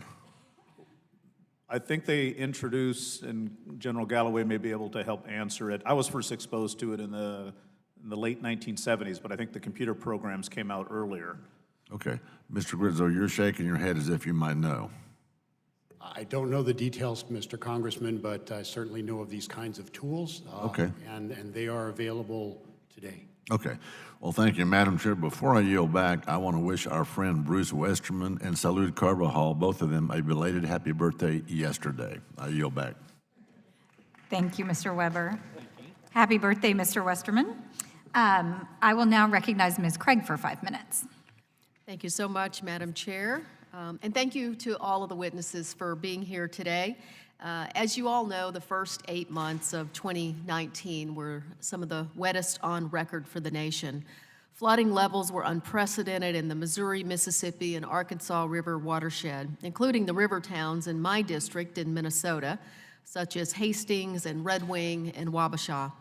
I think they introduced, and General Galloway may be able to help answer it. I was first exposed to it in the in the late 1970s, but I think the computer programs came out earlier. Okay. Mr. Grizzo, you're shaking your head as if you might know. I don't know the details, Mr. Congressman, but I certainly know of these kinds of tools. Okay. And they are available today. Okay. Well, thank you, Madam Chair. Before I yield back, I want to wish our friend Bruce Westerman and Salud Carvajal, both of them, a belated happy birthday yesterday. I yield back. Thank you, Mr. Weber. Happy birthday, Mr. Westerman. I will now recognize Ms. Craig for 5 minutes. Thank you so much, Madam Chair. And thank you to all of the witnesses for being here today. As you all know, the first 8 months of 2019 were some of the wettest on record for the nation. Flooding levels were unprecedented in the Missouri, Mississippi, and Arkansas River watershed, including the river towns in my district in Minnesota, such as Hastings and Red Wing and Wabasha.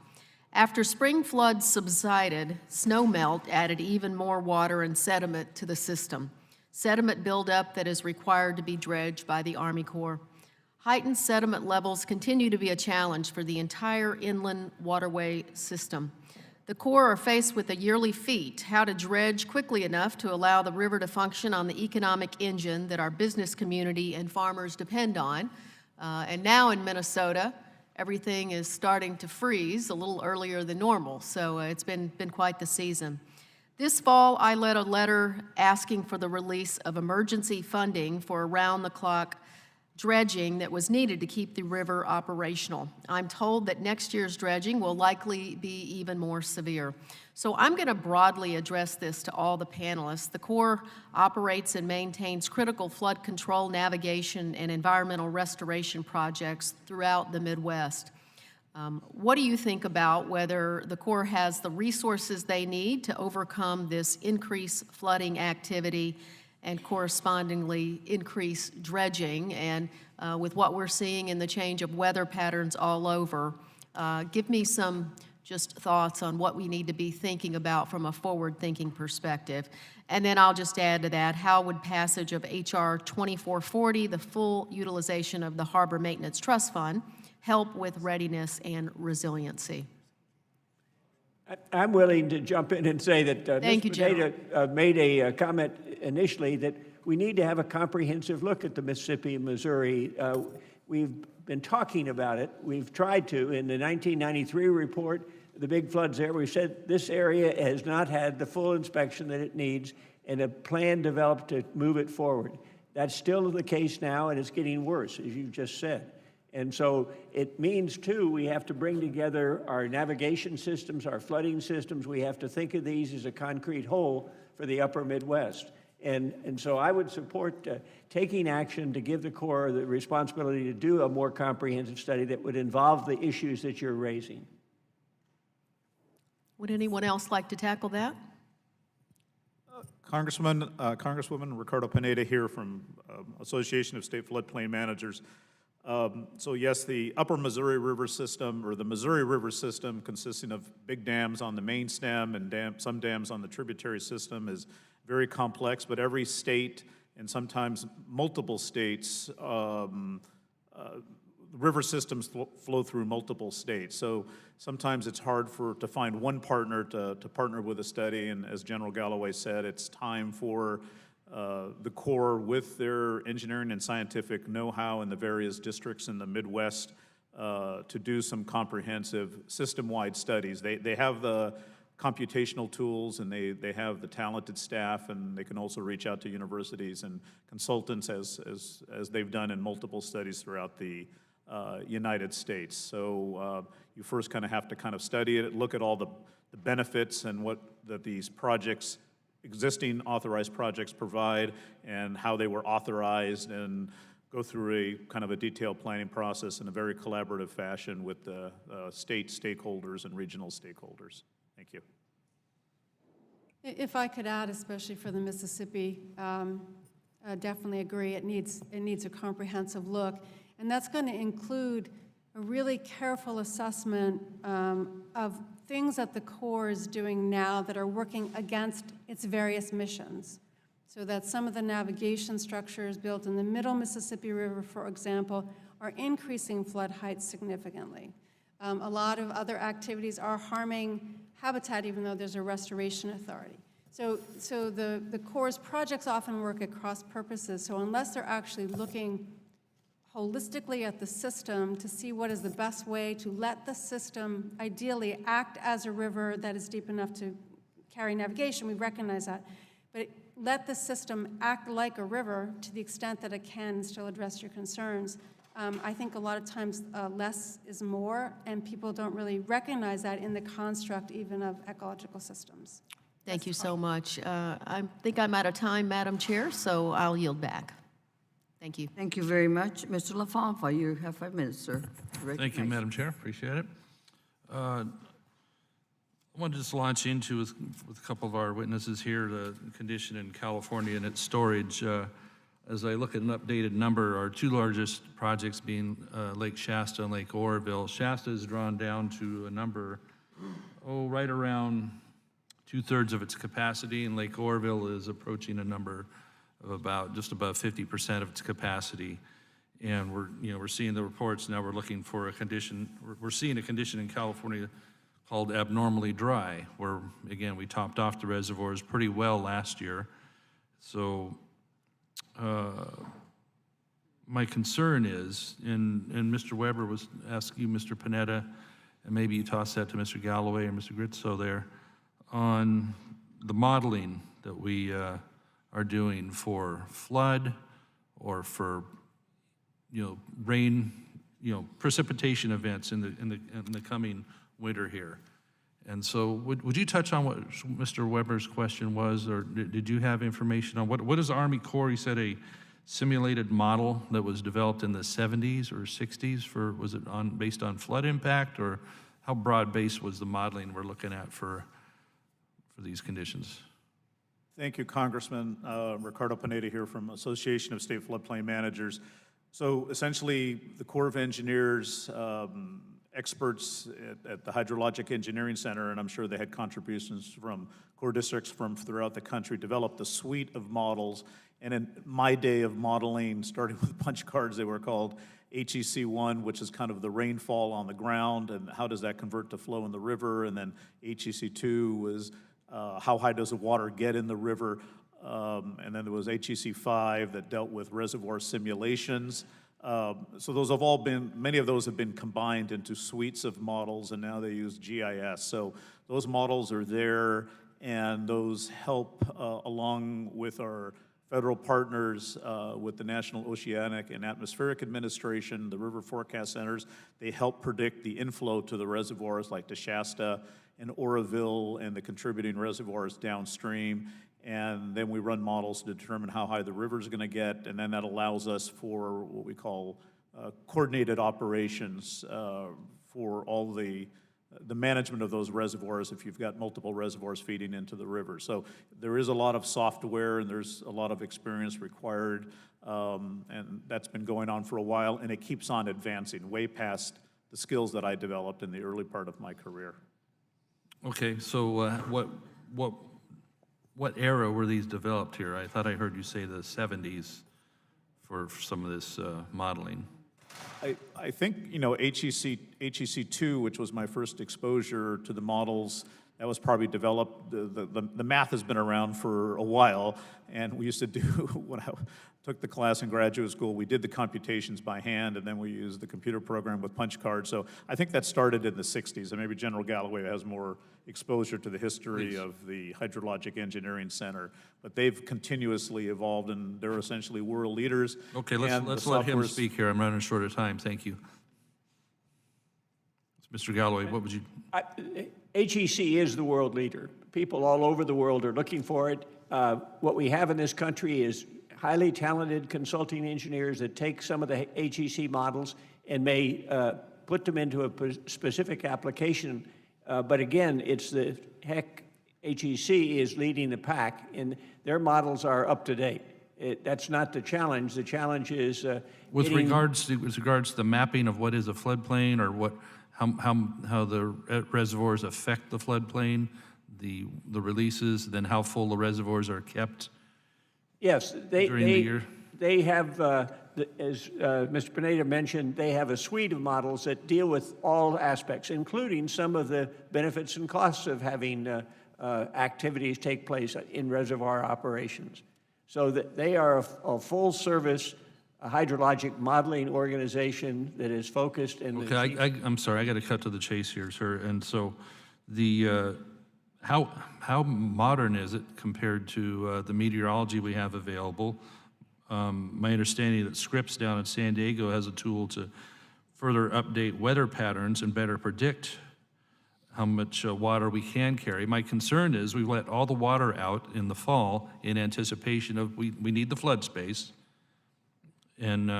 After spring floods subsided, snow melt added even more water and sediment to the system. Sediment buildup that is required to be dredged by the Army Corps. Heightened sediment levels continue to be a challenge for the entire inland waterway system. The Corps are faced with a yearly feat, how to dredge quickly enough to allow the river to function on the economic engine that our business community and farmers depend on. And now in Minnesota, everything is starting to freeze a little earlier than normal, so it's been quite the season. This fall, I led a letter asking for the release of emergency funding for around-the-clock dredging that was needed to keep the river operational. I'm told that next year's dredging will likely be even more severe. So I'm going to broadly address this to all the panelists. The Corps operates and maintains critical flood control, navigation, and environmental restoration projects throughout the Midwest. What do you think about whether the Corps has the resources they need to overcome this increased flooding activity and correspondingly increase dredging? And with what we're seeing in the change of weather patterns all over, give me some just thoughts on what we need to be thinking about from a forward-thinking perspective. And then I'll just add to that, how would passage of H.R. 2440, the full utilization of the Harbor Maintenance Trust Fund, help with readiness and resiliency? I'm willing to jump in and say that Thank you, General. made a comment initially that we need to have a comprehensive look at the Mississippi and Missouri. We've been talking about it. We've tried to. In the 1993 report, the big floods there, we said this area has not had the full inspection that it needs and a plan developed to move it forward. That's still the case now, and it's getting worse, as you just said. And so it means, too, we have to bring together our navigation systems, our flooding systems. We have to think of these as a concrete whole for the upper Midwest. And so I would support taking action to give the Corps the responsibility to do a more comprehensive study that would involve the issues that you're raising. Would anyone else like to tackle that? Congresswoman Ricardo Pineda here from Association of State Floodplain Managers. So yes, the upper Missouri River system, or the Missouri River system, consisting of big dams on the main stem and some dams on the tributary system, is very complex, but every state, and sometimes multiple states, river systems flow through multiple states. So sometimes it's hard to find one partner to partner with a study, and as General Galloway said, it's time for the Corps, with their engineering and scientific know-how in the various districts in the Midwest, to do some comprehensive system-wide studies. They have the computational tools, and they have the talented staff, and they can also reach out to universities and consultants as they've done in multiple studies throughout the United States. So you first kind of have to kind of study it, look at all the benefits and what that these projects, existing authorized projects, provide, and how they were authorized, and go through a kind of a detailed planning process in a very collaborative fashion with the state stakeholders and regional stakeholders. Thank you. If I could add, especially for the Mississippi, definitely agree. It needs a comprehensive look, and that's going to include a really careful assessment of things that the Corps is doing now that are working against its various missions. So that some of the navigation structures built in the middle Mississippi River, for example, are increasing flood heights significantly. A lot of other activities are harming habitat, even though there's a restoration authority. So the Corps' projects often work at cross purposes, so unless they're actually looking holistically at the system to see what is the best way to let the system ideally act as a river that is deep enough to carry navigation, we recognize that, but let the system act like a river to the extent that it can still address your concerns. I think a lot of times less is more, and people don't really recognize that in the construct even of ecological systems. Thank you so much. I think I'm out of time, Madam Chair, so I'll yield back. Thank you. Thank you very much. Mr. LaFalfa, you have 5 minutes, sir. Thank you, Madam Chair. Appreciate it. I wanted to just launch into with a couple of our witnesses here the condition in California and its storage. As I look at an updated number, our two largest projects being Lake Shasta and Lake Oroville. Shasta is drawn down to a number, right around 2/3 of its capacity, and Lake Oroville is approaching a number of about just above 50% of its capacity. And we're seeing the reports now. We're looking for a condition. We're seeing a condition in California called abnormally dry, where again we topped off the reservoirs pretty well last year. So my concern is, and Mr. Weber was asking you, Mr. Panetta, and maybe you toss that to Mr. Galloway or Mr. Gritzo there, on the modeling that we are doing for flood or for rain, precipitation events in the coming winter here. And so would you touch on what Mr. Weber's question was, or did you have information on what is Army Corps? He said a simulated model that was developed in the 70s or 60s for, was it based on flood impact, or how broad-based was the modeling we're looking at for these conditions? Thank you, Congressman. Ricardo Pineda here from Association of State Floodplain Managers. So essentially, the Corps of Engineers, experts at the Hydrologic Engineering Center, and I'm sure they had contributions from Corps districts from throughout the country, developed a suite of models. And in my day of modeling, starting with punch cards, they were called HEC1, which is kind of the rainfall on the ground, and how does that convert to flow in the river, and then HEC2 was how high does the water get in the river, and then there was HEC5 that dealt with reservoir simulations. So those have all been, many of those have been combined into suites of models, and now they use GIS. So those models are there, and those help along with our federal partners with the National Oceanic and Atmospheric Administration, the River Forecast Centers. They help predict the inflow to the reservoirs like the Shasta and Oroville and the contributing reservoirs downstream. And then we run models to determine how high the river is going to get, and then that allows us for what we call coordinated operations for all the management of those reservoirs if you've got multiple reservoirs feeding into the river. So there is a lot of software and there's a lot of experience required, and that's been going on for a while, and it keeps on advancing way past the skills that I developed in the early part of my career. Okay, so what era were these developed here? I thought I heard you say the 70s for some of this modeling. I think, HEC2, which was my first exposure to the models, that was probably developed, the math has been around for a while, and we used to do, when I took the class in graduate school, we did the computations by hand, and then we used the computer program with punch cards. So I think that started in the 60s, and maybe General Galloway has more exposure to the history of the Hydrologic Engineering Center. But they've continuously evolved, and they're essentially world leaders. Okay, let's let him speak here. I'm running short of time. Thank you. Mr. Galloway, what would you? HEC is the world leader. People all over the world are looking for it. What we have in this country is highly talented consulting engineers that take some of the HEC models and may put them into a specific application. But again, it's the HEC is leading the pack, and their models are up to date. That's not the challenge. The challenge is with regards to the mapping of what is a floodplain, or how the reservoirs affect the floodplain, the releases, then how full the reservoirs are kept. Yes, during the year. they have, as Mr. Pineda mentioned, they have a suite of models that deal with all aspects, including some of the benefits and costs of having activities take place in reservoir operations. So that they are a full-service hydrologic modeling organization that is focused in the... Okay, I'm sorry, I got to cut to the chase here, sir. And so the, how modern is it compared to the meteorology we have available? My understanding that Scripps down in San Diego has a tool to further update weather patterns and better predict how much water we can carry. My concern is we let all the water out in the fall in anticipation of we need the flood space, and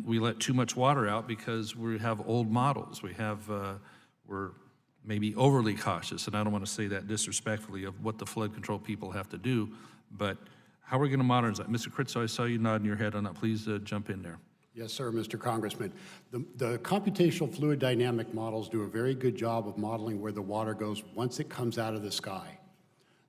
we let too much water out because we have old models. We're maybe overly cautious, and I don't want to say that disrespectfully of what the flood control people have to do, but how are we going to modernize that? Mr. Kritz, I saw you nodding your head on that. Please jump in there. Yes, sir, Mr. Congressman. The computational fluid dynamic models do a very good job of modeling where the water goes once it comes out of the sky.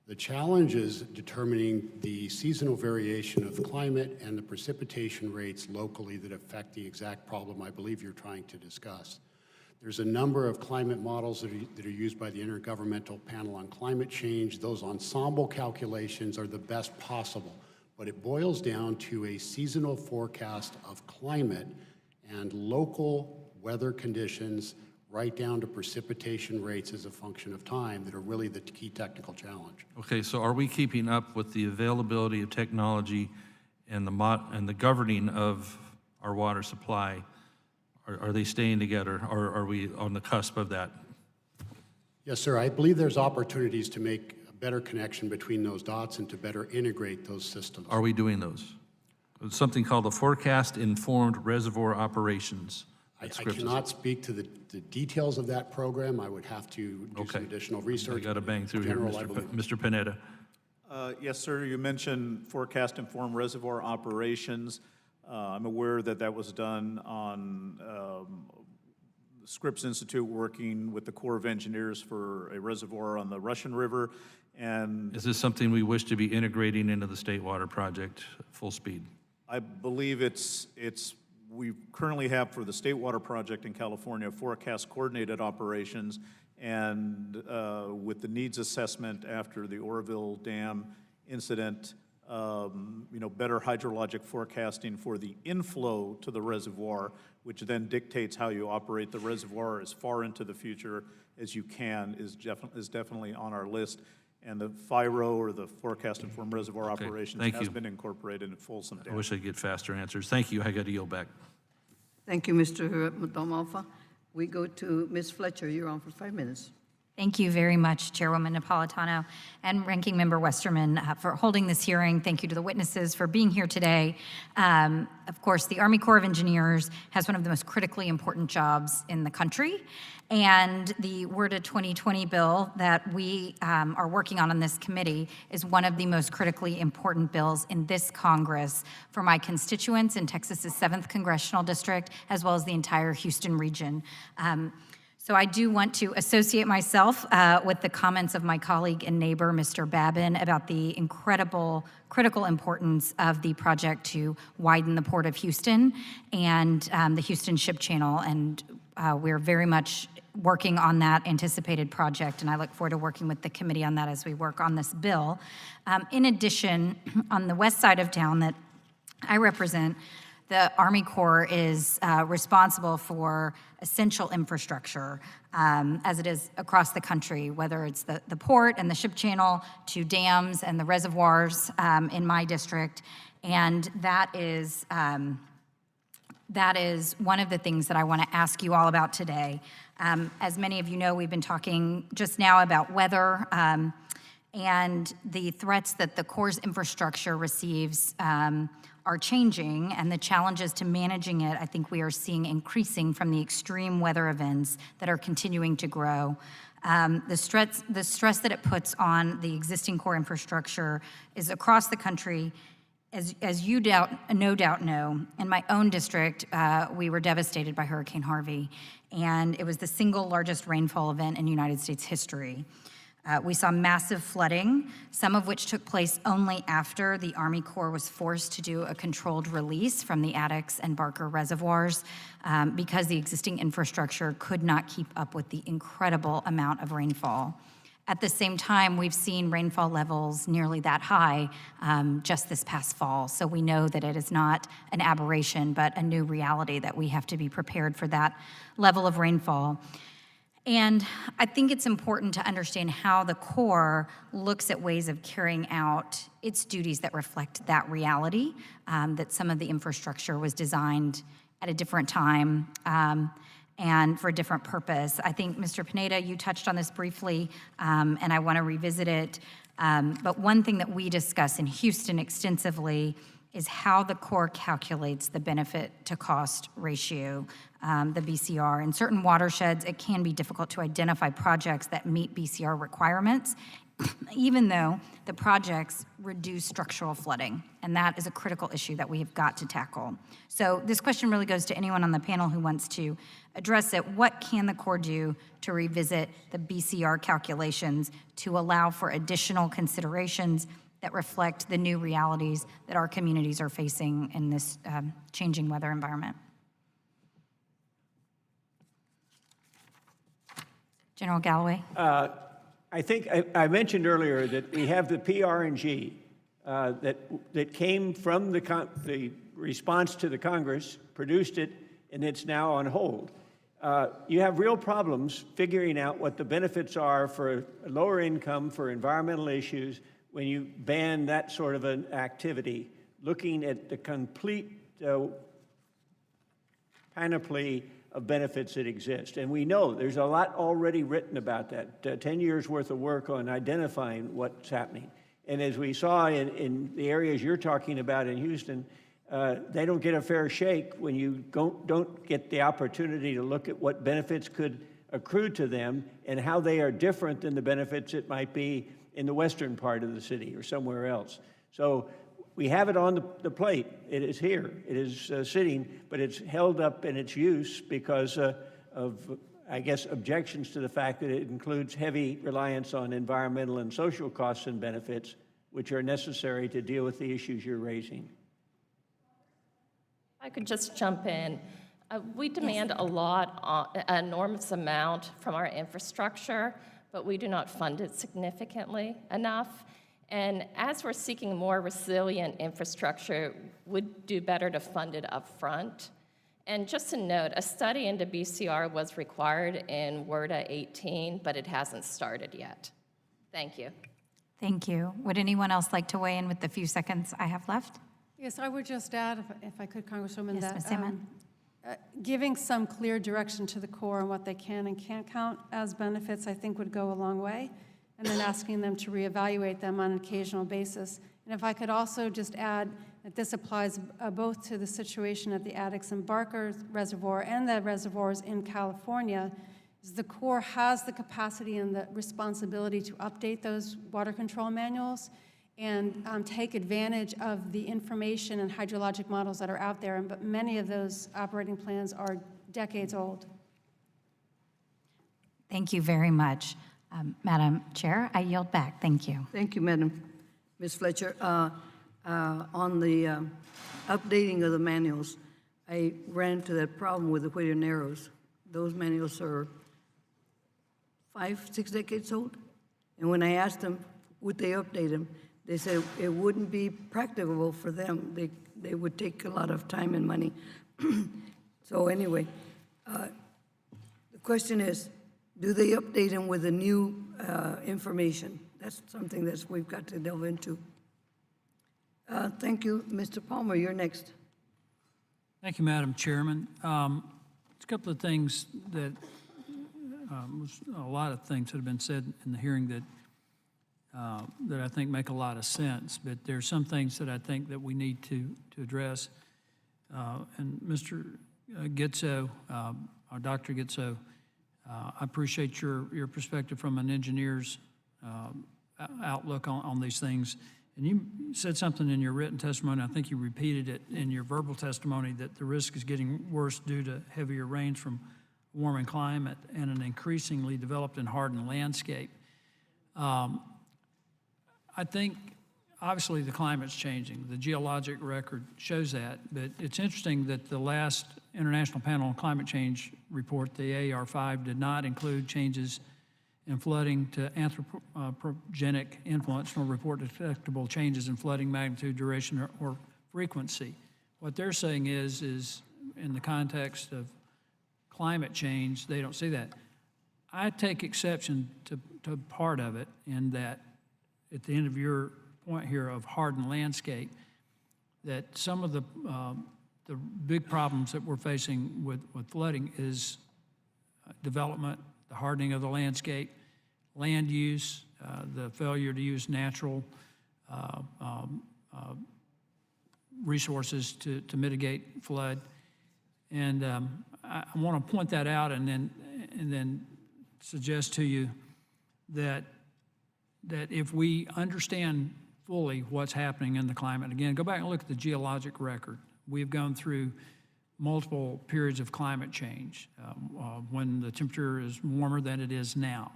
The challenge is determining the seasonal variation of climate and the precipitation rates locally that affect the exact problem I believe you're trying to discuss. There's a number of climate models that are used by the Intergovernmental Panel on Climate Change. Those ensemble calculations are the best possible, but it boils down to a seasonal forecast of climate and local weather conditions right down to precipitation rates as a function of time that are really the key technical challenge. Okay, so are we keeping up with the availability of technology and the governing of our water supply? Are they staying together, or are we on the cusp of that? Yes, sir. I believe there's opportunities to make a better connection between those dots and to better integrate those systems. Are we doing those? It's something called the Forecast-Informed Reservoir Operations. I cannot speak to the details of that program. I would have to do some additional research. I got to bang through here, Mr. Pineda. Yes, sir. You mentioned forecast-informed reservoir operations. I'm aware that that was done on Scripps Institute working with the Corps of Engineers for a reservoir on the Russian River. And is this something we wish to be integrating into the State Water Project full speed? I believe we currently have for the State Water Project in California forecast coordinated operations, and with the needs assessment after the Oroville Dam incident, better hydrologic forecasting for the inflow to the reservoir, which then dictates how you operate the reservoir as far into the future as you can, is definitely on our list. And the FIRO, or the Forecast Informed Reservoir Operations, has been incorporated in Folsom Dam. I wish I'd get faster answers. Thank you. I got to yield back. Thank you, Mr. Mudamalfa. We go to Ms. Fletcher. You're on for 5 minutes. Thank you very much, Chairwoman Napolitano and Ranking Member Westerman, for holding this hearing. Thank you to the witnesses for being here today. Of course, the Army Corps of Engineers has one of the most critically important jobs in the country, and the WRDA 2020 bill that we are working on this committee is one of the most critically important bills in this Congress for my constituents in Texas's 7th Congressional District, as well as the entire Houston region. So I do want to associate myself with the comments of my colleague and neighbor, Mr. Babin, about the critical importance of the project to widen the Port of Houston and the Houston Ship Channel. And we're very much working on that anticipated project, and I look forward to working with the committee on that as we work on this bill. In addition, on the west side of town that I represent, the Army Corps is responsible for essential infrastructure, as it is across the country, whether it's the port and the ship channel to dams and the reservoirs in my district. And that is one of the things that I want to ask you all about today. As many of you know, we've been talking just now about weather and the threats that the Corps' infrastructure receives are changing, and the challenges to managing it, I think we are seeing increasing from the extreme weather events that are continuing to grow. The stress that it puts on the existing Corps infrastructure is across the country. As you no doubt know, in my own district, we were devastated by Hurricane Harvey, and it was the single largest rainfall event in United States history. We saw massive flooding, some of which took place only after the Army Corps was forced to do a controlled release from the Addicks and Barker reservoirs because the existing infrastructure could not keep up with the incredible amount of rainfall. At the same time, we've seen rainfall levels nearly that high just this past fall. So we know that it is not an aberration, but a new reality that we have to be prepared for that level of rainfall. And I think it's important to understand how the Corps looks at ways of carrying out its duties that reflect that reality, that some of the infrastructure was designed at a different time and for a different purpose. I think, Mr. Pineda, you touched on this briefly, and I want to revisit it. But one thing that we discuss in Houston extensively is how the Corps calculates the benefit to cost ratio, the BCR. In certain watersheds, it can be difficult to identify projects that meet BCR requirements, even though the projects reduce structural flooding. And that is a critical issue that we have got to tackle. So this question really goes to anyone on the panel who wants to address it. What can the Corps do to revisit the BCR calculations to allow for additional considerations that reflect the new realities that our communities are facing in this changing weather environment? General Galloway? I think I mentioned earlier that we have the PRNG that came from the response to the Congress, produced it, and it's now on hold. You have real problems figuring out what the benefits are for lower income, for environmental issues, when you ban that sort of an activity, looking at the complete panoply of benefits that exist. And we know there's a lot already written about that, 10 years worth of work on identifying what's happening. And as we saw in the areas you're talking about in Houston, they don't get a fair shake when you don't get the opportunity to look at what benefits could accrue to them and how they are different than the benefits it might be in the western part of the city or somewhere else. So we have it on the plate. It is here. It is sitting, but it's held up in its use because of, I guess, objections to the fact that it includes heavy reliance on environmental and social costs and benefits, which are necessary to deal with the issues you're raising. I could just jump in. We demand a lot, an enormous amount from our infrastructure, but we do not fund it significantly enough. And as we're seeking more resilient infrastructure, we'd do better to fund it up front. And just a note, a study into BCR was required in WRDA 18, but it hasn't started yet. Thank you. Thank you. Would anyone else like to weigh in with the few seconds I have left? Yes, I would just add, if I could, Congresswoman, Yes, Ms. that Hammond. giving some clear direction to the Corps on what they can and can't count as benefits, I think, would go a long way, and then asking them to reevaluate them on an occasional basis. And if I could also just add that this applies both to the situation at the Addicks and Barker Reservoir and the reservoirs in California, is the Corps has the capacity and the responsibility to update those water control manuals and take advantage of the information and hydrologic models that are out there, but many of those operating plans are decades old. Thank you very much. Madam Chair, I yield back. Thank you. Thank you, Madam. Ms. Fletcher, on the updating of the manuals, I ran into that problem with the Whittier Narrows. Those manuals are 5, 6 decades old. And when I asked them, would they update them, they said it wouldn't be practicable for them. They would take a lot of time and money. So anyway, the question is, do they update them with the new information? That's something that we've got to delve into. Thank you. Mr. Palmer, you're next. Thank you, Madam Chairman. A couple of things that, a lot of things that have been said in the hearing that I think make a lot of sense, but there's some things that I think that we need to address. And Mr. Gitzo, or Dr. Gitzo, I appreciate your perspective from an engineer's outlook on these things. And you said something in your written testimony, I think you repeated it in your verbal testimony, that the risk is getting worse due to heavier rains from warming climate and an increasingly developed and hardened landscape. I think, obviously, the climate's changing. The geologic record shows that. But it's interesting that the last International Panel on Climate Change report, the AR5, did not include changes in flooding to anthropogenic influence, nor report detectable changes in flooding magnitude, duration, or frequency. What they're saying is in the context of climate change, they don't see that. I take exception to part of it in that, at the end of your point here of hardened landscape, that some of the big problems that we're facing with flooding is development, the hardening of the landscape, land use, the failure to use natural resources to mitigate flood. And I want to point that out and then suggest to you that if we understand fully what's happening in the climate, again, go back and look at the geologic record. We've gone through multiple periods of climate change when the temperature is warmer than it is now.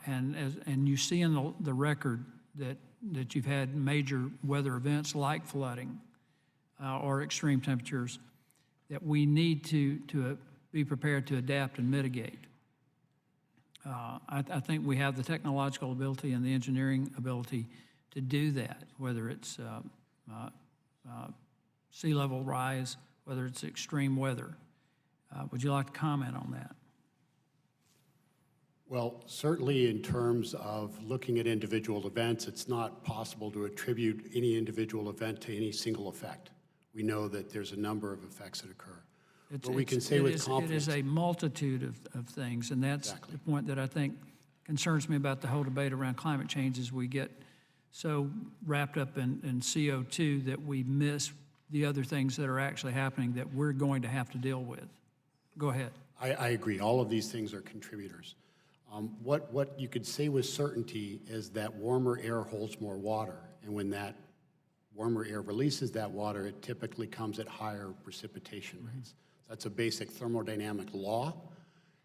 And you see in the record that you've had major weather events like flooding or extreme temperatures that we need to be prepared to adapt and mitigate. I think we have the technological ability and the engineering ability to do that, whether it's sea level rise, whether it's extreme weather. Would you like to comment on that? Well, certainly in terms of looking at individual events, it's not possible to attribute any individual event to any single effect. We know that there's a number of effects that occur. But we can say with confidence. It is a multitude of things, and that's the point that I think concerns me about the whole debate around climate change is we get so wrapped up in CO2 that we miss the other things that are actually happening that we're going to have to deal with. Go ahead. I agree. All of these things are contributors. What you could say with certainty is that warmer air holds more water, and when that warmer air releases that water, it typically comes at higher precipitation rates. That's a basic thermodynamic law.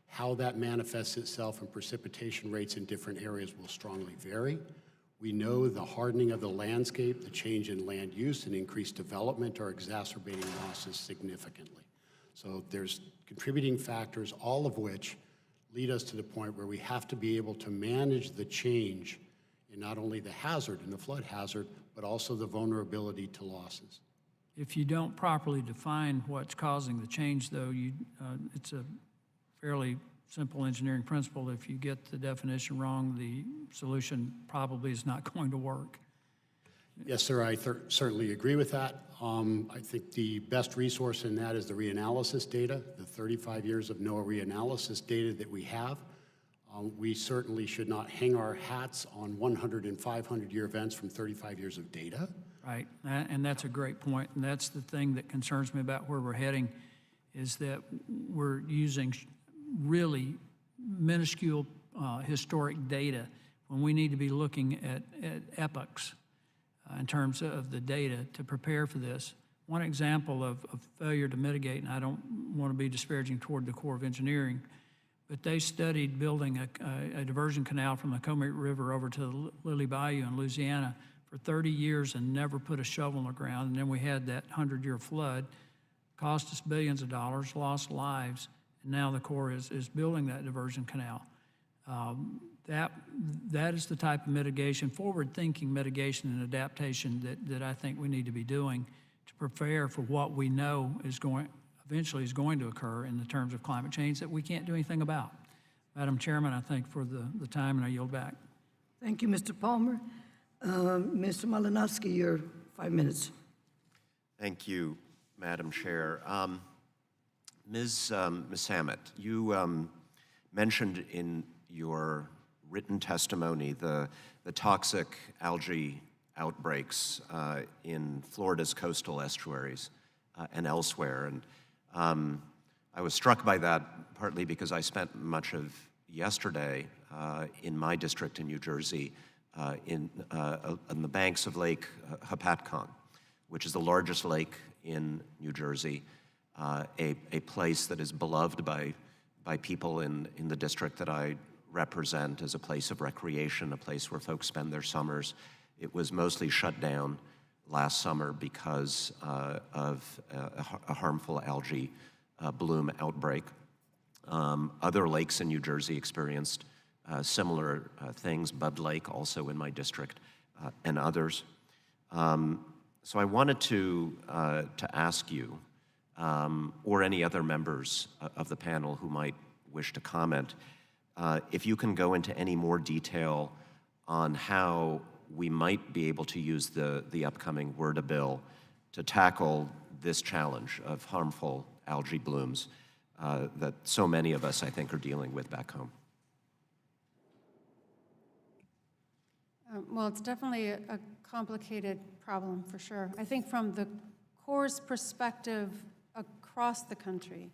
How that manifests itself in precipitation rates in different areas will strongly vary. We know the hardening of the landscape, the change in land use, and increased development are exacerbating losses significantly. So there's contributing factors, all of which lead us to the point where we have to be able to manage the change in not only the hazard and the flood hazard, but also the vulnerability to losses. If you don't properly define what's causing the change, though, it's a fairly simple engineering principle. If you get the definition wrong, the solution probably is not going to work. Yes, sir, I certainly agree with that. I think the best resource in that is the reanalysis data, the 35 years of NOAA reanalysis data that we have. We certainly should not hang our hats on 100 and 500-year events from 35 years of data. Right, and that's a great point, and that's the thing that concerns me about where we're heading, is that we're using really minuscule historic data when we need to be looking at epochs in terms of the data to prepare for this. One example of failure to mitigate, and I don't want to be disparaging toward the Corps of Engineering, but they studied building a diversion canal from the Comet River over to the Levee Bayou in Louisiana for 30 years and never put a shovel in the ground. And then we had that 100-year flood, cost us billions of dollars, lost lives, and now the Corps is building that diversion canal. That is the type of mitigation, forward-thinking mitigation and adaptation that I think we need to be doing to prepare for what we know eventually is going to occur in the terms of climate change that we can't do anything about. Madam Chairman, I thank for the time, and I yield back. Thank you, Mr. Palmer. Mr. Malinowski, your 5 minutes. Thank you, Madam Chair. Ms. Hammett, you mentioned in your written testimony the toxic algae outbreaks in Florida's coastal estuaries and elsewhere. And I was struck by that partly because I spent much of yesterday in my district in New Jersey on the banks of Lake Hopatcong, which is the largest lake in New Jersey, a place that is beloved by people in the district that I represent as a place of recreation, a place where folks spend their summers. It was mostly shut down last summer because of a harmful algae bloom outbreak. Other lakes in New Jersey experienced similar things, Bud Lake also in my district, and others. So I wanted to ask you, or any other members of the panel who might wish to comment, if you can go into any more detail on how we might be able to use the upcoming WRDA bill to tackle this challenge of harmful algae blooms that so many of us, I think, are dealing with back home. Well, it's definitely a complicated problem, for sure. I think from the Corps' perspective across the country,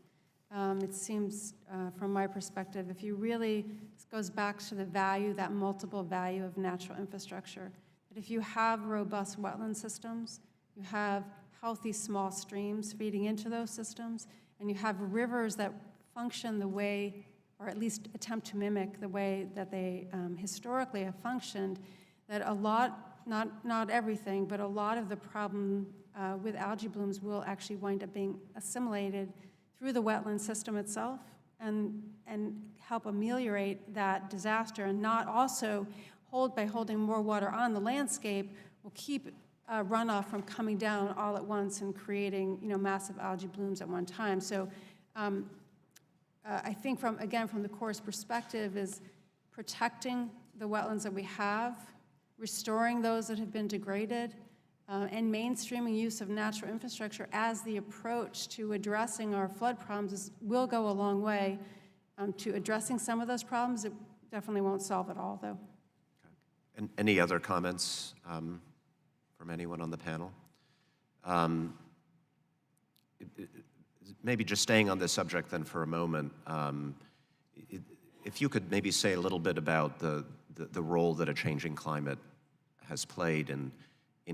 it seems, from my perspective, if you really, this goes back to the value, that multiple value of natural infrastructure, that if you have robust wetland systems, you have healthy small streams feeding into those systems, and you have rivers that function the way, or at least attempt to mimic the way that they historically have functioned, that a lot, not everything, but a lot of the problem with algae blooms will actually wind up being assimilated through the wetland system itself and help ameliorate that disaster, and not also by holding more water on the landscape will keep runoff from coming down all at once and creating, massive algae blooms at one time. So I think from the Corps' perspective is protecting the wetlands that we have, restoring those that have been degraded, and mainstreaming use of natural infrastructure as the approach to addressing our flood problems will go a long way to addressing some of those problems. It definitely won't solve it all, though. Okay. And any other comments from anyone on the panel? Maybe just staying on this subject then for a moment, if you could maybe say a little bit about the role that a changing climate has played in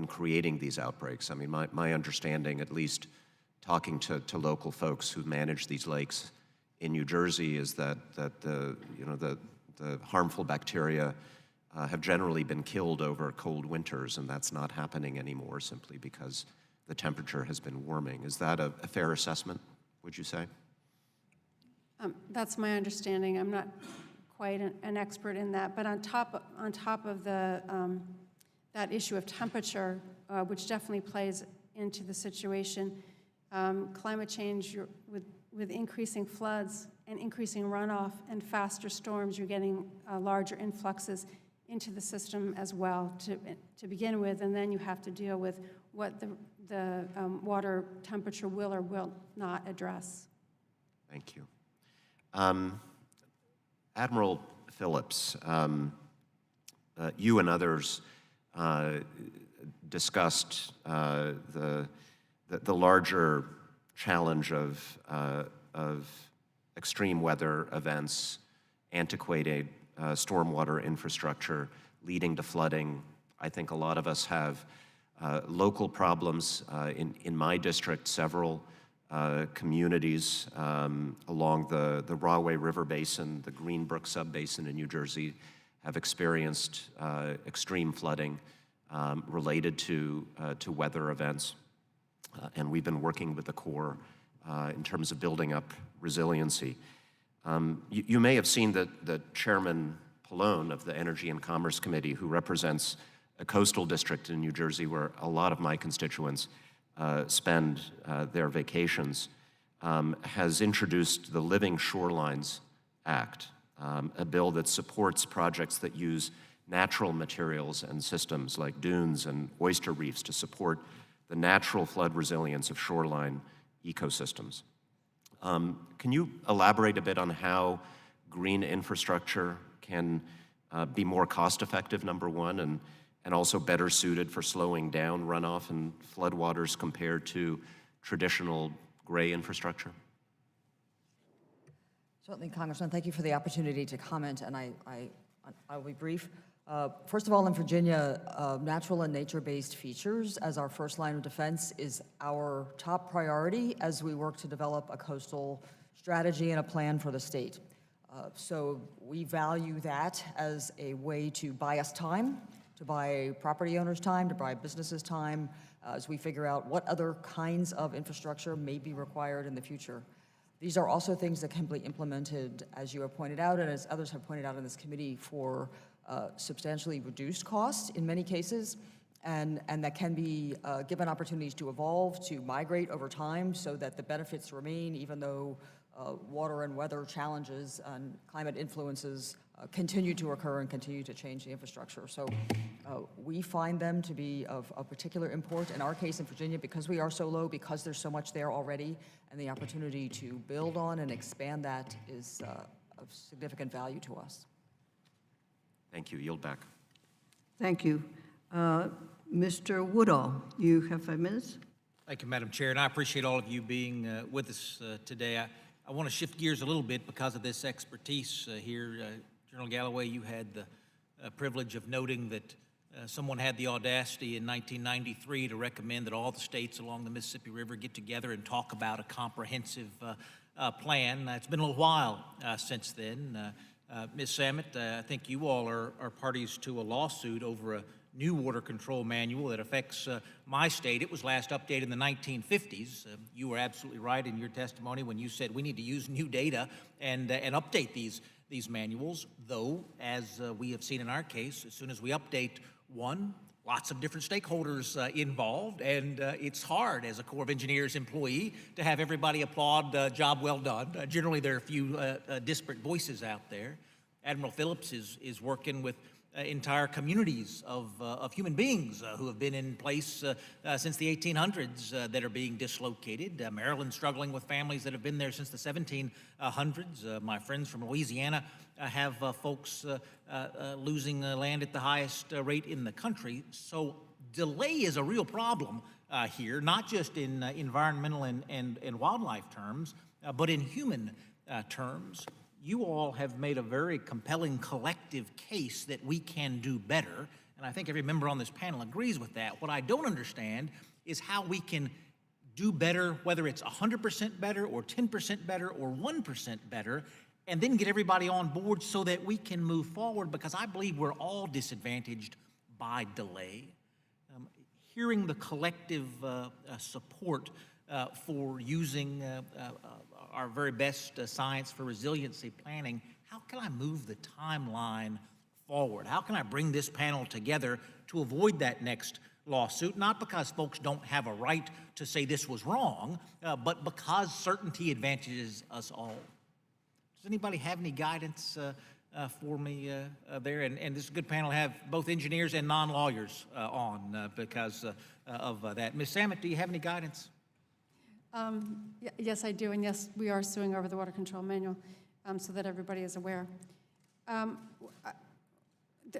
creating these outbreaks. I mean, my understanding, at least talking to local folks who manage these lakes in New Jersey, is that the harmful bacteria have generally been killed over cold winters, and that's not happening anymore simply because the temperature has been warming. Is that a fair assessment, would you say? That's my understanding. I'm not quite an expert in that, but on top of the that issue of temperature, which definitely plays into the situation, climate change with increasing floods and increasing runoff and faster storms, you're getting larger influxes into the system as well to begin with, and then you have to deal with what the water temperature will or will not address. Thank you. Admiral Phillips, you and others discussed the larger challenge of extreme weather events, antiquated stormwater infrastructure leading to flooding. I think a lot of us have local problems. In my district, several communities along the Rahway River Basin, the Greenbrook Subbasin in New Jersey, have experienced extreme flooding related to weather events. And we've been working with the Corps in terms of building up resiliency. You may have seen that Chairman Pallone of the Energy and Commerce Committee, who represents a coastal district in New Jersey where a lot of my constituents spend their vacations, has introduced the Living Shorelines Act, a bill that supports projects that use natural materials and systems like dunes and oyster reefs to support the natural flood resilience of shoreline ecosystems. Can you elaborate a bit on how green infrastructure can be more cost-effective, number one, and also better suited for slowing down runoff and floodwaters compared to traditional gray infrastructure? Certainly, Congressman, thank you for the opportunity to comment, and I will be brief. First of all, in Virginia, natural and nature-based features as our first line of defense is our top priority as we work to develop a coastal strategy and a plan for the state. So we value that as a way to buy us time, to buy property owners time, to buy businesses time, as we figure out what other kinds of infrastructure may be required in the future. These are also things that can be implemented, as you have pointed out, and as others have pointed out in this committee, for substantially reduced costs in many cases, and that can be given opportunities to evolve, to migrate over time so that the benefits remain even though water and weather challenges and climate influences continue to occur and continue to change the infrastructure. So we find them to be of particular import. In our case in Virginia, because we are so low, because there's so much there already, and the opportunity to build on and expand that is of significant value to us. Thank you. Yield back. Thank you. Mr. Woodall, you have 5 minutes. Thank you, Madam Chair, and I appreciate all of you being with us today. I want to shift gears a little bit because of this expertise here. General Galloway, you had the privilege of noting that someone had the audacity in 1993 to recommend that all the states along the Mississippi River get together and talk about a comprehensive plan. It's been a little while since then. Ms. Samet, I think you all are parties to a lawsuit over a new water control manual that affects my state. It was last updated in the 1950s. You were absolutely right in your testimony when you said we need to use new data and update these manuals, though, as we have seen in our case, as soon as we update one, lots of different stakeholders involved, and it's hard as a Corps of Engineers employee to have everybody applaud job well done. Generally, there are a few disparate voices out there. Admiral Phillips is working with entire communities of human beings who have been in place since the 1800s that are being dislocated. Maryland's struggling with families that have been there since the 1700s. My friends from Louisiana have folks losing land at the highest rate in the country. So delay is a real problem here, not just in environmental and wildlife terms, but in human terms. You all have made a very compelling collective case that we can do better, and I think every member on this panel agrees with that. What I don't understand is how we can do better, whether it's 100% better or 10% better or 1% better, and then get everybody on board so that we can move forward, because I believe we're all disadvantaged by delay. Hearing the collective support for using our very best science for resiliency planning, how can I move the timeline forward? How can I bring this panel together to avoid that next lawsuit? Not because folks don't have a right to say this was wrong, but because certainty advantages us all. Does anybody have any guidance for me there? And this is a good panel to have both engineers and non-lawyers on because of that. Ms. Samet, do you have any guidance? Yes, I do, and yes, we are suing over the water control manual, so that everybody is aware.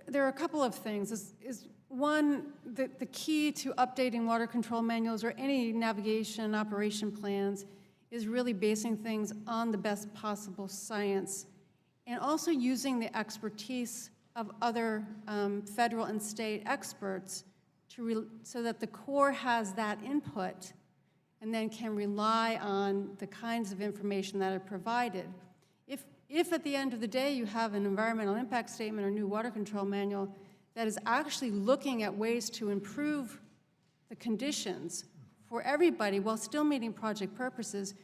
There are a couple of things. One, the key to updating water control manuals or any navigation operation plans is really basing things on the best possible science, and also using the expertise of other federal and state experts so that the Corps has that input and then can rely on the kinds of information that are provided. If at the end of the day you have an environmental impact statement or new water control manual that is actually looking at ways to improve the conditions for everybody while still meeting project purposes,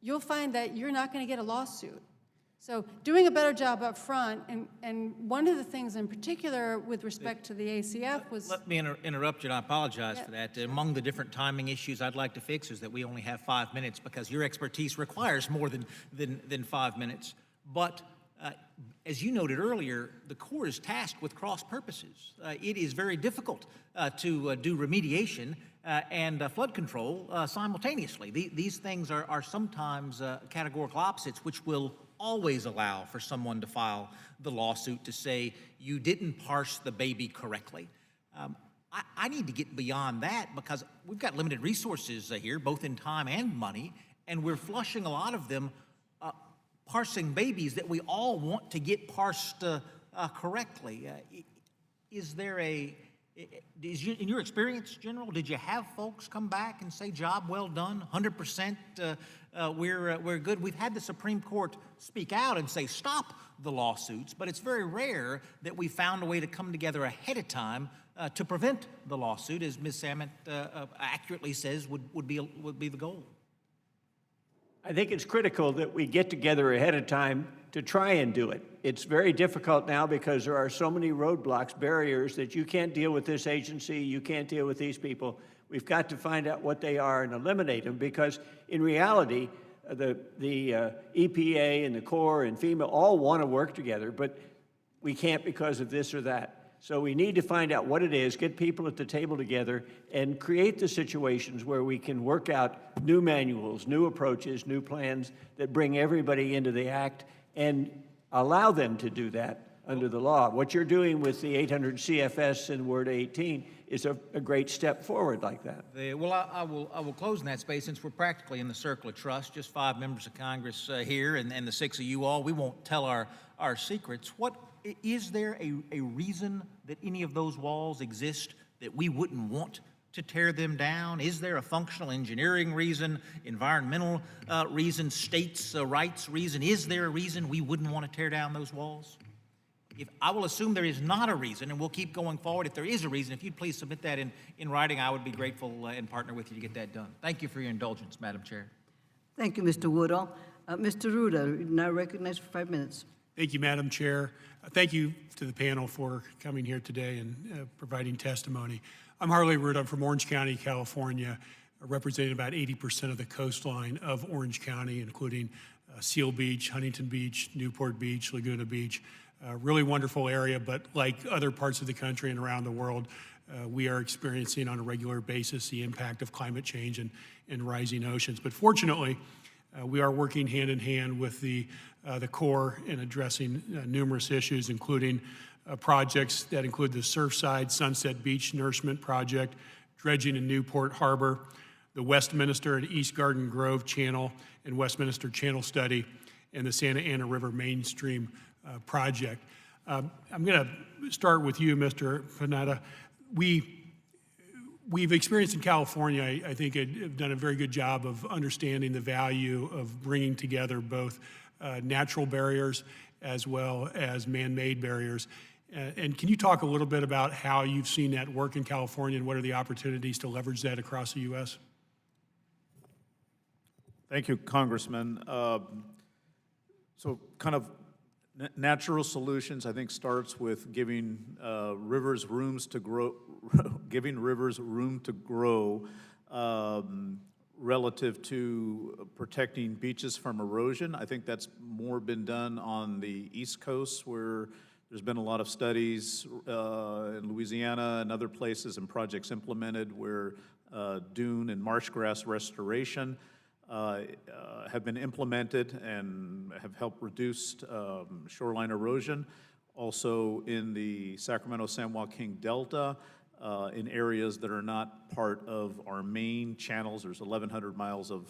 you'll find that you're not going to get a lawsuit. So doing a better job up front, and one of the things in particular with respect to the ACF was... Let me interrupt you, and I apologize for that. Among the different timing issues I'd like to fix is that we only have 5 minutes because your expertise requires more than 5 minutes. But as you noted earlier, the Corps is tasked with cross purposes. It is very difficult to do remediation and flood control simultaneously. These things are sometimes categorical opposites, which will always allow for someone to file the lawsuit to say you didn't parse the baby correctly. I need to get beyond that because we've got limited resources here, both in time and money, and we're flushing a lot of them parsing babies that we all want to get parsed correctly. Is there a In your experience, General, did you have folks come back and say, job well done, 100%, we're good? We've had the Supreme Court speak out and say, stop the lawsuits, but it's very rare that we found a way to come together ahead of time to prevent the lawsuit, as Ms. Samet accurately says would be the goal. I think it's critical that we get together ahead of time to try and do it. It's very difficult now because there are so many roadblocks, barriers, that you can't deal with this agency, you can't deal with these people. We've got to find out what they are and eliminate them, because in reality, the EPA and the Corps and FEMA all want to work together, but we can't because of this or that. So we need to find out what it is, get people at the table together, and create the situations where we can work out new manuals, new approaches, new plans that bring everybody into the act and allow them to do that under the law. What you're doing with the 800 CFS in Word 18 is a great step forward like that. Well, I will close in that space, since we're practically in the circle of trust, just 5 members of Congress here and the 6 of you all. We won't tell our secrets. Is there a reason that any of those walls exist that we wouldn't want to tear them down? Is there a functional engineering reason, environmental reason, states' rights reason? Is there a reason we wouldn't want to tear down those walls? I will assume there is not a reason, and we'll keep going forward. If there is a reason, if you'd please submit that in writing, I would be grateful and partner with you to get that done. Thank you for your indulgence, Madam Chair. Thank you, Mr. Woodall. Mr. Ruda, now recognized for 5 minutes. Thank you, Madam Chair. Thank you to the panel for coming here today and providing testimony. I'm Harley Root. I'm from Orange County, California, representing about 80% of the coastline of Orange County, including Seal Beach, Huntington Beach, Newport Beach, Laguna Beach. Really wonderful area, but like other parts of the country and around the world, we are experiencing on a regular basis the impact of climate change and rising oceans. But fortunately, we are working hand in hand with the Corps in addressing numerous issues, including projects that include the Surfside Sunset Beach Nourishment Project, dredging in Newport Harbor, the Westminster and East Garden Grove Channel and Westminster Channel Study, and the Santa Ana River Mainstream Project. I'm going to start with you, Mr. Panetta. We've experienced in California, I think, have done a very good job of understanding the value of bringing together both natural barriers as well as man-made barriers. And can you talk a little bit about how you've seen that work in California and what are the opportunities to leverage that across the U.S.? Thank you, Congressman. So kind of natural solutions, I think, starts with giving rivers rooms to grow, giving rivers room to grow relative to protecting beaches from erosion. I think that's more been done on the East Coast, where there's been a lot of studies in Louisiana and other places and projects implemented where dune and marsh grass restoration have been implemented and have helped reduce shoreline erosion. Also in the Sacramento-San Joaquin Delta, in areas that are not part of our main channels. There's 1,100 miles of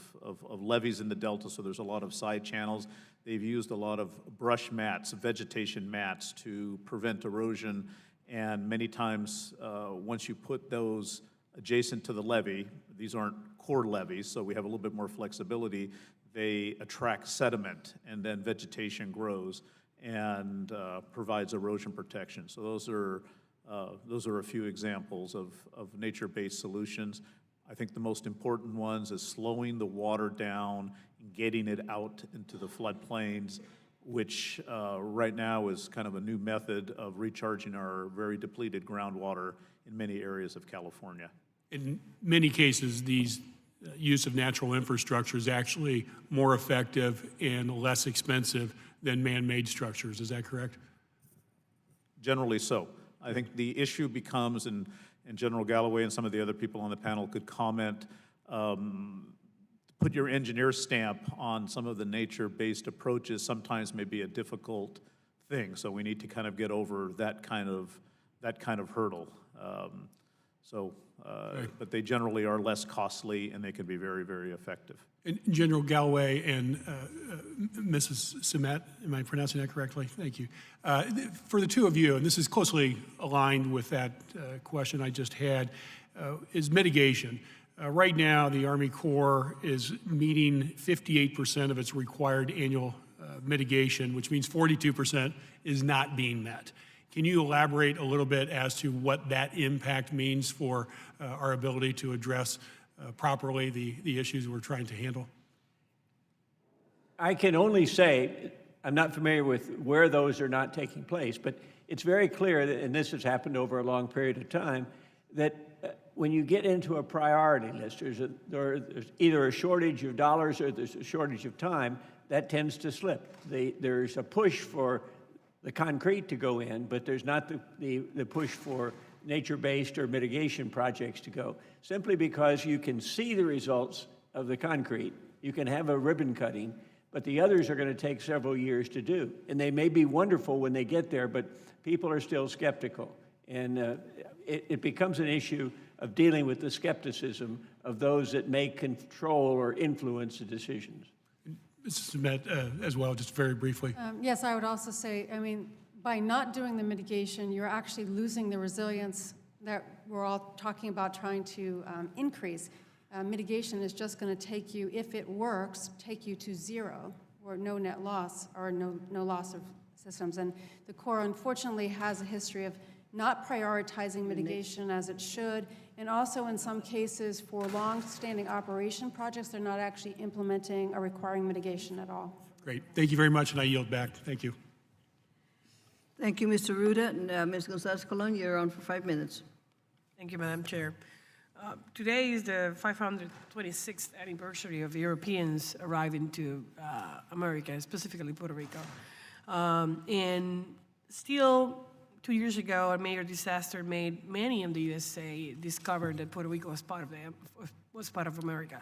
levees in the Delta, so there's a lot of side channels. They've used a lot of brush mats, vegetation mats, to prevent erosion. And many times, once you put those adjacent to the levee, these aren't core levees, so we have a little bit more flexibility, they attract sediment, and then vegetation grows and provides erosion protection. So those are a few examples of nature-based solutions. I think the most important ones is slowing the water down and getting it out into the floodplains, which right now is kind of a new method of recharging our very depleted groundwater in many areas of California. In many cases, these use of natural infrastructure is actually more effective and less expensive than man-made structures. Is that correct? Generally so. I think the issue becomes, and General Galloway and some of the other people on the panel could comment, put your engineer stamp on some of the nature-based approaches sometimes may be a difficult thing. So we need to kind of get over that kind of hurdle. So, but they generally are less costly and they can be very, very effective. And General Galloway and Mrs. Simet, am I pronouncing that correctly? Thank you. For the two of you, and this is closely aligned with that question I just had, is mitigation. Right now, the Army Corps is meeting 58% of its required annual mitigation, which means 42% is not being met. Can you elaborate a little bit as to what that impact means for our ability to address properly the issues we're trying to handle? I can only say, I'm not familiar with where those are not taking place, but it's very clear that, and this has happened over a long period of time, that when you get into a priority list, there's either a shortage of dollars or there's a shortage of time, that tends to slip. There's a push for the concrete to go in, but there's not the push for nature-based or mitigation projects to go, simply because you can see the results of the concrete. You can have a ribbon cutting, but the others are going to take several years to do. And they may be wonderful when they get there, but people are still skeptical. And it becomes an issue of dealing with the skepticism of those that may control or influence the decisions. Mrs. Simet, as well, just very briefly. Yes, I would also say, I mean, by not doing the mitigation, you're actually losing the resilience that we're all talking about trying to increase. Mitigation is just going to take you, if it works, take you to zero, or no net loss, or no loss of systems. And the Corps, unfortunately, has a history of not prioritizing mitigation as it should, and also in some cases for long-standing operation projects, they're not actually implementing or requiring mitigation at all. Great. Thank you very much, and I yield back. Thank you. Thank you, Mr. Ruda. And Ms. Gonzalez-Colon, you're on for 5 minutes. Thank you, Madam Chair. Today is the 526th anniversary of Europeans arriving to America, specifically Puerto Rico. And still, 2 years ago, a major disaster made many in the USA discover that Puerto Rico was part of America.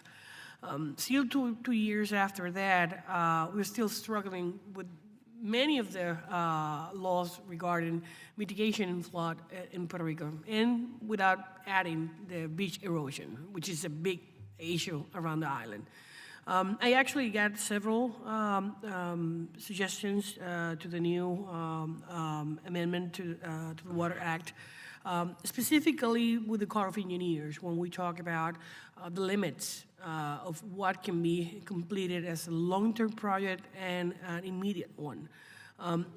Still, two years after that, we're still struggling with many of the laws regarding mitigation and flood in Puerto Rico, and without adding the beach erosion, which is a big issue around the island. I actually got several suggestions to the new amendment to the Water Act, specifically with the Corps of Engineers, when we talk about the limits of what can be completed as a long-term project and an immediate one.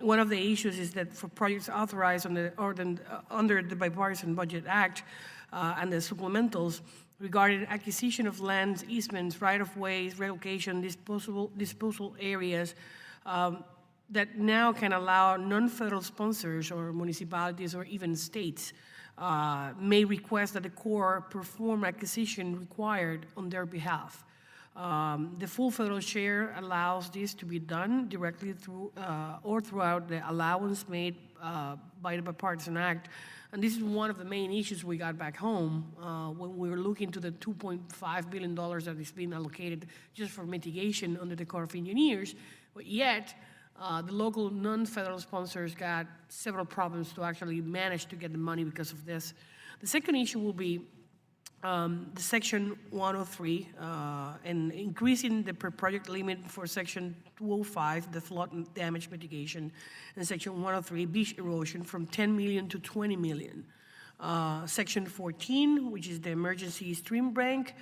One of the issues is that for projects authorized under the Bipartisan Budget Act and the supplementals regarding acquisition of lands, easements, right-of-ways, relocation, disposal areas, that now can allow non-federal sponsors or municipalities or even states may request that the Corps perform acquisition required on their behalf. The full federal share allows this to be done directly through or throughout the allowance made by the Bipartisan Act. And this is one of the main issues we got back home when we were looking to the $2.5 billion that is being allocated just for mitigation under the Corps of Engineers. But yet, the local non-federal sponsors got several problems to actually manage to get the money because of this. The second issue will be the Section 103 and increasing the per project limit for Section 205, the flood damage mitigation, and Section 103, beach erosion, from 10 million to 20 million. Section 14, which is the emergency stream bank,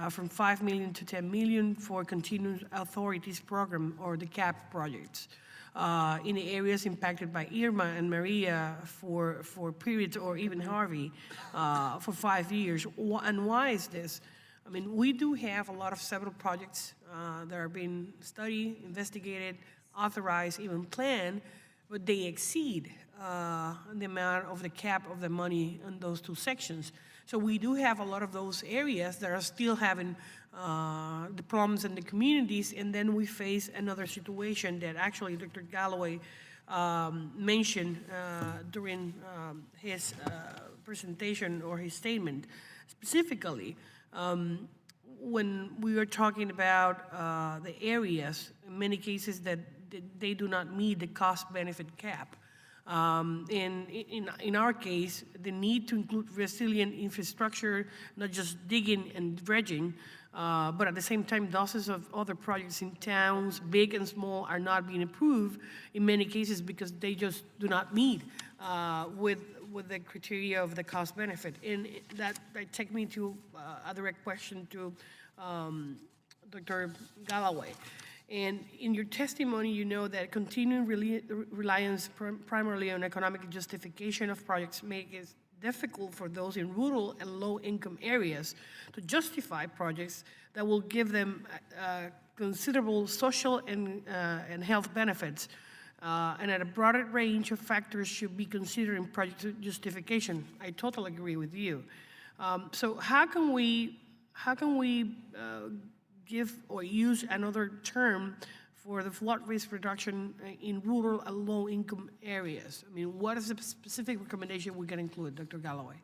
from 5 million to 10 million for continuous authorities program or the CAP projects. In the areas impacted by Irma and Maria for periods, or even Harvey, for 5 years. And why is this? I mean, we do have a lot of several projects that are being studied, investigated, authorized, even planned, but they exceed the amount of the cap of the money in those two sections. So we do have a lot of those areas that are still having the problems in the communities, and then we face another situation that actually Dr. Galloway mentioned during his presentation or his statement. Specifically, when we were talking about the areas, in many cases that they do not meet the cost-benefit cap, In our case, the need to include resilient infrastructure, not just digging and dredging, but at the same time, dozens of other projects in towns, big and small, are not being approved in many cases because they just do not meet with the criteria of the cost benefit. And that takes me to a direct question to Dr. Galloway. And in your testimony, you know that continuing reliance primarily on economic justification of projects make it difficult for those in rural and low-income areas to justify projects that will give them considerable social and health benefits, and that a broader range of factors should be considered in project justification. I totally agree with you. So how can we give or use another term for the flood risk reduction in rural and low-income areas? I mean, what is the specific recommendation we can include, Dr. Galloway?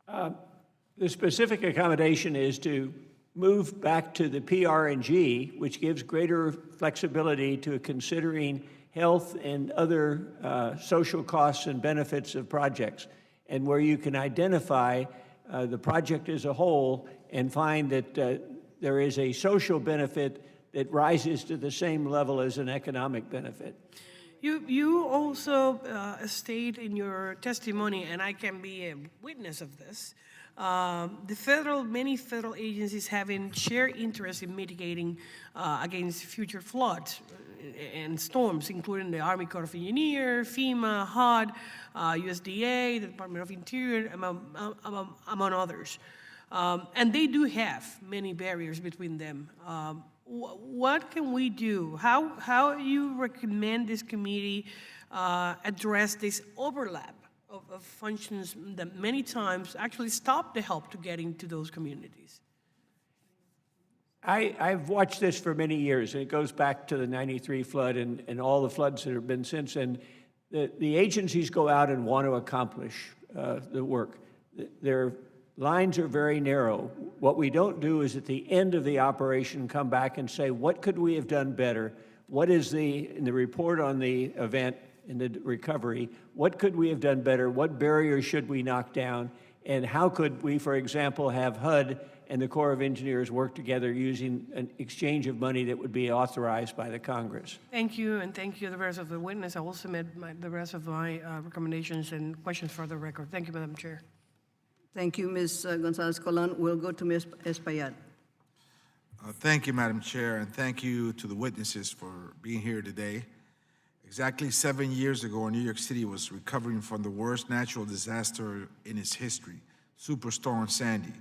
The specific accommodation is to move back to the PRNG, which gives greater flexibility to considering health and other social costs and benefits of projects, and where you can identify the project as a whole and find that there is a social benefit that rises to the same level as an economic benefit. You also state in your testimony, and I can be a witness of this, many federal agencies having shared interest in mitigating against future floods and storms, including the Army Corps of Engineers, FEMA, HUD, USDA, the Department of Interior, among others. And they do have many barriers between them. What can we do? How you recommend this committee address this overlap of functions that many times actually stop the help to getting to those communities? I've watched this for many years, and it goes back to the '93 flood and all the floods that have been since. And the agencies go out and want to accomplish the work. Their lines are very narrow. What we don't do is at the end of the operation come back and say, what could we have done better? What is in the report on the event, in the recovery, what could we have done better? What barriers should we knock down? And how could we, for example, have HUD and the Corps of Engineers work together using an exchange of money that would be authorized by the Congress? Thank you, and thank you the rest of the witness. I will submit the rest of my recommendations and questions for the record. Thank you, Madam Chair. Thank you, Ms. Gonzalez-Colon. We'll go to Ms. Espaillat. Thank you, Madam Chair, and thank you to the witnesses for being here today. Exactly 7 years ago, New York City was recovering from the worst natural disaster in its history, Superstorm Sandy.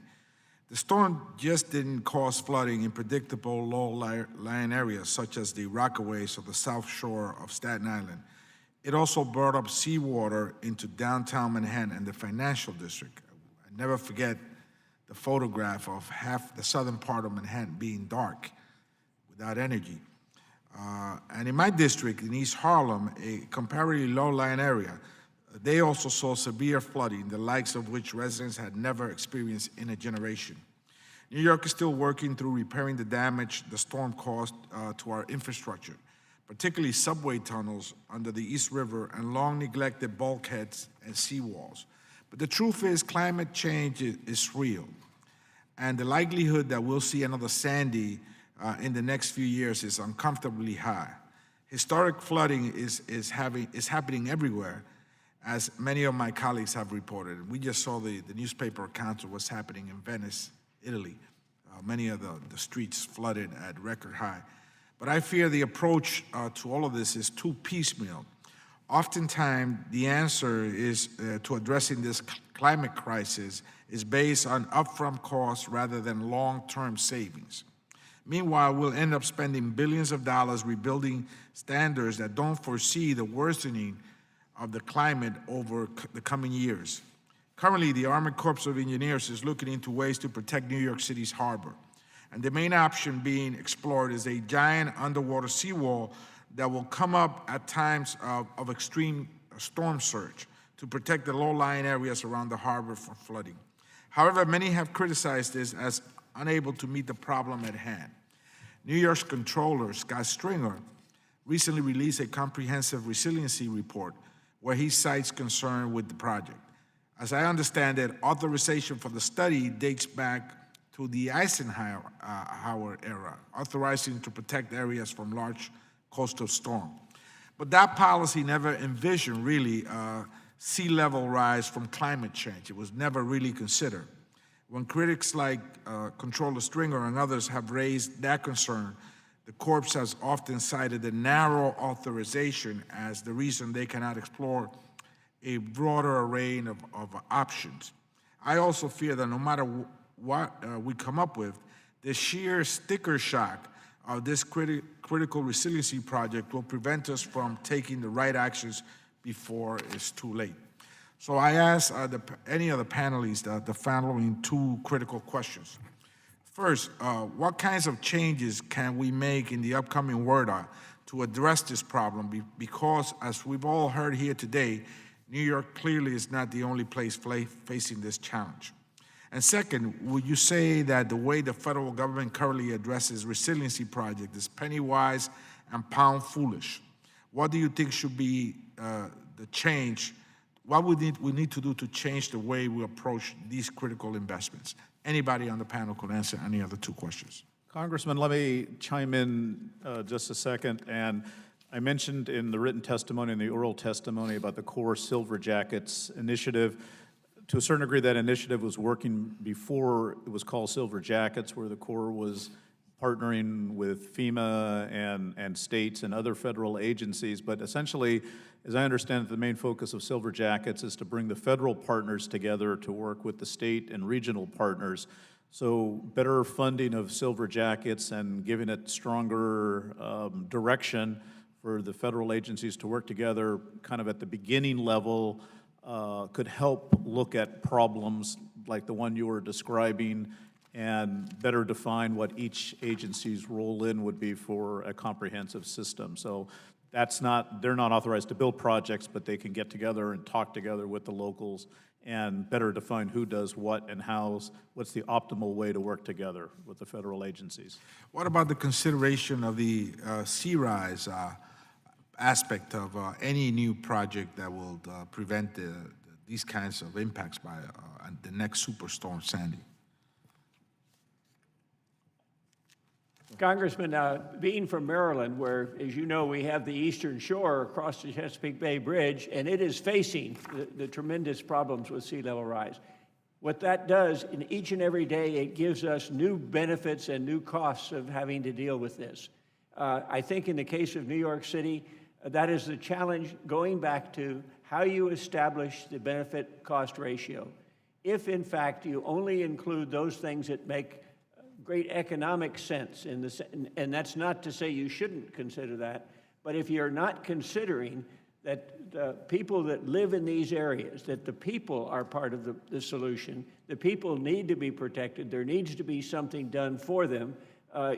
The storm just didn't cause flooding in predictable low-lying areas such as the Rockaways or the South Shore of Staten Island. It also brought up seawater into downtown Manhattan and the financial district. I never forget the photograph of half the southern part of Manhattan being dark without energy. And in my district, in East Harlem, a comparatively low-lying area, they also saw severe flooding, the likes of which residents had never experienced in a generation. New York is still working through repairing the damage the storm caused to our infrastructure, particularly subway tunnels under the East River and long-neglected bulkheads and seawalls. But the truth is, climate change is real, and the likelihood that we'll see another Sandy in the next few years is uncomfortably high. Historic flooding is happening everywhere, as many of my colleagues have reported. We just saw the newspaper accounts of what's happening in Venice, Italy. Many of the streets flooded at record high. But I fear the approach to all of this is too piecemeal. Oftentimes, the answer is to addressing this climate crisis is based on upfront costs rather than long-term savings. Meanwhile, we'll end up spending billions of dollars rebuilding standards that don't foresee the worsening of the climate over the coming years. Currently, the Army Corps of Engineers is looking into ways to protect New York City's harbor. And the main option being explored is a giant underwater seawall that will come up at times of extreme storm surge to protect the low-lying areas around the harbor from flooding. However, many have criticized this as unable to meet the problem at hand. New York's Comptroller, Scott Stringer, recently released a comprehensive resiliency report where he cites concern with the project. As I understand it, authorization for the study dates back to the Eisenhower era, authorizing to protect areas from large coastal storm. But that policy never envisioned really sea level rise from climate change. It was never really considered. When critics like Controller Stringer and others have raised that concern, the Corps has often cited the narrow authorization as the reason they cannot explore a broader array of options. I also fear that no matter what we come up with, the sheer sticker shock of this critical resiliency project will prevent us from taking the right actions before it's too late. So I ask any of the panelists the following two critical questions. First, what kinds of changes can we make in the upcoming WRDA to address this problem? Because as we've all heard here today, New York clearly is not the only place facing this challenge. And second, would you say that the way the federal government currently addresses resiliency projects is penny wise and pound foolish? What do you think should be the change? What we need to do to change the way we approach these critical investments? Anybody on the panel could answer any of the two questions. Congressman, let me chime in just a second. And I mentioned in the written testimony and the oral testimony about the Corps Silver Jackets initiative. To a certain degree, that initiative was working before it was called Silver Jackets, where the Corps was partnering with FEMA and states and other federal agencies. But essentially, as I understand it, the main focus of Silver Jackets is to bring the federal partners together to work with the state and regional partners. So better funding of Silver Jackets and giving it stronger direction for the federal agencies to work together kind of at the beginning level could help look at problems like the one you were describing and better define what each agency's role in would be for a comprehensive system. So that's not, they're not authorized to build projects, but they can get together and talk together with the locals and better define who does what and what's the optimal way to work together with the federal agencies. What about the consideration of the sea rise aspect of any new project that will prevent these kinds of impacts by the next Superstorm Sandy? Congressman, being from Maryland, where, as you know, we have the Eastern Shore across the Chesapeake Bay Bridge, and it is facing the tremendous problems with sea level rise. What that does, in each and every day, it gives us new benefits and new costs of having to deal with this. I think in the case of New York City, that is the challenge going back to how you establish the benefit-cost ratio. If, in fact, you only include those things that make great economic sense, and that's not to say you shouldn't consider that, but if you're not considering that the people that live in these areas, that the people are part of the solution, the people need to be protected, there needs to be something done for them,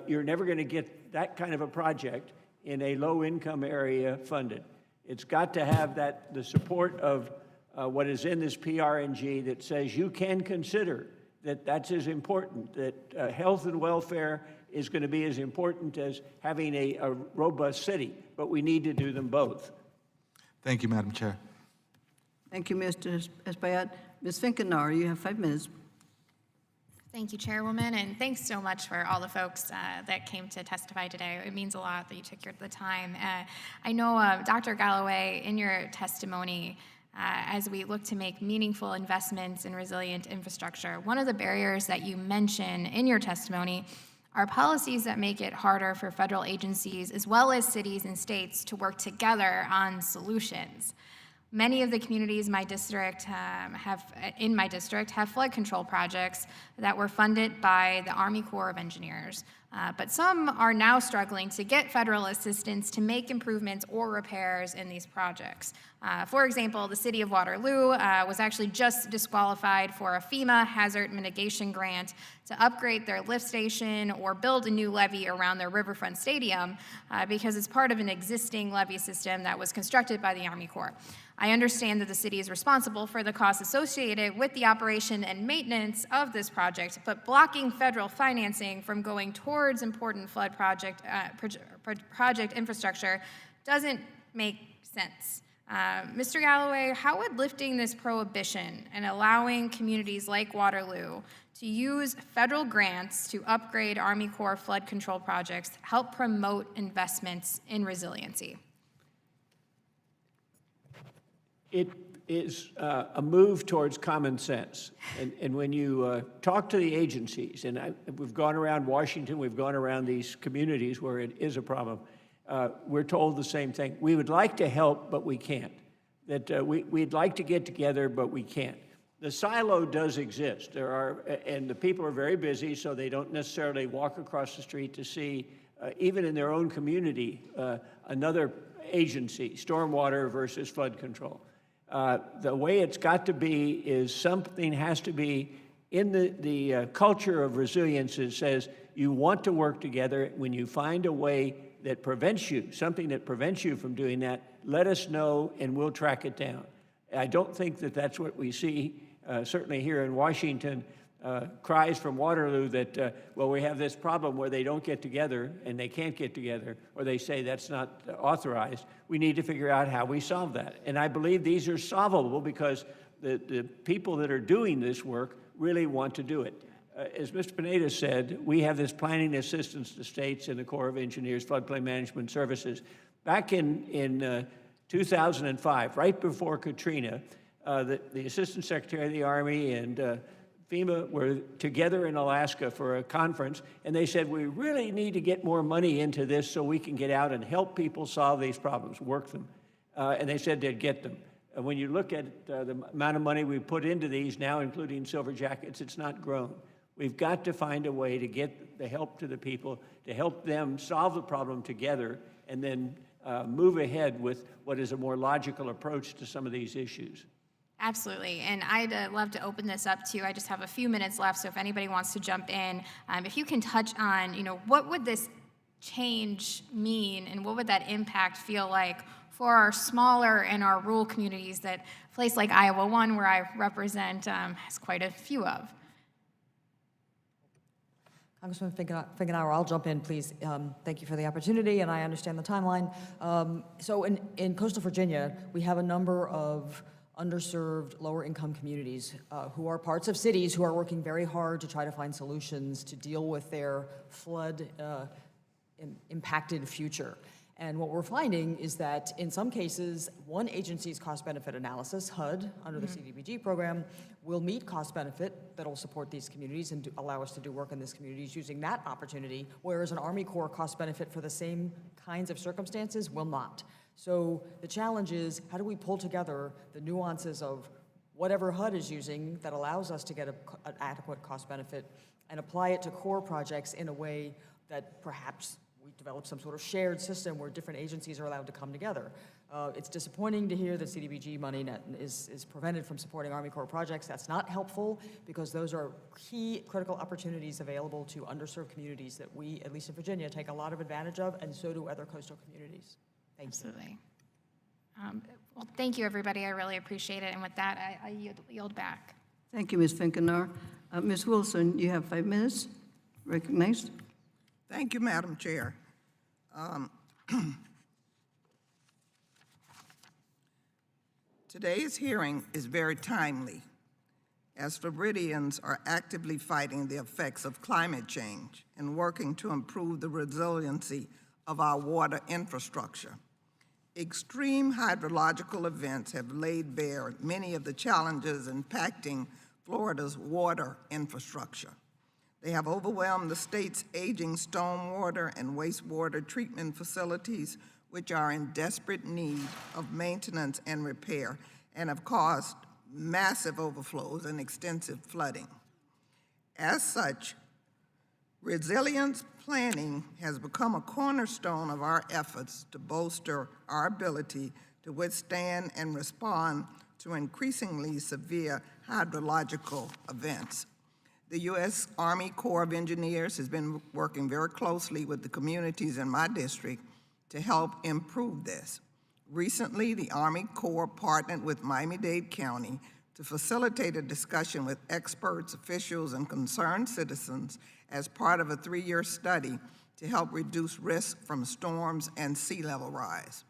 you're never going to get that kind of a project in a low-income area funded. It's got to have the support of what is in this PRNG that says you can consider that's as important, that health and welfare is going to be as important as having a robust city, but we need to do them both. Thank you, Madam Chair. Thank you, Mr. Espaillat. Ms. Finkenauer, you have 5 minutes. Thank you, Chairwoman, and thanks so much for all the folks that came to testify today. It means a lot that you took the time. I know, Dr. Galloway, in your testimony, as we look to make meaningful investments in resilient infrastructure, one of the barriers that you mention in your testimony are policies that make it harder for federal agencies as well as cities and states to work together on solutions. Many of the communities in my district have flood control projects that were funded by the Army Corps of Engineers, but some are now struggling to get federal assistance to make improvements or repairs in these projects. For example, the city of Waterloo was actually just disqualified for a FEMA hazard mitigation grant to upgrade their lift station or build a new levee around their riverfront stadium because it's part of an existing levee system that was constructed by the Army Corps. I understand that the city is responsible for the costs associated with the operation and maintenance of this project, but blocking federal financing from going towards important flood project infrastructure doesn't make sense. Mr. Galloway, how would lifting this prohibition and allowing communities like Waterloo to use federal grants to upgrade Army Corps flood control projects help promote investments in resiliency? It is a move towards common sense. And when you talk to the agencies, and we've gone around Washington, we've gone around these communities where it is a problem, we're told the same thing. We would like to help, but we can't. That we'd like to get together, but we can't. The silo does exist. And the people are very busy, so they don't necessarily walk across the street to see, even in their own community, another agency, stormwater versus flood control. The way it's got to be is something has to be in the culture of resilience. It says you want to work together. When you find a way that prevents you, something that prevents you from doing that, let us know and we'll track it down. I don't think that that's what we see, certainly here in Washington, cries from Waterloo that, well, we have this problem where they don't get together and they can't get together, or they say that's not authorized. We need to figure out how we solve that. And I believe these are solvable because the people that are doing this work really want to do it. As Mr. Pineda said, we have this planning assistance to states in the Corps of Engineers Floodplain Management Services. Back in 2005, right before Katrina, the Assistant Secretary of the Army and FEMA were together in Alaska for a conference, and they said, we really need to get more money into this so we can get out and help people solve these problems, work them. And they said they'd get them. And when you look at the amount of money we put into these now, including Silver Jackets, it's not grown. We've got to find a way to get the help to the people, to help them solve the problem together, and then move ahead with what is a more logical approach to some of these issues. Absolutely, and I'd love to open this up to, I just have a few minutes left, so if anybody wants to jump in, if you can touch on, what would this change mean, and what would that impact feel like for our smaller and our rural communities that a place like Iowa 1, where I represent, has quite a few of? Congressman Finkenauer, I'll jump in, please. Thank you for the opportunity, and I understand the timeline. So in coastal Virginia, we have a number of underserved, lower-income communities who are parts of cities who are working very hard to try to find solutions to deal with their flood-impacted future. And what we're finding is that in some cases, one agency's cost-benefit analysis, HUD, under the CDBG program, will meet cost-benefit that will support these communities and allow us to do work in these communities using that opportunity, whereas an Army Corps cost-benefit for the same kinds of circumstances will not. So the challenge is, how do we pull together the nuances of whatever HUD is using that allows us to get an adequate cost-benefit and apply it to core projects in a way that perhaps we develop some sort of shared system where different agencies are allowed to come together. It's disappointing to hear that CDBG money is prevented from supporting Army Corps projects. That's not helpful because those are key critical opportunities available to underserved communities that we, at least in Virginia, take a lot of advantage of, and so do other coastal communities. Thank Absolutely. Well, thank you, everybody. I really appreciate it. And with that, I yield back. Thank you, Ms. Finkenauer. Ms. Wilson, you have 5 minutes. Recognized. Thank you, Madam Chair. Today's hearing is very timely, as Floridians are actively fighting the effects of climate change and working to improve the resiliency of our water infrastructure. Extreme hydrological events have laid bare many of the challenges impacting Florida's water infrastructure. They have overwhelmed the state's aging stormwater and wastewater treatment facilities, which are in desperate need of maintenance and repair, and have caused massive overflows and extensive flooding. As such, resilience planning has become a cornerstone of our efforts to bolster our ability to withstand and respond to increasingly severe hydrological events. The U.S. Army Corps of Engineers has been working very closely with the communities in my district to help improve this. Recently, the Army Corps partnered with Miami-Dade County to facilitate a discussion with experts, officials, and concerned citizens as part of a 3-year study to help reduce risk from storms and sea level rise.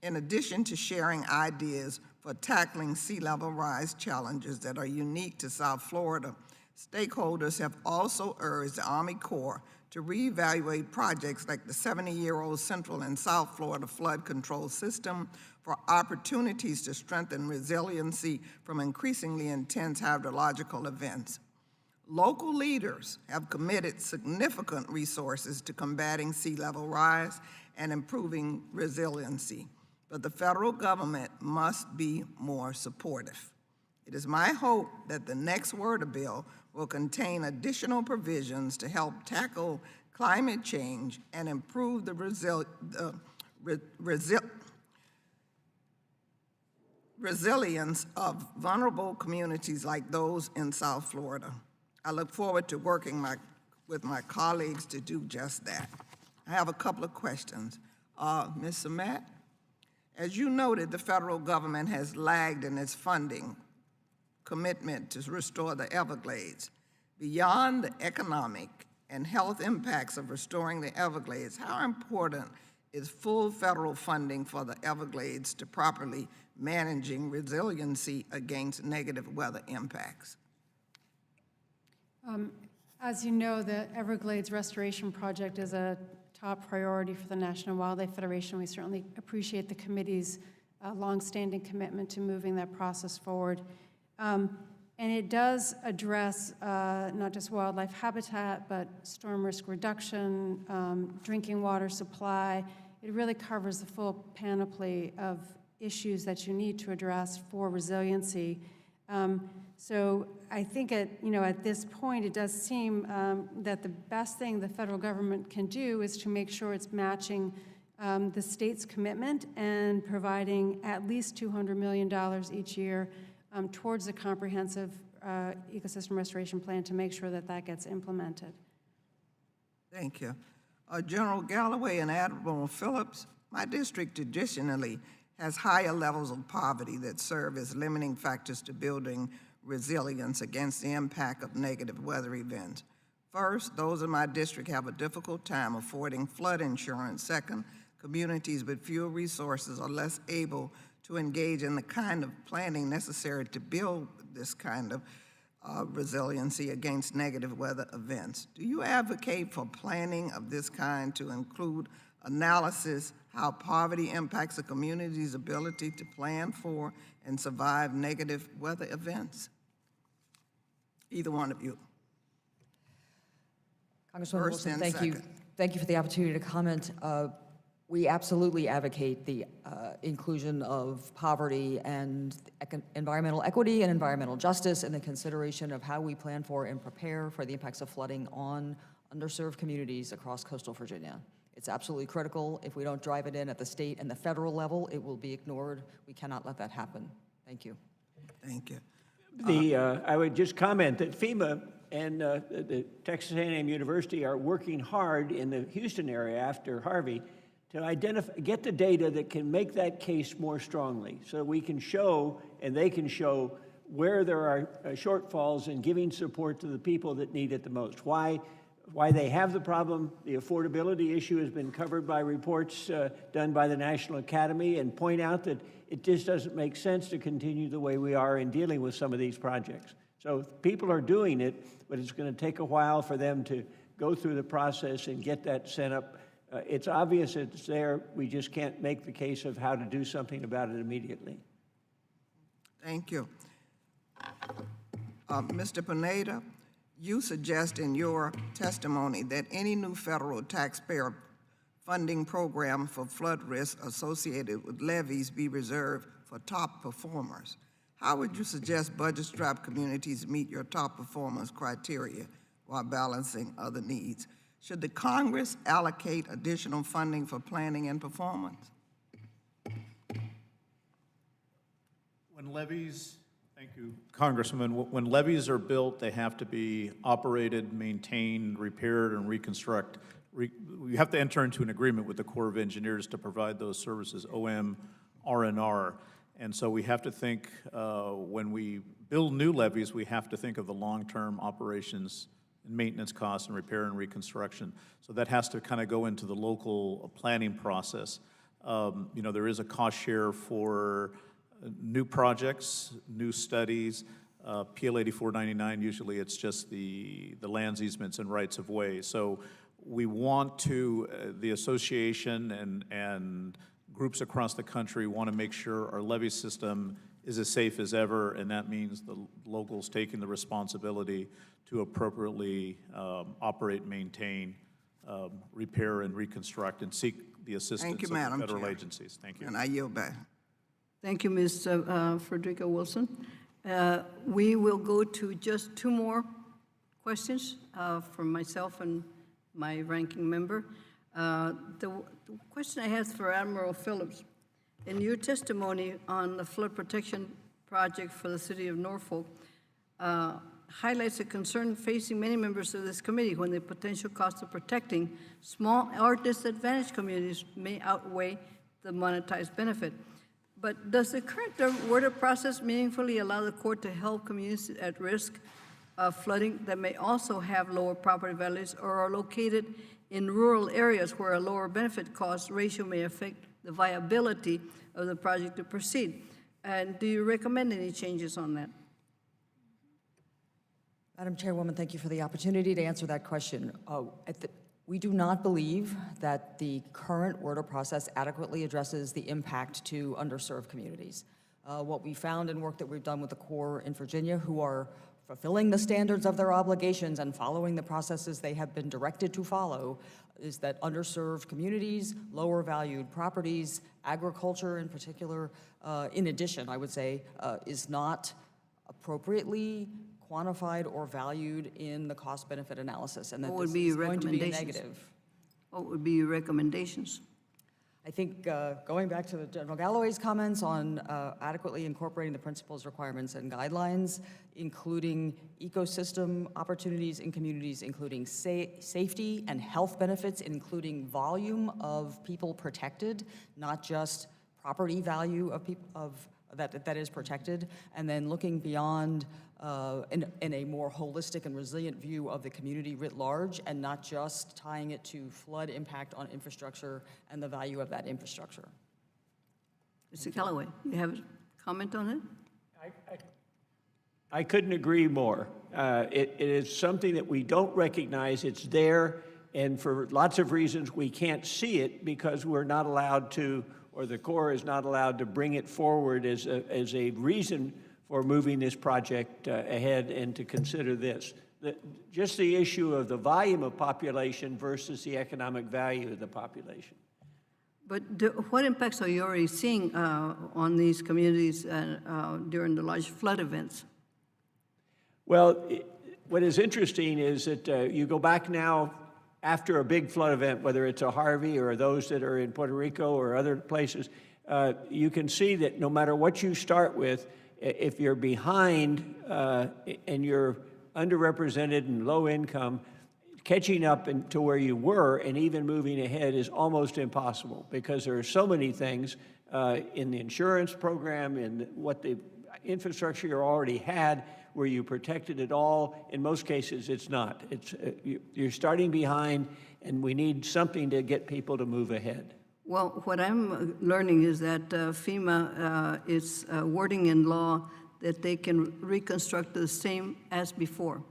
In addition to sharing ideas for tackling sea level rise challenges that are unique to South Florida, stakeholders have also urged the Army Corps to reevaluate projects like the 70-year-old Central and South Florida flood control system for opportunities to strengthen resiliency from increasingly intense hydrological events. Local leaders have committed significant resources to combating sea level rise and improving resiliency, but the federal government must be more supportive. It is my hope that the next WRDA bill will contain additional provisions to help tackle climate change and improve the resilience of vulnerable communities like those in South Florida. I look forward to working with my colleagues to do just that. I have a couple of questions. Ms. Samet, as you noted, the federal government has lagged in its funding commitment to restore the Everglades. Beyond the economic and health impacts of restoring the Everglades, how important is full federal funding for the Everglades to properly managing resiliency against negative weather impacts? As you know, the Everglades Restoration Project is a top priority for the National Wildlife Federation. We certainly appreciate the committee's longstanding commitment to moving that process forward. And it does address not just wildlife habitat, but storm risk reduction, drinking water supply. It really covers the full panoply of issues that you need to address for resiliency. So I think at this point, it does seem that the best thing the federal government can do is to make sure it's matching the state's commitment and providing at least $200 million each year towards a comprehensive ecosystem restoration plan to make sure that that gets implemented. Thank you. General Galloway and Admiral Phillips, my district traditionally has higher levels of poverty that serve as limiting factors to building resilience against the impact of negative weather events. First, those in my district have a difficult time affording flood insurance. Second, communities with fewer resources are less able to engage in the kind of planning necessary to build this kind of resiliency against negative weather events. Do you advocate for planning of this kind to include analysis how poverty impacts a community's ability to plan for and survive negative weather events? Either one of you. Congresswoman First Wilson, and thank you. second. Thank you for the opportunity to comment. We absolutely advocate the inclusion of poverty and environmental equity and environmental justice in the consideration of how we plan for and prepare for the impacts of flooding on underserved communities across coastal Virginia. It's absolutely critical. If we don't drive it in at the state and the federal level, it will be ignored. We cannot let that happen. Thank you. Thank you. I would just comment that FEMA and the Texas A&M University are working hard in the Houston area after Harvey to get the data that can make that case more strongly so we can show and they can show where there are shortfalls in giving support to the people that need it the most. Why they have the problem, the affordability issue has been covered by reports done by the National Academy, and point out that it just doesn't make sense to continue the way we are in dealing with some of these projects. So people are doing it, but it's going to take a while for them to go through the process and get that set up. It's obvious it's there. We just can't make the case of how to do something about it immediately. Thank you. Mr. Pineda, you suggest in your testimony that any new federal taxpayer funding program for flood risk associated with levees be reserved for top performers. How would you suggest budget-strapped communities meet your top performance criteria while balancing other needs? Should the Congress allocate additional funding for planning and performance? When levees, thank you, Congressman, when levees are built, they have to be operated, maintained, repaired, and reconstruct. We have to enter into an agreement with the Corps of Engineers to provide those services, OM, R&R. And so we have to think, when we build new levees, we have to think of the long-term operations and maintenance costs and repair and reconstruction. So that has to kind of go into the local planning process. You know, there is a cost share for new projects, new studies. PL 8499, usually it's just the lands, easements, and rights of way. So we want to, the association and groups across the country want to make sure our levee system is as safe as ever, and that means the locals taking the responsibility to appropriately operate, maintain, repair, and reconstruct, and seek the assistance of the federal agencies. Thank you. And I yield back. Thank you, Ms. Frederica Wilson. We will go to just two more questions from myself and my ranking member. The question I have for Admiral Phillips. In your testimony on the flood protection project for the city of Norfolk, highlights a concern facing many members of this committee when the potential cost of protecting small or disadvantaged communities may outweigh the monetized benefit. But does the current order process meaningfully allow the court to help communities at risk of flooding that may also have lower property values or are located in rural areas where a lower benefit cost ratio may affect the viability of the project to proceed? And do you recommend any changes on that? Madam Chairwoman, thank you for the opportunity to answer that question. We do not believe that the current order process adequately addresses the impact to underserved communities. What we found in work that we've done with the Corps in Virginia, who are fulfilling the standards of their obligations and following the processes they have been directed to follow, is that underserved communities, lower valued properties, agriculture in particular, in addition, I would say, is not appropriately quantified or valued in the cost-benefit analysis, and that this is going to be a negative. What would be your recommendations? I think going back to the General Galloway's comments on adequately incorporating the principles, requirements, and guidelines, including ecosystem opportunities in communities, including safety and health benefits, including volume of people protected, not just property value of people that is protected, and then looking beyond in a more holistic and resilient view of the community writ large, and not just tying it to flood impact on infrastructure and the value of that infrastructure. Mr. Galloway, you have a comment on it? I couldn't agree more. It is something that we don't recognize. It's there, and for lots of reasons we can't see it because we're not allowed to, or the Corps is not allowed to bring it forward as a reason for moving this project ahead and to consider this. Just the issue of the volume of population versus the economic value of the population. But what impacts are you already seeing on these communities during the large flood events? Well, what is interesting is that you go back now after a big flood event, whether it's a Harvey or those that are in Puerto Rico or other places, you can see that no matter what you start with, if you're behind and you're underrepresented and low income, catching up to where you were and even moving ahead is almost impossible because there are so many things in the insurance program, in what the infrastructure you already had, where you protected it all. In most cases, it's not. You're starting behind, and we need something to get people to move ahead. Well, what I'm learning is that FEMA is wording in law that they can reconstruct the same as before.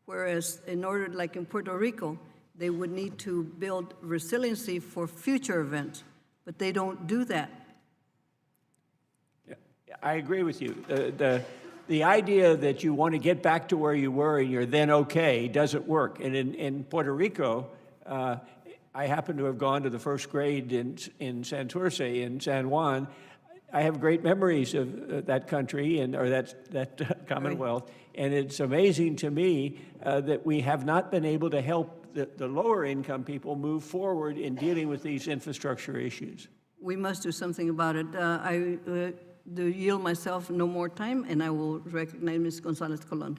Whereas in order, like in Puerto Rico, they would need to build resiliency for future events, but they don't do that. Yeah, I agree with you. The idea that you want to get back to where you were and you're then okay doesn't work. And in Puerto Rico, I happen to have gone to the first grade in Santurce in San Juan. I have great memories of that country or that Commonwealth, and it's amazing to me that we have not been able to help the lower income people move forward in dealing with these infrastructure issues. We must do something about it. I do yield myself no more time, and I will recognize Ms. Gonzalez-Colon.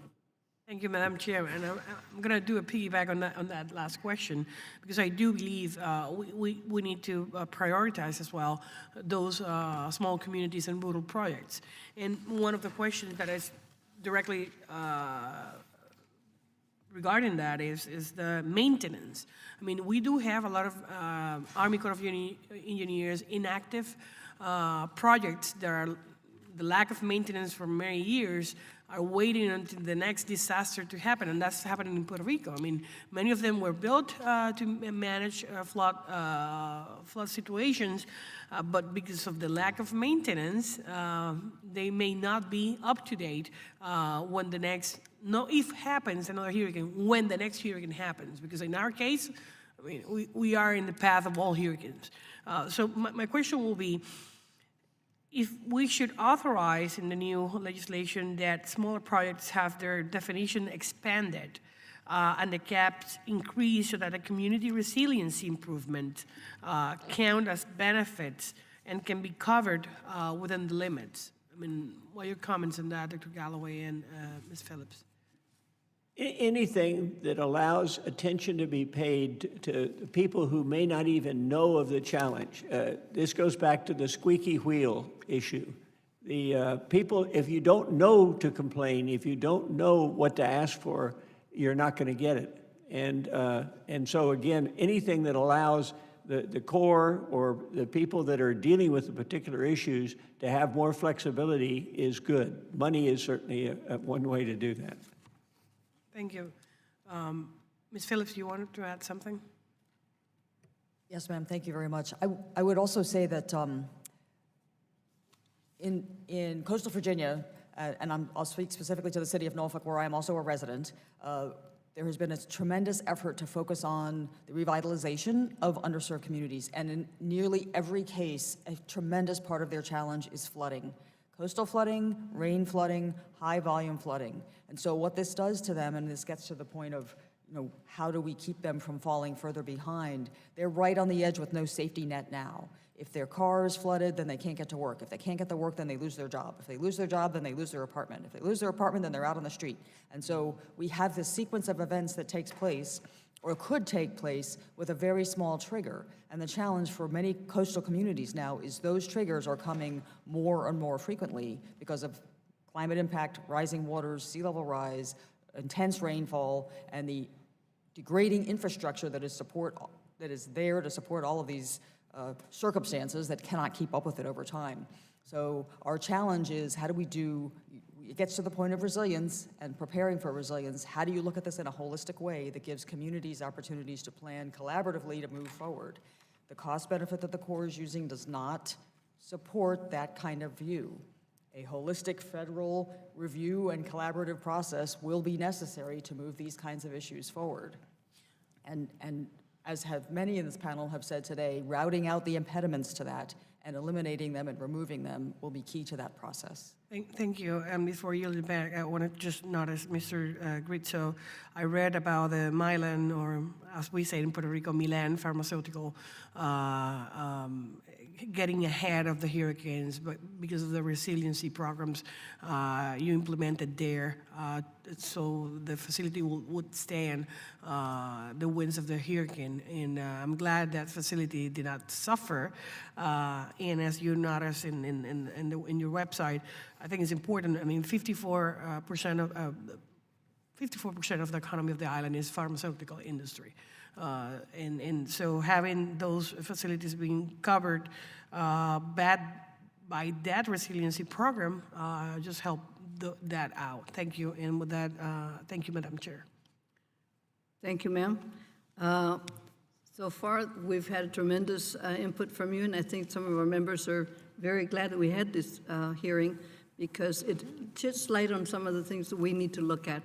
Thank you, Madam Chair. And I'm going to do a piggyback on that last question, because I do believe we need to prioritize as well those small communities and rural projects. And one of the questions that is directly regarding that is the maintenance. I mean, we do have a lot of Army Corps of Engineers inactive projects that are the lack of maintenance for many years are waiting until the next disaster to happen, and that's happening in Puerto Rico. I mean, many of them were built to manage flood situations, but because of the lack of maintenance, they may not be up to date when the next, no if happens another hurricane, when the next hurricane happens. Because in our case, I mean, we are in the path of all hurricanes. So my question will be, if we should authorize in the new legislation that smaller projects have their definition expanded and the caps increased so that the community resiliency improvement count as benefits and can be covered within the limits. I mean, what are your comments on that, Dr. Galloway and Ms. Phillips? Anything that allows attention to be paid to people who may not even know of the challenge. This goes back to the squeaky wheel issue. The people, if you don't know to complain, if you don't know what to ask for, you're not going to get it. And so again, anything that allows the Corps or the people that are dealing with the particular issues to have more flexibility is good. Money is certainly one way to do that. Thank you. Ms. Phillips, you wanted to add something? Yes, ma'am. Thank you very much. I would also say that in coastal Virginia, and I'll speak specifically to the city of Norfolk, where I'm also a resident, there has been a tremendous effort to focus on the revitalization of underserved communities. And in nearly every case, a tremendous part of their challenge is flooding. Coastal flooding, rain flooding, high volume flooding. And so what this does to them, and this gets to the point of, how do we keep them from falling further behind? They're right on the edge with no safety net now. If their car is flooded, then they can't get to work. If they can't get to work, then they lose their job. If they lose their job, then they lose their apartment. If they lose their apartment, then they're out on the street. And so we have this sequence of events that takes place, or could take place, with a very small trigger. And the challenge for many coastal communities now is those triggers are coming more and more frequently because of climate impact, rising waters, sea level rise, intense rainfall, and the degrading infrastructure that is there to support all of these circumstances that cannot keep up with it over time. So our challenge is, how do we do, it gets to the point of resilience and preparing for resilience, how do you look at this in a holistic way that gives communities opportunities to plan collaboratively to move forward? The cost benefit that the Corps is using does not support that kind of view. A holistic federal review and collaborative process will be necessary to move these kinds of issues forward. And as have many in this panel have said today, routing out the impediments to that and eliminating them and removing them will be key to that process. Thank you. And before yielding back, I want to just notice, Mr. Grizzo, I read about the Milan, or as we say in Puerto Rico, Milan pharmaceutical, getting ahead of the hurricanes, but because of the resiliency programs you implemented there, so the facility would withstand the winds of the hurricane. And I'm glad that facility did not suffer. And as you notice in your website, I think it's important. I mean, 54% of the economy of the island is pharmaceutical industry. And so having those facilities being covered by that resiliency program just help that out. Thank you. And with that, thank you, Madam Chair. Thank you, ma'am. So far, we've had tremendous input from you, and I think some of our members are very glad that we had this hearing, because it sheds light on some of the things that we need to look at.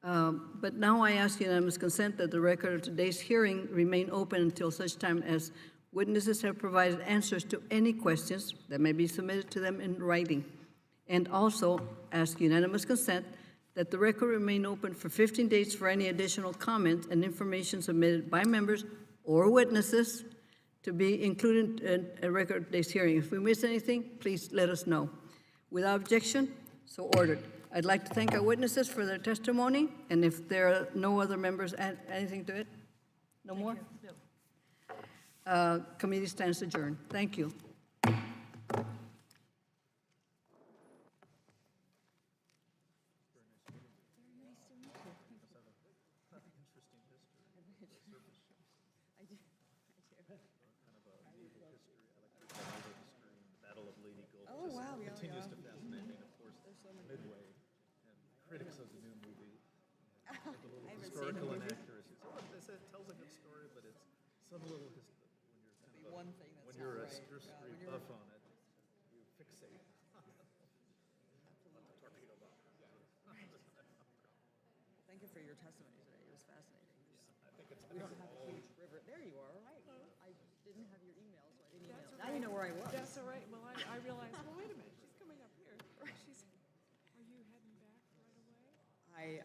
But now I ask unanimous consent that the record of today's hearing remain open until such time as witnesses have provided answers to any questions that may be submitted to them in writing. And also ask unanimous consent that the record remain open for 15 days for any additional comments and information submitted by members or witnesses to be included in a record of today's hearing. If we miss anything, please let us know. Without objection, so ordered. I'd like to thank our witnesses for their testimony, and if there are no other members add anything to it? No more? No. Committee stands adjourned. Thank you. midway, and critics of the new movie, with a little I haven't seen the historical movie. inaccuracies. Oh, it tells a good story, but it's some little, when you're kind of one thing that's when you're not a right. street When you're- buff on it, you fixate on the torpedo bomb. Thank you for your testimony today. It was fascinating. I think it's We don't have a huge river. There you are. Right. I didn't have your email, so I didn't email. That's Now okay. you know where I was. That's all right. Well, I realized, well, wait a minute, she's coming up here. Are you heading back right away? I